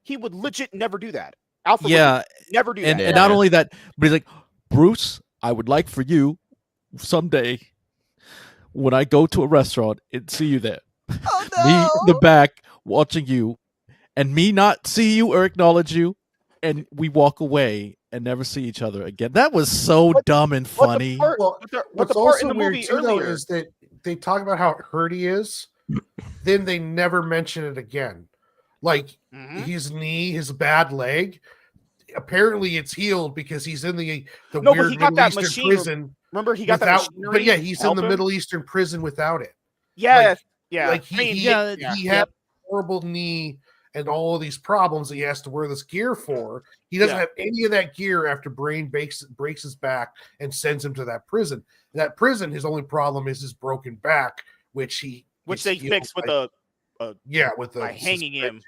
He would legit never do that. Alfred would never do that. And not only that, but he's like, Bruce, I would like for you someday when I go to a restaurant and see you there. Oh, no. Me in the back watching you and me not see you or acknowledge you, and we walk away and never see each other again. That was so dumb and funny. What's also weird too, though, is that they talk about how hurt he is, then they never mention it again. Like his knee, his bad leg. Apparently, it's healed because he's in the weird Middle Eastern prison. Remember, he got that machinery. But yeah, he's in the Middle Eastern prison without it. Yeah, Like he had a horrible knee and all of these problems that he has to wear this gear for. He doesn't have any of that gear after Brain breaks his back and sends him to that prison. That prison, his only problem is his broken back, which they fixed with hanging him.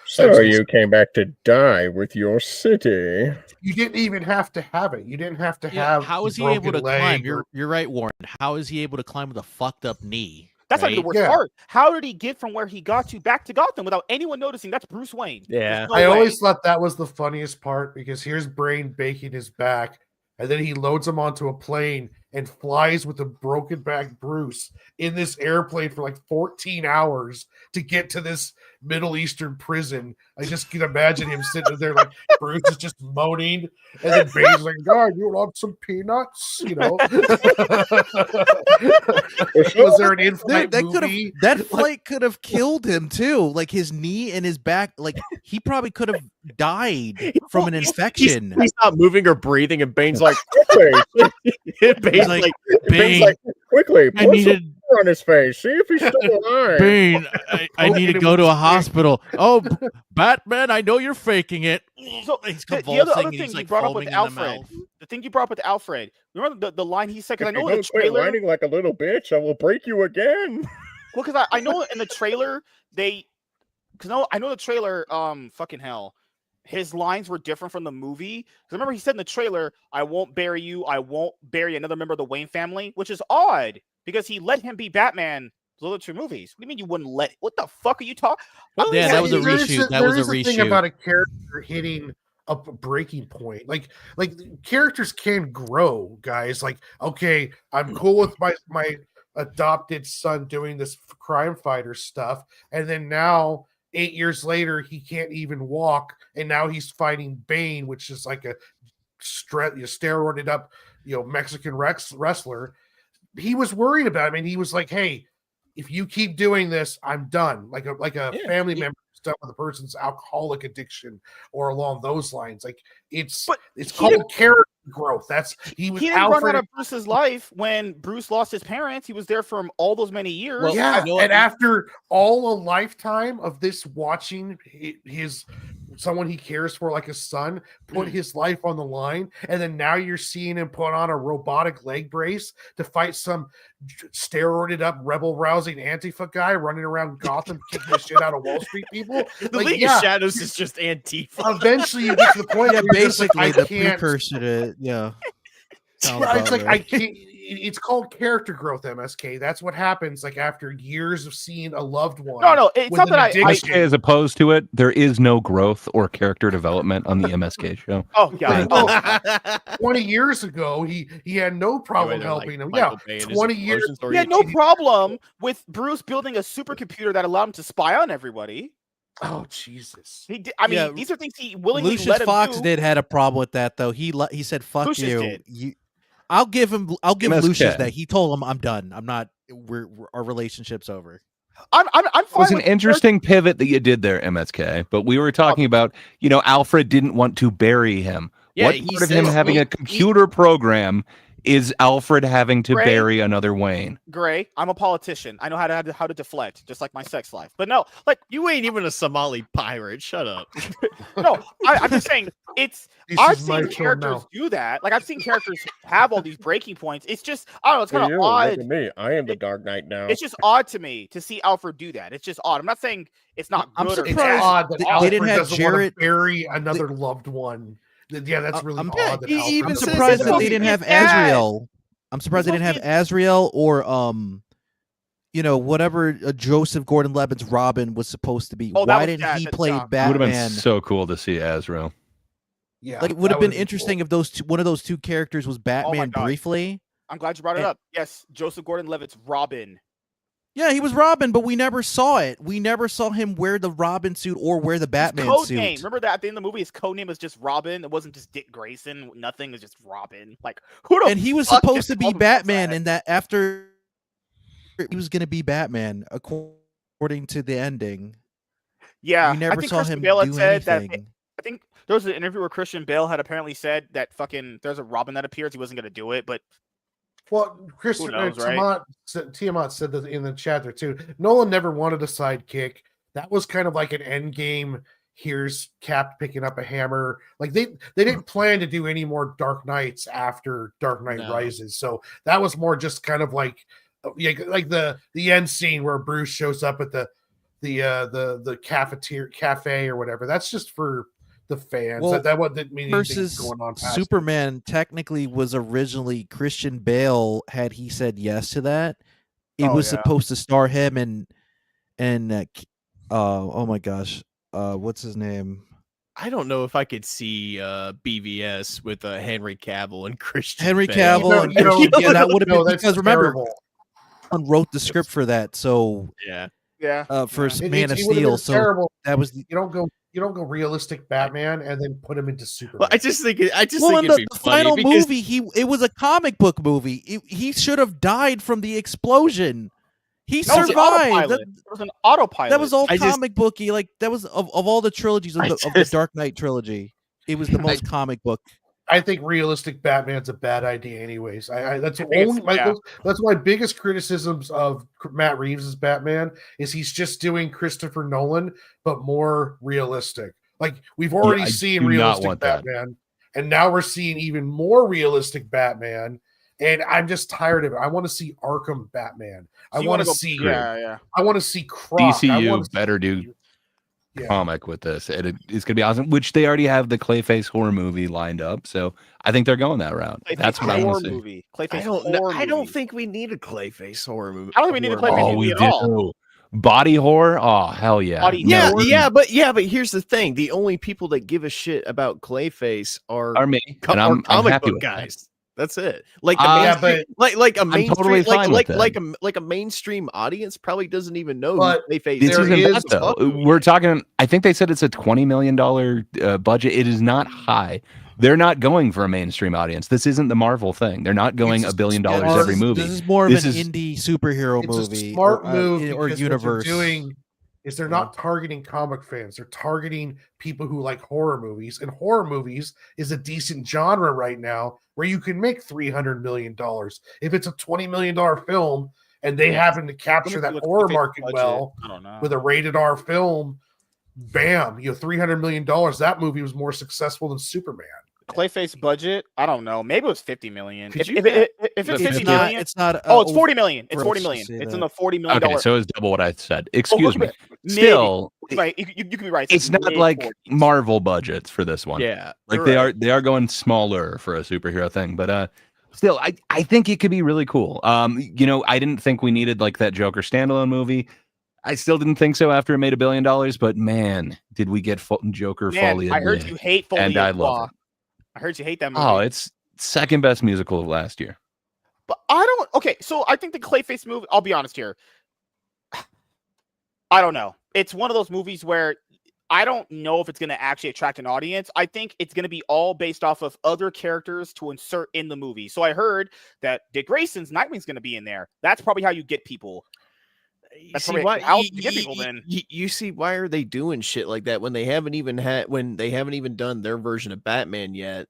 So you came back to die with your city. You didn't even have to have it. You didn't have to have. How is he able to climb? You're right, Warren. How is he able to climb with a fucked up knee? That's not the worst part. How did he get from where he got to back to Gotham without anyone noticing? That's Bruce Wayne. Yeah, I always thought that was the funniest part because here's Brain baking his back, and then he loads him onto a plane and flies with a broken back Bruce in this airplane for like 14 hours to get to this Middle Eastern prison. I just can imagine him sitting there like Bruce is just moaning, and then Bane's like, "God, you want some peanuts?" You know. Was there an in-flight movie? That flight could have killed him too. Like his knee and his back, like he probably could have died from an infection. He's not moving or breathing, and Bane's like, Quickly, Bane's like, Bane, quickly, I put needed some on his face. See if he's still alive. Bane. I need to go to a hospital. Oh, Batman, I know you're faking it. So He's the convulsing other and thing he's you like brought up foaming with in the Alfred, mouth. the thing you brought up with Alfred, remember the line he said? Because I If know you in the don't quit trailer, whining like a little bitch, I will break you again. well, because I know in the trailer I know the trailer, fucking hell, his lines were different from the movie. Because remember he said in the trailer, "I won't bury you. I won't bury another member of the Wayne family," which is odd because he let him be Batman. The other two movies. What do you mean you wouldn't let? What the fuck are you talking? Yeah, that was a There is reshoot. That there was a is thing reshoot. about a character hitting a breaking point. Like characters can grow, guys. Like, okay, I'm cool with my adopted son doing this crime fighter stuff, and then now 8 years later he can't even walk, and now he's fighting Bane, which is like a steroided up, Mexican wrestler. He was worried about him, and he was like, "Hey, if you keep doing this, I'm done." Like a family member who's done with a person's alcoholic addiction or along those lines. Like it's called character growth. He didn't run out of Bruce's life when Bruce lost his parents. He was there for all those many years. Well, yeah, you know what? and after all a lifetime of this, watching his someone he cares for like a son put his life on the line, and then now you're seeing him put on a robotic leg brace to fight some steroided up rebel rousing Antifa guy running around Gotham kicking the shit out of Wall Street people. The League of Shadows is just Antifa. Eventually you get to the point where you're just like, basically I the can't. precursor to Sounds It's like about I right. can't. It's called character growth, MSK. That's what happens. Like after years of seeing a loved one. No, it's with not an that addiction. As opposed to it, there is no growth or character development on the MSK show. Oh god. Oh, 20 years ago, he had no problem helping him. Yeah, 20 years. He had no problem with Bruce building a supercomputer that allowed him to spy on everybody. Oh Jesus! He did, I mean, these are things he willingly Lucius let him Fox do. did had a problem with that though. He said, "Fuck Lucius you." did. I'll give MSK. Lucius that. He told him, "I'm done. I'm not. Our relationship's over." I'm fine. It was an with interesting pivot that you did there, MSK. But we were talking about, Alfred didn't want to bury him. Yeah, What he part of him says- having he- a computer program is Alfred having to Gray? bury another Wayne? Gray. I'm a politician. I know how to deflect, just like my sex life. But no, like You ain't even a Somali pirate. Shut up. no, I'm just saying This I've is my seen turn characters now. do that. Like I've seen characters have all these breaking points. It's just I don't know. It's Hey, kind of you, odd. look at me. I am the Dark Knight now. It's just odd to me to see Alfred do that. It's just odd. I'm not saying it's not I'm good or It's surprised bad. odd that they Alfred didn't have doesn't want Jarrett- to bury another loved one. Yeah, that's really I'm- odd. That he Alfred even I'm says doesn't surprised it's that want they to didn't bury have It's bad. Azrael. I'm surprised they It's didn't have supposed Azrael or whatever Joseph Gordon-Levitt's Robin was supposed to be. Oh, that Why was didn't sad. he That play sucked. It would have been Batman? so cool to see Azrael. Yeah, Like it would have that been interesting if one of those two characters was Batman God. briefly. I'm glad you brought it And- up. Yes, Joseph Gordon-Levitt's Robin. Yeah, he was Robin, but we never saw it. We never saw him wear the Robin suit or wear the Batman His code suit. name. Remember that at the end of the movie, his code name was just Robin. It wasn't just Dick Grayson. Nothing. It was just Robin. Like who the And he was fuck supposed just to be called himself Batman, that? and that after he was going to be Batman, according to the ending. Yeah, we never I think saw Christian him Bale had do said anything. I think there was an interview where Christian Bale had apparently said that fucking there's a Robin that appears. He wasn't going to do it, but Well, Christian knows, right? Tiamat said that in the chat there too. Nolan never wanted a sidekick. That was kind of like an end game. Here's Cap picking up a hammer. Like they didn't plan to do any more Dark Knights after Dark Knight No. Rises. So that was more just kind of like the end scene where Bruce shows up at the cafe or whatever. That's just for the fans. Well, that didn't mean anything Versus going on past Superman technically was originally Christian Bale. Had he said yes to that, it Oh, was yeah. supposed to star him and oh my gosh, what's his name? I don't know if I could see BVS with Henry Cavill and Christian. Henry Bale. Cavill and Christian Bale. That would have been that's because remember, terrible. someone wrote the script for that. So Yeah. for Yeah. Man of It would've Steel. been So terrible. that was You don't go realistic Batman and then put him into Superman. Well, I just think in it'd the be funny final because movie. It was a comic book movie. He should have died from the explosion. He No, it was an survived. autopilot. It was an autopilot. That was all I just- comic booky. Like that was of all the trilogies of the Dark Knight trilogy. It was the most comic book. I think realistic Batman's a bad idea, anyways. That's I think it's- that's my biggest criticisms of Matt Reeves' Batman is he's just doing Christopher Nolan, but more realistic. Like we've already I seen do not realistic want that. Batman, and now we're seeing even more realistic Batman. And I'm just tired of it. I want to see Arkham Batman. I So you want wanna to go- see. Yeah. I want to see Croc. I DCU wanna better see- do Yeah. comic with this. It's going to be awesome, which they already have the Clayface horror movie lined up. So I think they're going that route. Clayface That's what I horror want to see. movie. Clayface I don't. horror I don't movie. think we need a Clayface horror movie. I don't think we need a horror Clayface Oh, movie. movie we at do. all. Body horror? Oh, hell yeah. Body Yeah, horror? but here's the thing: the only people that give a shit about Clayface are Are me. co- And are I'm comic happy book with that. guys. That's it. Like a Yeah, mainstream, like a mainstream, totally fine with like a mainstream audience probably doesn't even know But who Clayface This There isn't is bad, though. We're talking, I think they said it's a $20 million budget. It is not high. They're not going for a mainstream audience. This isn't the Marvel thing. They're not going It's $1 billion Yeah, every movie. This is more of This an is- indie superhero It's movie. a smart or, move or because universe. what they're doing is they're not targeting comic fans. They're targeting people who like horror movies, and horror movies is a decent genre right now where you can make $300 million. If it's a $20 million film and they happen to capture Let me that see what horror Clayface market budget- well I don't know. with a rated R film, bam, $300 million. That movie was more successful than Superman. Clayface budget? I don't know. Maybe it was 50 million. Could If, you if, get- if it's It's 50 not. million, It's not. oh, it's 40 million. It's gross 40 to million. say It's in that. the $40 million. Okay, so it's double what I said. Excuse me. Mid. Still, Right, you can be right. it's not mid like 40s. Marvel budgets for this one. Yeah, Like you're they are going smaller for a superhero thing, but still I think it could be really cool. I didn't think we needed like that Joker standalone movie. I still didn't think so after it made $1 billion, but man, did we get Joker Man, Folie I heard Admit. you hate Folie and I à love Trois. it. I heard you hate that movie. Oh, it's second best musical of last year. But I don't. Okay, so I think the Clayface movie. I'll be honest here. I don't know. It's one of those movies where I don't know if it's going to actually attract an audience. I think it's going to be all based off of other characters to insert in the movie. So I heard that Dick Grayson's Nightwing's going to be in there. That's probably how you get people. You That's see probably why how you get people then. You see why are they doing shit like that when they haven't even done their version of Batman yet?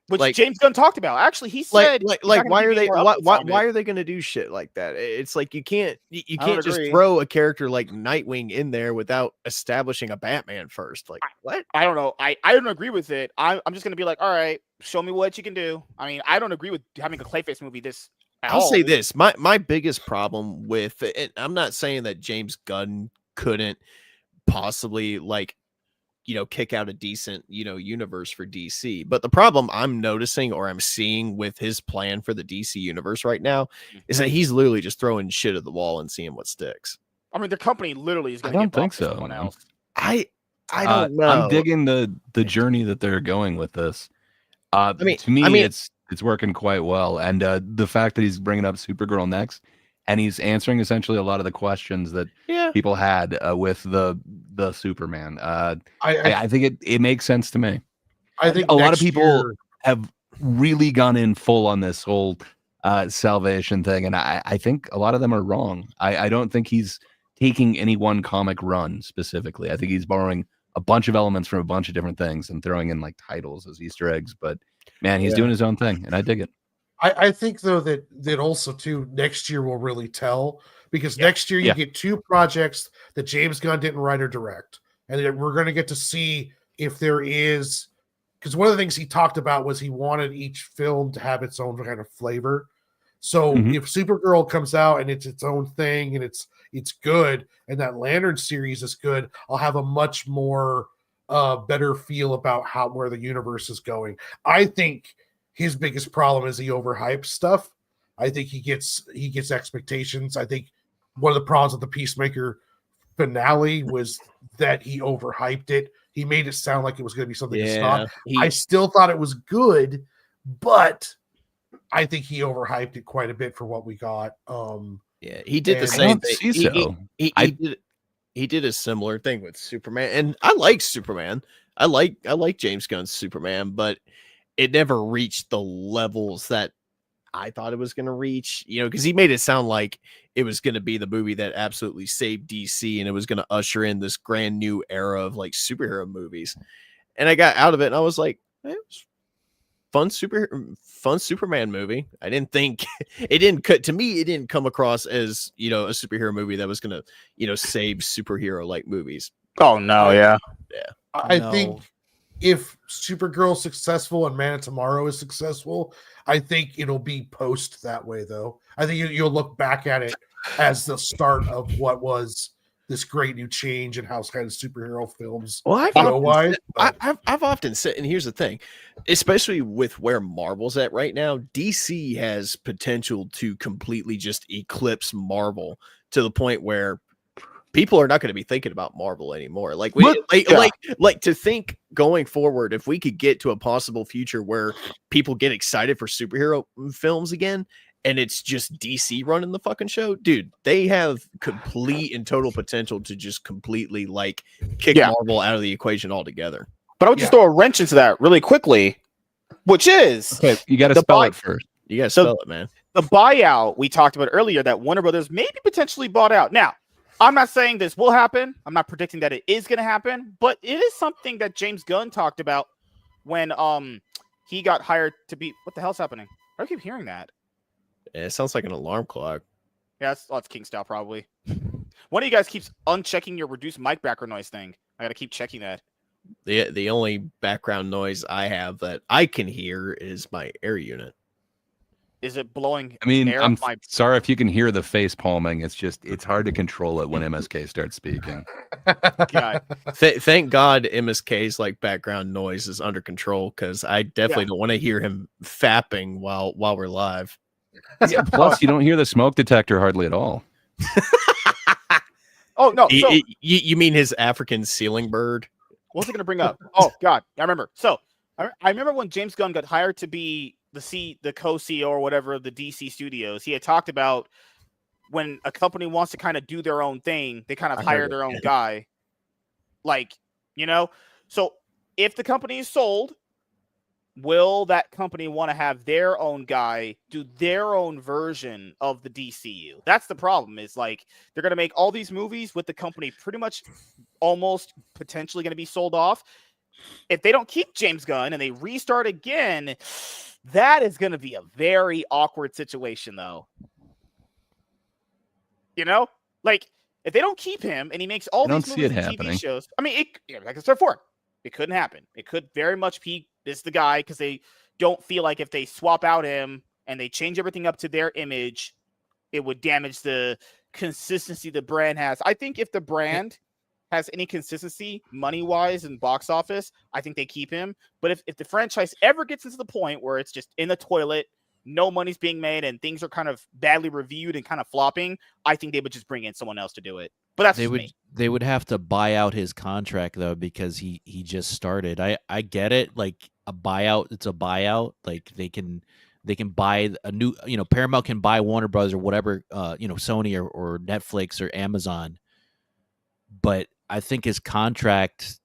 Which like- James Gunn talked about. Actually, he said, he's not gonna why give are any they more why, updates why, on why it. are they going to do shit like that? It's like you can't I can't don't just agree. throw a character like Nightwing in there without establishing a Batman first. Like what? I don't know. I don't agree with it. I'm just gonna be like, all right, show me what you can do. I mean, I don't agree with having a Clayface movie this. At I'll say all. this: my biggest problem with it, and I'm not saying that James Gunn couldn't possibly kick out a decent universe for DC, but the problem I'm noticing or I'm seeing with his plan for the DC universe right now is that he's literally just throwing shit at the wall and seeing what sticks. I mean, the company literally is I gonna don't get bought think by so, someone man. else. I don't know. I'm digging the journey that they're going with this. mean- To me, I mean- it's working quite well, and the fact that he's bringing up Supergirl next, and he's answering essentially a lot of the questions that Yeah. people had with the Superman. I I think it makes sense to me. think a lot of next people year- have really gone in full on this whole salvation thing, and I think a lot of them are wrong. I don't think he's taking any one comic run specifically. I think he's borrowing a bunch of elements from a bunch of different things and throwing in like titles as Easter eggs. But man, he's doing his own thing, and I dig it. I think though that also too next year will really tell because next year you Yeah. get two projects that James Gunn didn't write or direct, and then we're going to get to see if there is because one of the things he talked about was he wanted each film to have its own kind of flavor. So Mhm. if Supergirl comes out and it's its own thing and it's good, and that Lantern series is good, I'll have a much more better feel about where the universe is going. I think his biggest problem is he overhypes stuff. I think he gets expectations. I think one of the problems with the Peacemaker finale was that he overhyped it He made it sound like it was going to be something it's Yeah, not. I still thought it was good, but I think he overhyped it quite a bit for what we got. Yeah, he did the And- I same don't thing. see so. He did a similar thing with Superman, and I like Superman. I like James Gunn's Superman, but it never reached the levels that I thought it was going to reach. You know, because he made it sound like it was going to be the movie that absolutely saved DC, and it was going to usher in this grand new era of like superhero movies. And I got out of it, and I was like, it was fun Superman movie. I didn't think it didn't cut to me. It didn't come across as, you know, a superhero movie that was going to, you know, save superhero like movies. Oh no, yeah. I No. think if Supergirl's successful and Man of Tomorrow is successful, I think it'll be post that way, though. I think you'll look back at it as the start of what was this great new change in how kind of superhero films Well, go wise. I've often said, and here's the thing, especially with where Marvel's at right now, DC has potential to completely just eclipse Marvel to the point where people are not going to be thinking about Marvel anymore. Like like to think going forward, if we could get to a possible future where people get excited for superhero films again, and it's just DC running the fucking show, dude, they have complete and total potential to just completely like kick Marvel out of the equation altogether. But I would just throw a wrench into that really quickly, which is Okay, you got to spell it first. You got to spell it, man. the buyout we talked about earlier that Warner Brothers maybe potentially bought out. Now, I'm not saying this will happen. I'm not predicting that it is going to happen, but it is something that James Gunn talked about when he got hired to be. What the hell's happening? I keep hearing that. Yeah, it sounds like an alarm clock. Yeah, that's King style probably. One of you guys keeps unchecking your reduced mic background noise thing. I gotta keep checking that. The only background noise I have that I can hear is my air unit. Is it blowing? I mean, air I'm up my... sorry if you can hear the face palming. It's hard to control it when MSK starts speaking. God. Thank God MSK's like background noise is under control, because I definitely don't want to hear him fapping while we're live. Yeah, plus, you don't hear the smoke detector hardly at all. Oh no! So, You mean his African ceiling bird? what was I going to bring up? Oh God, I remember. So I remember when James Gunn got hired to be the co-CEO or whatever of the DC studios. He had talked about when a company wants to kind of do their own thing, they kind of hire their own guy. Like, you know, so if the company is sold, will that company want to have their own guy do their own version of the DCU? That's the problem, is like they're going to make all these movies with the company pretty much almost potentially going to be sold off. If they don't keep James Gunn and they restart again, that is going to be a very awkward situation, though. You know, like if they don't keep him and he makes all these movies and TV shows, I mean, like I said before, it couldn't happen. It could very much be this the guy, because they don't feel like if they swap out him and they change everything up to their image, it would damage the consistency the brand has. I think if the brand has any consistency money-wise and box office, I think they keep him. But if the franchise ever gets into the point where it's just in the toilet, no money's being made, and things are kind of badly reviewed and kind of flopping, I think they would just bring in someone else to do it. But that's me. They would have to buy out his contract, though, because he just started. I get it, like a buyout, it's a buyout. Like they can buy a new, you know, Paramount can buy Warner Brothers or whatever, you know, Sony or Netflix or Amazon. But I think his contract,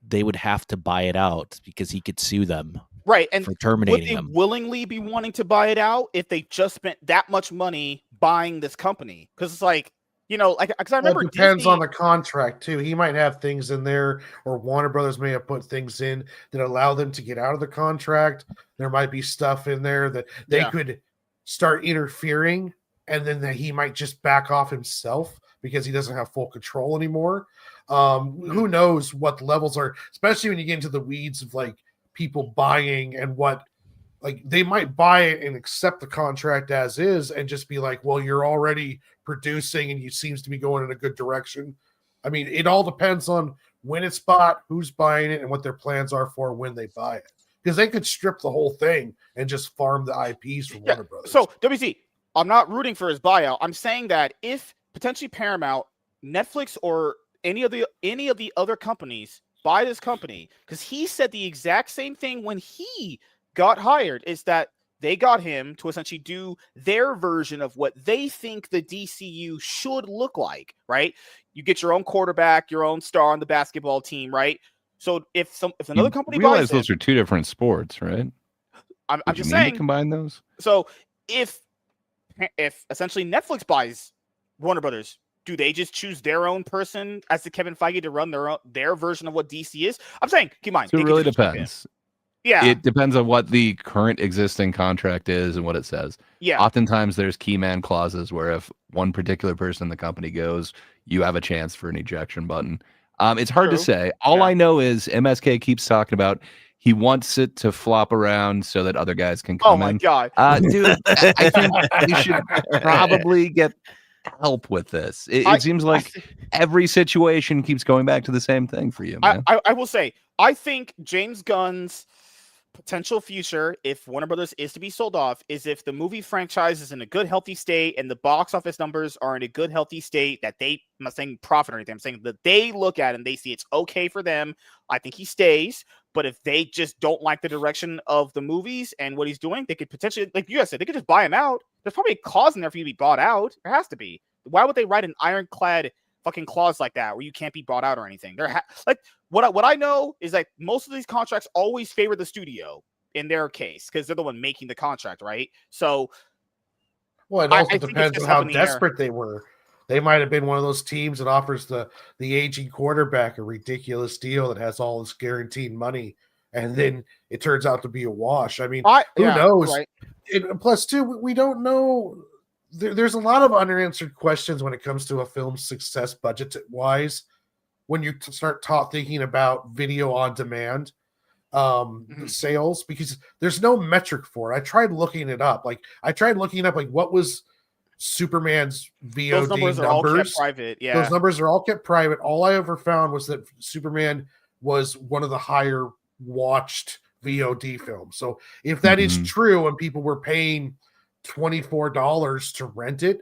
they would have to buy it out because he could sue them. Right, and for terminating would they them. willingly be wanting to buy it out if they just spent that much money buying this company? Because it's like, you know, like, because I remember it depends Disney... on the contract too. He might have things in there, or Warner Brothers may have put things in that allow them to get out of the contract. There might be stuff in there that they could start interfering, and then that he might just back off himself because he doesn't have full control anymore. Who knows what the levels are, especially when you get into the weeds of like people buying and what, like they might buy it and accept the contract as is and just be like, well, you're already producing and you seems to be going in a good direction. I mean, it all depends on when it's bought, who's buying it, and what their plans are for when they buy it. Because they could strip the whole thing and just farm the IPs from Warner Brothers. So, WC, I'm not rooting for his buyout. I'm saying that if potentially Paramount, Netflix, or any of the other companies by this company, because he said the exact same thing when he got hired, is that they got him to essentially do their version of what they think the DCU should look like, right? You get your own quarterback, your own star on the basketball team, right? So if another company realize buys those him, are two different sports, right? I'm Would you just mean to saying. combine those? So if essentially Netflix buys Warner Brothers, do they just choose their own person as the Kevin Feige to run their version of what DC is? I'm saying, keep in mind, So it they could really just jump in. depends. Yeah, It depends on what the current existing contract is and what it says. yeah. Oftentimes there's key man clauses where if one particular person in the company goes, you have a chance for an ejection button. It's hard to True. say. All Yeah. I know is MSK keeps talking about he wants it to flop around so that other guys can Oh come my in. god. Dude, I think we should probably get help with this. It seems like every situation keeps going back to the same thing for you, man. I will say, I think James Gunn's potential future, if Warner Brothers is to be sold off, is if the movie franchise is in a good, healthy state and the box office numbers are in a good, healthy state that I'm not saying profit or anything, I'm saying that they look at and they see it's okay for them. I think he stays. But if they just don't like the direction of the movies and what he's doing, they could potentially, like you guys said, they could just buy him out. There's probably a clause in there for you to be bought out. There has to be. Why would they write an ironclad fucking clause like that where you can't be bought out or anything? Like what I know is like most of these contracts always favor the studio in their case because they're the one making the contract, right? So, well, it also I think it's depends just on how up in the air. desperate they were. They might have been one of those teams that offers the aging quarterback a ridiculous deal that has all this guaranteed money, and then it turns out to be a wash. I mean, who knows? Right. Plus, too, we don't know. There's a lot of unanswered questions when it comes to a film's success budget-wise. When you start thinking about video on demand sales, because there's no metric for it. I tried looking it up. Like what was Superman's VOD Those numbers are all kept private. Yeah, those numbers are all kept private. All I ever found was that Superman was one of the higher watched VOD films. So if that is true, and people were paying $24 to rent it,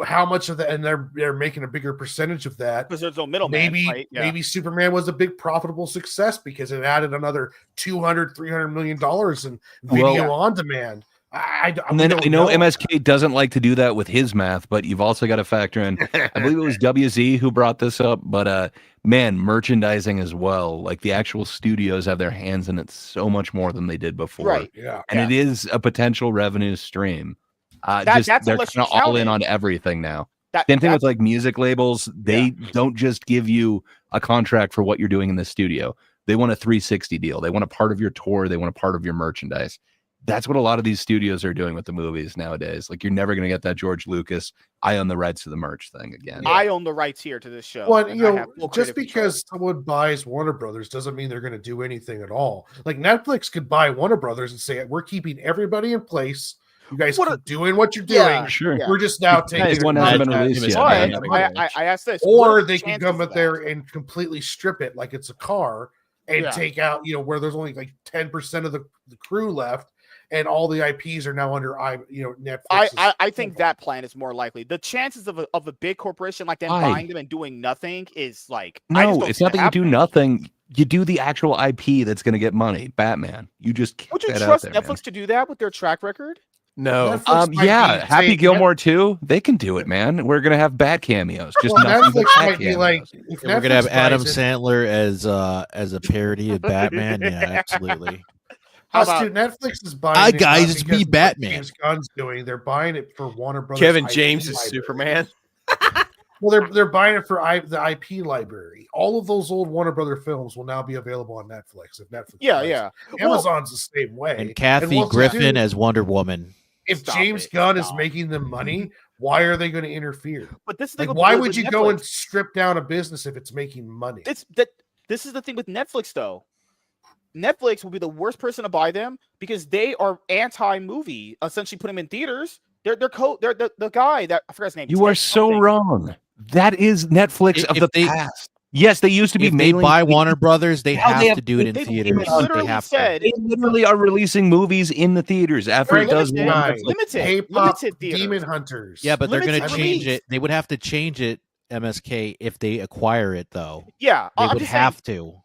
how much of that, and they're making a bigger percentage of that because there's no middleman. Maybe Superman was a big profitable success because it added another $200-300 million in video on demand. I know MSK doesn't like to do that with his math, but you've also got to factor in, I believe it was WZ who brought this up, but man, merchandising as well. Like the actual studios have their hands in it so much more than they did before. Right. Yeah. And it is a potential revenue stream. That's they're kind of all in on everything now. Same thing with like music labels. They don't just give you a contract for what you're doing in the studio. They want a 360 deal. They want a part of your tour. They want a part of your merchandise. That's what a lot of these studios are doing with the movies nowadays. Like you're never going to get that George Lucas, I own the rights to the merch thing again. I own the rights here to this show. Well, just because someone buys Warner Brothers doesn't mean they're going to do anything at all. Like Netflix could buy Warner Brothers and say, we're keeping everybody in place. You guys keep doing what you're doing. Yeah, sure. We're just now taking one hasn't been released yet. I asked this. Or they can come up there and completely strip it like it's a car and take out, where there's only like 10% of the crew left. And all the IPs are now under Netflix. I think that plan is more likely. The chances of a big corporation like them buying them and doing nothing is like no. It's not that you do nothing. You do the actual IP that's going to get money. Batman. You just would you trust Netflix to do that with their track record? No. Happy Gilmore too. They can do it, man. We're gonna have bat cameos. Just Netflix might be like we're gonna have Adam Sandler as a parody of Batman. Yeah, absolutely. Netflix is buying it. Guys, it's me, Batman. James Gunn's doing. They're buying it for Warner Brothers. Kevin James is Superman. Well, they're buying it for the IP library. All of those old Warner Brother films will now be available on Netflix. If Netflix, Amazon's the same way. And Kathy Griffin as Wonder Woman. If James Gunn is making them money, why are they going to interfere? But this why would you go and strip down a business if it's making money? This is the thing with Netflix, though. Netflix will be the worst person to buy them because they are anti-movie. Essentially, put them in theaters. They're the guy that I forgot his name. You are so wrong. That is Netflix of the past. Yes, they used to be. If they buy Warner Brothers, they have to do it in theaters. They literally are releasing movies in the theaters after it does limited Demon Hunters. Yeah, but they're going to change it. They would have to change it, MSK, if they acquire it, though. Yeah, they would have to.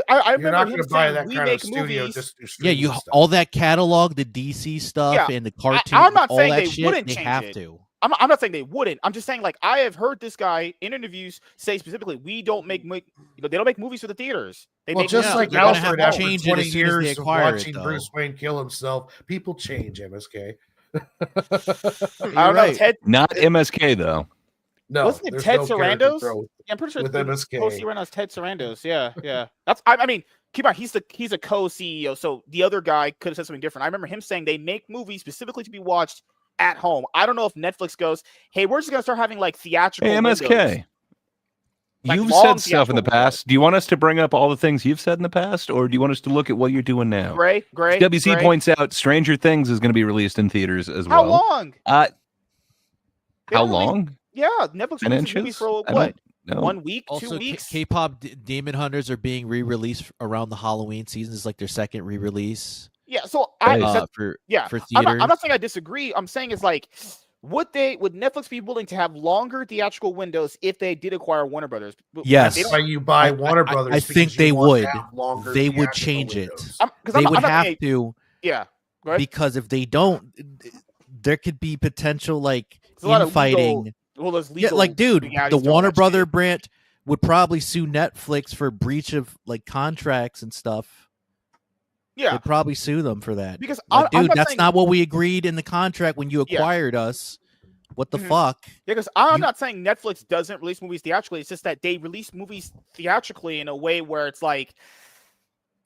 I You're remember not him going to buy saying that we kind of make studio movies. just to do Yeah, streaming you stuff. all that catalog, the DC stuff Yeah, and the cartoon, I'm not all saying that they shit, wouldn't they change have it. to. I'm not saying they wouldn't. I'm just saying, like, I have heard this guy in interviews say specifically, we don't make they don't make movies for the theaters. They Well, make just movies like for the guys Alfred, at home. after change it 20 as soon as they years of acquire it, watching though. Bruce Wayne kill himself, people change, MSK. I don't know. right. Ted, Not MSK though. No, wasn't it there's Ted no character Sarandos? growth Yeah, I'm pretty sure with the MSK. co-CEO right now is Ted Sarandos. Yeah. That's I mean, keep in mind he's a co-CEO, so the other guy could have said something different. I remember him saying they make movies specifically to be watched at home. I don't know if Netflix goes, hey, we're just gonna start having like theatrical Hey, windows. MSK. Like You've long said stuff in the theatrical past. Do you want us to bring up all the things you've said in the past, or do you want us to look at what you're doing now? Gray. WC points out Stranger Things is going to be released in theaters as How well. long? They How don't release- long? Yeah, Netflix 10 releases movies inches? for I what? don't know. 1 week, 2 Also, weeks? K-pop Demon Hunters are being re-released around the Halloween season. It's like their second re-release. Yeah, so Nice. For I'm theaters. not saying I disagree. I'm saying it's like, would Netflix be willing to have longer theatrical windows if they did acquire Warner Brothers? Yes. They That's don't- why you buy I- Warner I- Brothers. I because think you they want to would. have longer They would theatrical change it. windows. They would I'm not have saying- to, Yeah, go ahead. because if they don't, there could be potential like There's a lot of infighting. well, there's Yeah, legal like dude, legalities the to all Warner that Brother shit. branch would probably sue Netflix for breach of like contracts and stuff. Yeah, They'd probably sue them for that. because Like, I'm dude, not that's saying, not what we agreed in the contract when you Yeah. acquired us. What the Mhm. fuck? Yeah, because I'm You- not saying Netflix doesn't release movies theatrically. It's just that they release movies theatrically in a way where it's like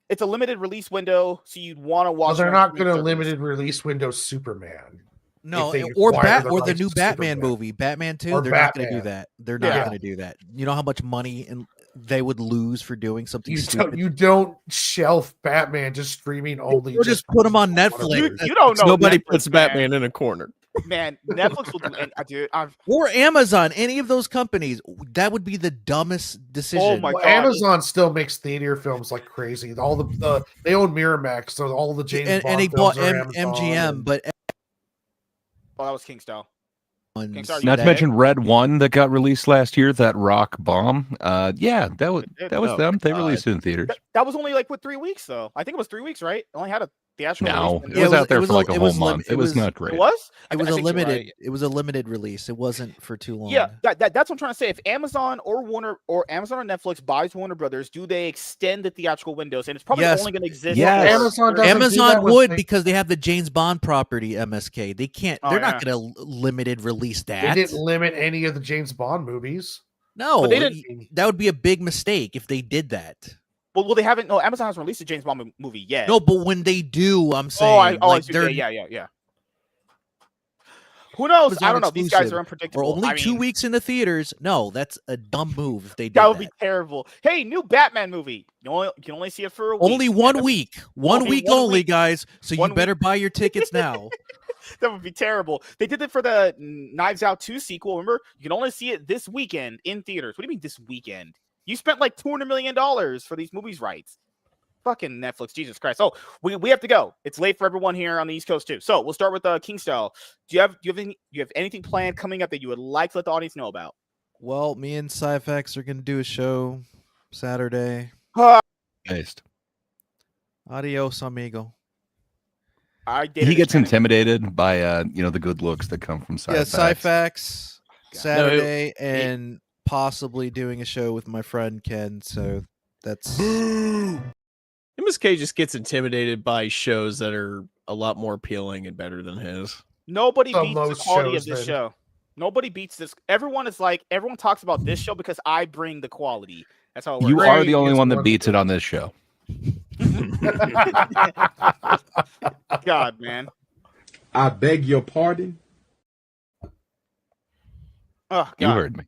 it's a limited release window, so you'd want to watch. Well, they're it on not streaming going to service. limited release window Superman. No, they or acquire the or the rights new to Batman Superman. movie, Batman 2. Or They're not going to do Batman. that. They're not Yeah. going to do that. You know how much money they would lose for doing something You stupid. don't shelf Batman just streaming only. Or just put 'em on Warner Netflix. Brothers. You don't know. Nobody Netflix, puts man. Batman in a corner. Man, Netflix will do. And dude, Or Amazon, any of those companies. That would be the dumbest decision. Oh my Well, God. Amazon still makes theater films like crazy. All the they own Miramax, so all the James Bond and they films bought are Amazon, MGM, and- but oh, that was Kingstyle. ones Kingstar, Not to that- mention Red One that got released last year, that rock bomb. Yeah, that was Oh, them. They God. released it in theaters. That was only like 3 weeks though. I think it was 3 weeks, right? It only had a theatrical. No, release it window. Yeah, was out there it for was like a it whole was lim- month. it It was was- not It great. was. It was I a think you're limited. right. It was a limited release. It wasn't for too long. Yeah, that's what I'm trying to say. If Amazon or Amazon or Netflix buys Warner Brothers, do they extend the theatrical windows? And it's probably Yes. only going to exist. Yes. for- Amazon doesn't do Amazon that with would things- because they have the James Bond property MSK. They can't. Oh, They're yeah. not going to limited release They that. didn't limit any of the James Bond movies. No, But they didn't- that would be a big mistake if they did that. Well, they haven't. No, Amazon hasn't released a James Bond movie yet. No, but when they do, I'm saying, I like, see. they're Yeah. Who knows? I Amazon don't know. These guys exclusive. are or unpredictable. only I 2 mean, weeks in the theaters. No, that's a dumb move if they did that that. would be terrible. Hey, new Batman movie. You can only see it for a week. Only 1 week. One Only week one only, week. guys. So 1 you better buy your tickets now. That would be terrible. They did it for the Knives Out 2 sequel. Remember, you can only see it this weekend in theaters. What do you mean this weekend? You spent like $200 million for these movies rights. Fucking Netflix, Jesus Christ. Oh, we have to go. It's late for everyone here on the East Coast too. So we'll start with Kingstyle. Do you have anything planned coming up that you would like to let the audience know about? Well, me and Syfax are going to do a show Saturday. Based. Adios, amigo. He gets intimidated by the good looks that come from Yeah, Syfax. Syfax Saturday and possibly doing a show with my friend Ken. So that's MSK just gets intimidated by shows that are a lot more appealing and better than his. Nobody So beats the most quality shows, of this then. show. Nobody beats this. Everyone talks about this show because I bring the quality. That's how it works. You are the only It's one that one- beats it on this show. God, man. I beg your pardon? Oh, God. You heard me.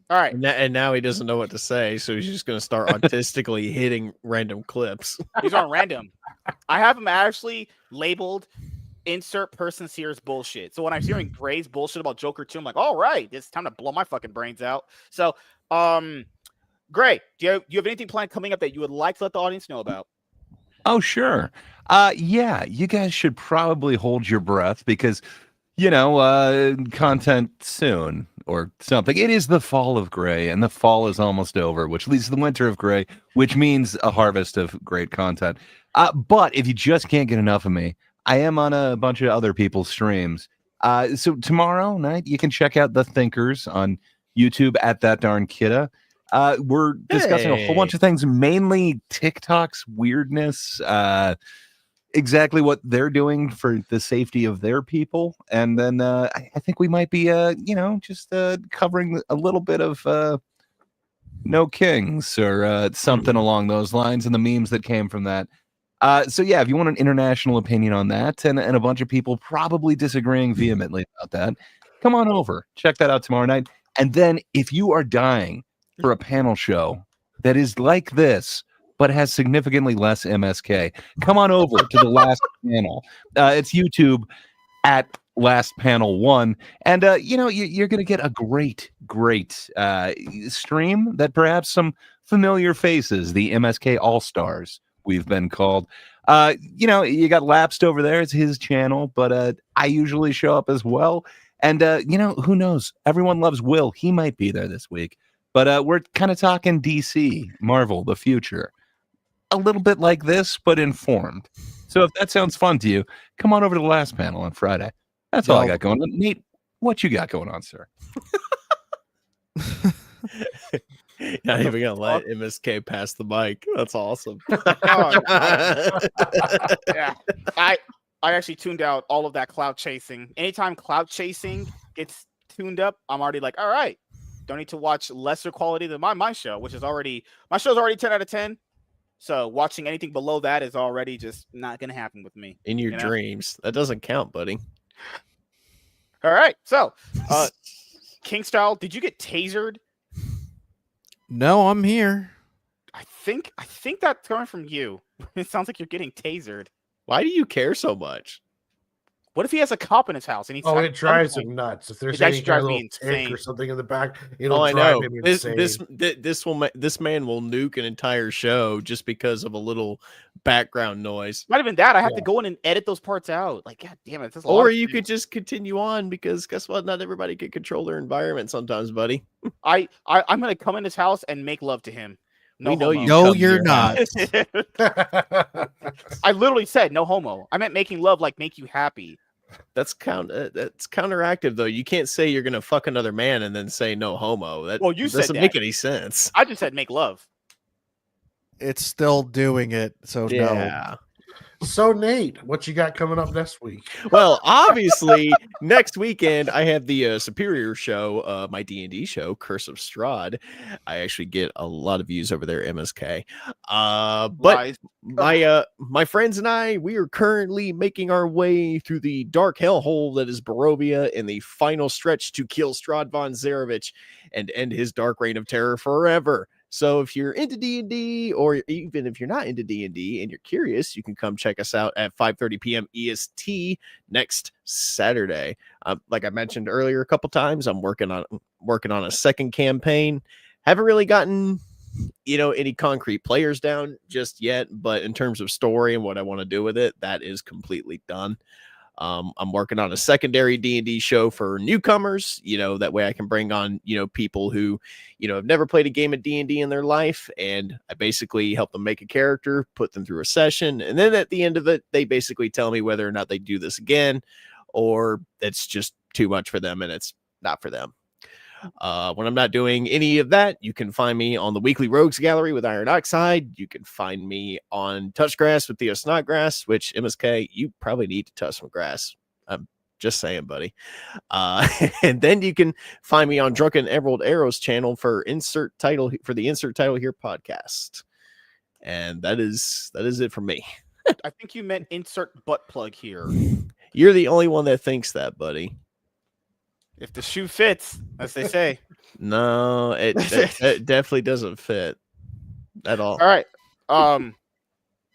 All right. And now he doesn't know what to say, so he's just going to start autistically hitting random clips. These are random. I have them actually labeled insert person's here's bullshit. So when I'm hearing Gray's bullshit about Joker 2, I'm like, all right, it's time to blow my fucking brains out. So, Gray, do you have anything planned coming up that you would like to let the audience know about? Oh, sure. Yeah, you guys should probably hold your breath because, content soon. or something. It is the fall of gray, and the fall is almost over, which leads to the winter of gray, which means a harvest of great content. But if you just can't get enough of me, I am on a bunch of other people's streams. So tomorrow night, you can check out The Thinkers on YouTube at That Darn Kidda. We're discussing a whole bunch of things, mainly TikTok's weirdness, exactly what they're doing for the safety of their people. And then I think we might be, just covering a little bit of No Kings or something along those lines and the memes that came from that. So yeah, if you want an international opinion on that and a bunch of people probably disagreeing vehemently about that, come on over. Check that out tomorrow night. And then if you are dying for a panel show that is like this, but has significantly less MSK, come on over to the last panel. It's YouTube at Last Panel 1. And, you're going to get a great stream that perhaps some familiar faces, the MSK All-Stars, we've been called. You got Lapsed over there. It's his channel, but I usually show up as well. And, who knows? Everyone loves Will. He might be there this week. But we're kind of talking DC, Marvel, the future. A little bit like this, but informed. So if that sounds fun to you, come on over to the last panel on Friday. That's all I got going on. Nate, what you got going on, sir? Not even gonna let MSK pass the mic. That's awesome. Yeah, I actually tuned out all of that cloud chasing. Anytime cloud chasing gets tuned up, I'm already like, all right, don't need to watch lesser quality than my show, which is already, my show's already 10 out of 10. So watching anything below that is already just not going to happen with me. In your dreams. That doesn't count, buddy. All right. So, King Style, did you get tasered? No, I'm here. I think that's coming from you. It sounds like you're getting tasered. Why do you care so much? What if he has a cop in his house and he's it drives him nuts. If there's any kind of little tick or something in the back, it'll drive him insane. This man will nuke an entire show just because of a little background noise. Not even that. I have to go in and edit those parts out. Like, god damn it! Or you could just continue on because guess what? Not everybody can control their environment sometimes, buddy. I'm gonna come in his house and make love to him. No, you're not. I literally said no homo. I meant making love, like make you happy. That's counteractive though. You can't say you're gonna fuck another man and then say no homo. That doesn't make any sense. I just said make love. It's still doing it, so no. So Nate, what you got coming up next week? Well, obviously, next weekend I have the Superior show, my D&D show, Curse of Strahd. I actually get a lot of views over there, MSK. But my friends and I, we are currently making our way through the dark hellhole that is Barovia in the final stretch to kill Strahd von Zarevich and end his dark reign of terror forever. So if you're into D&D, or even if you're not into D&D and you're curious, you can come check us out at 5:30 p.m. EST next Saturday. Like I mentioned earlier a couple times, I'm working on a second campaign. Haven't really gotten any concrete players down just yet, but in terms of story and what I want to do with it, that is completely done. I'm working on a secondary D&D show for newcomers, that way I can bring on, people who, have never played a game of D&D in their life. And I basically help them make a character, put them through a session. And then at the end of it, they basically tell me whether or not they do this again, or it's just too much for them and it's not for them. When I'm not doing any of that, you can find me on the weekly Rogues Gallery with Iron Oxide. You can find me on Touch Grass with Theo Snodgrass, which MSK, you probably need to touch some grass. I'm just saying, buddy. And then you can find me on Drunken Emerald Arrows channel for the Insert Title Here podcast. And that is it for me. I think you meant insert butt plug here. You're the only one that thinks that, buddy. If the shoe fits, as they say. No, it definitely doesn't fit at all. All right.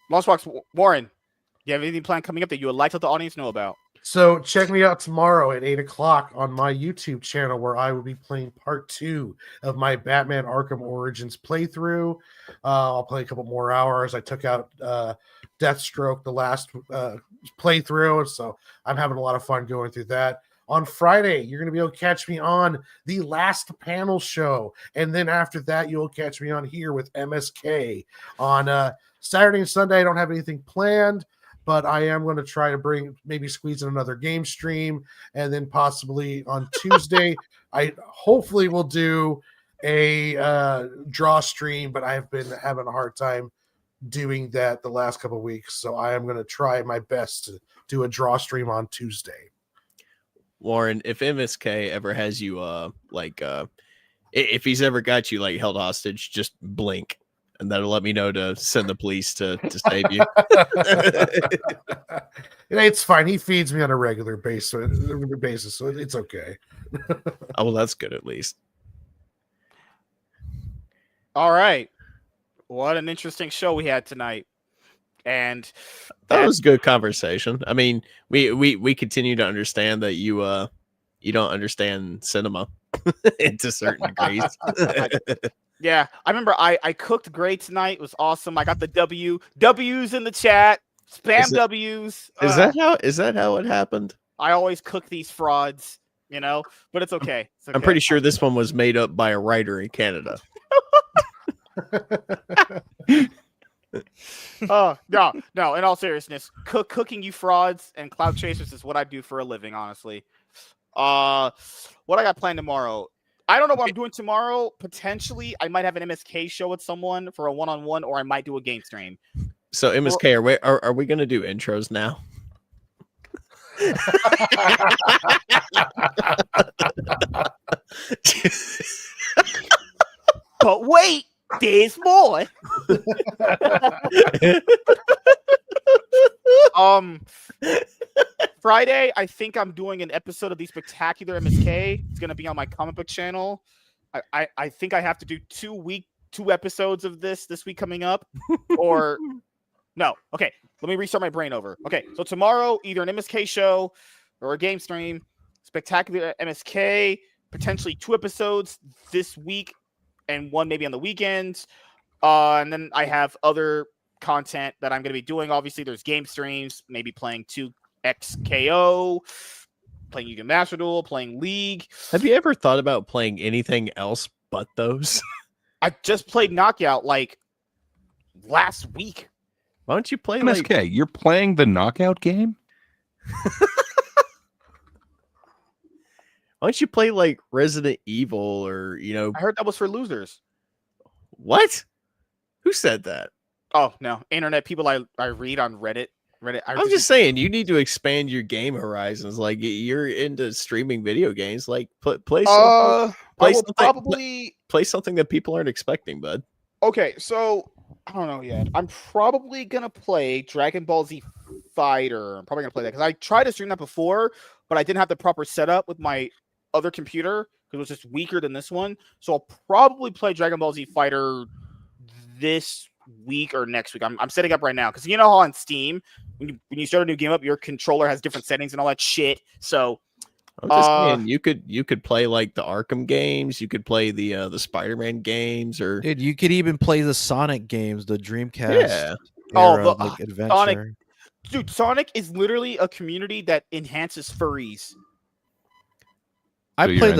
Lost Box Warren, do you have anything planned coming up that you would like to let the audience know about? So check me out tomorrow at 8:00 on my YouTube channel, where I will be playing part 2 of my Batman Arkham Origins playthrough. I'll play a couple more hours. I took out Deathstroke the last playthrough, so I'm having a lot of fun going through that. On Friday, you're going to be able to catch me on the Last Panel Show. And then after that, you'll catch me on here with MSK. On Saturday and Sunday, I don't have anything planned, but I am going to try to maybe squeeze in another game stream. And then possibly on Tuesday, I hopefully will do a draw stream, but I've been having a hard time doing that the last couple of weeks. So I am going to try my best to do a draw stream on Tuesday. Warren, if MSK ever has you if he's ever got you like held hostage, just blink and that'll let me know to send the police to save you. It's fine. He feeds me on a regular basis, so it's okay. Oh, well, that's good at least. All right. What an interesting show we had tonight. And that was good conversation. I mean, we continue to understand that you don't understand cinema to certain degrees. Yeah, I remember I cooked great tonight. It was awesome. I got the W's in the chat. Spam W's. Is that how it happened? I always cook these frauds, but it's okay. It's okay. I'm pretty sure this one was made up by a writer in Canada. Oh, no. In all seriousness, cooking you frauds and cloud chasers is what I do for a living, honestly. What I got planned tomorrow? I don't know what I'm doing tomorrow. Potentially, I might have an MSK show with someone for a one-on-one, or I might do a game stream. So MSK, are we going to do intros now? But wait, there's more. Friday, I think I'm doing an episode of the Spectacular MSK. It's going to be on my comic book channel. I think I have to do 2 episodes of this week coming up, or no. Okay, let me restart my brain over. Okay, so tomorrow, either an MSK show or a game stream. Spectacular MSK, potentially 2 episodes this week, and 1 maybe on the weekends. And then I have other content that I'm going to be doing. Obviously, there's game streams, maybe playing 2XKO, playing Yu-Gi-Oh! Master Duel, playing League. Have you ever thought about playing anything else but those? I just played Knockout like last week. Why don't you play MSK? You're playing the Knockout game? Why don't you play like Resident Evil or I heard that was for losers. What? Who said that? Oh no, internet people I read on Reddit. I'm just saying you need to expand your game horizons. Like you're into streaming video games. Like play something. Play something that people aren't expecting, bud. Okay, so I don't know yet. I'm probably gonna play Dragon Ball Z Fighter. I'm probably gonna play that because I tried to stream that before, but I didn't have the proper setup with my other computer because it was just weaker than this one. So I'll probably play Dragon Ball Z Fighter this week or next week. I'm setting up right now because you know how on Steam when you start a new game up, your controller has different settings and all that shit. So I'm just saying you could play like the Arkham games, you could play the Spider-Man games, or dude, you could even play the Sonic games, the Dreamcast. Yeah. Era, like adventure. Sonic, dude, Sonic is literally a community that enhances furries. I play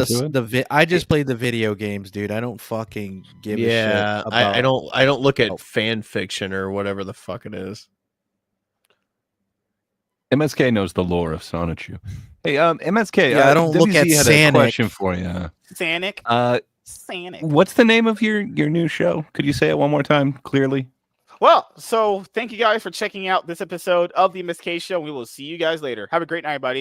I just play the video games, dude. I don't fucking give a shit about I don't look at fan fiction or whatever the fuck it is. MSK knows the lore of Sonichu. Hey, MSK, I don't look at had Sanic. a question for you. Sanic. Sanic. What's the name of your new show? Could you say it one more time clearly? Well, so thank you guys for checking out this episode of the MSK Show. We will see you guys later. Have a great night, buddy.